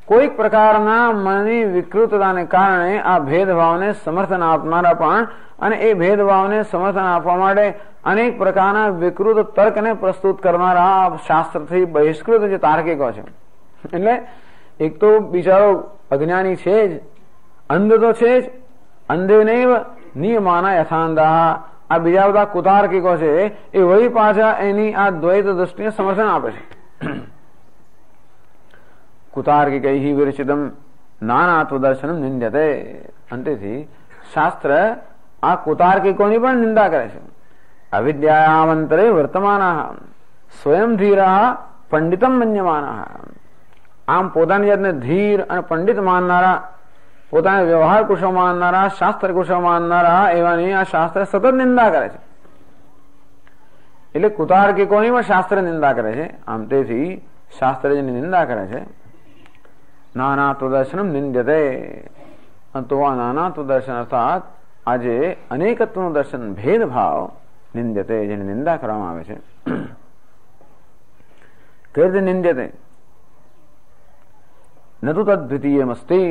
કોઈક પ્રકારના મનની વિકૃતતાને કારણે આ ભેદભાવને સમર્થન આપનારા પણ અને એ ભેદભાવને સમર્થન આપવા માટે અનેક પ્રકારના વિકૃત તર્કને પ્રસ્તુત કરનારા શાસ્ત્રથી બહિષ્કૃત જે તાર્કિકો છે. એટલે એક તો બિચારો અજ્ઞાની છે જ, અંધ તો છે જ, અંધેનૈવ નિયમાના યથાંધા. આ બીજા બધા કુતાર્કિકો છે એ વળી પાછા એની આ દ્વૈત દ્રષ્ટિને સમર્થન આપે છે. કુતાર્કિકૈ વિરચિતમ નાનાત્વ દર્શનમ નિંદ્યતે. અંતેથી શાસ્ત્ર આ કુતાર્કિકોની પણ નિંદા કરે છે. અવિદ્યાયામંતરે વર્તમાના સ્વયં ધીરા પંડિતમ મન્યમાના. આમ પોતાની જાતને ધીર અને પંડિત માનનારા, પોતાને વ્યવહાર કુશળ માનનારા, શાસ્ત્ર કુશળ માનનારા એવાની આ શાસ્ત્ર સતત નિંદા કરે છે. એટલે કુતાર્કિકોની પણ શાસ્ત્ર નિંદા કરે છે. આમ તેથી શાસ્ત્ર જેની નિંદા કરે છે નાનાત્વ દર્શનમ નિંદ્યતે. તો આ નાનાત્વ દર્શન અર્થાત આજે અનેકત્વનું દર્શન, ભેદભાવ નિંદ્યતે, જેની નિંદા કરવામાં આવે છે. કઈ રીતે નિંદ્યતે? ન તો તદ્વિતીયમસ્તિ.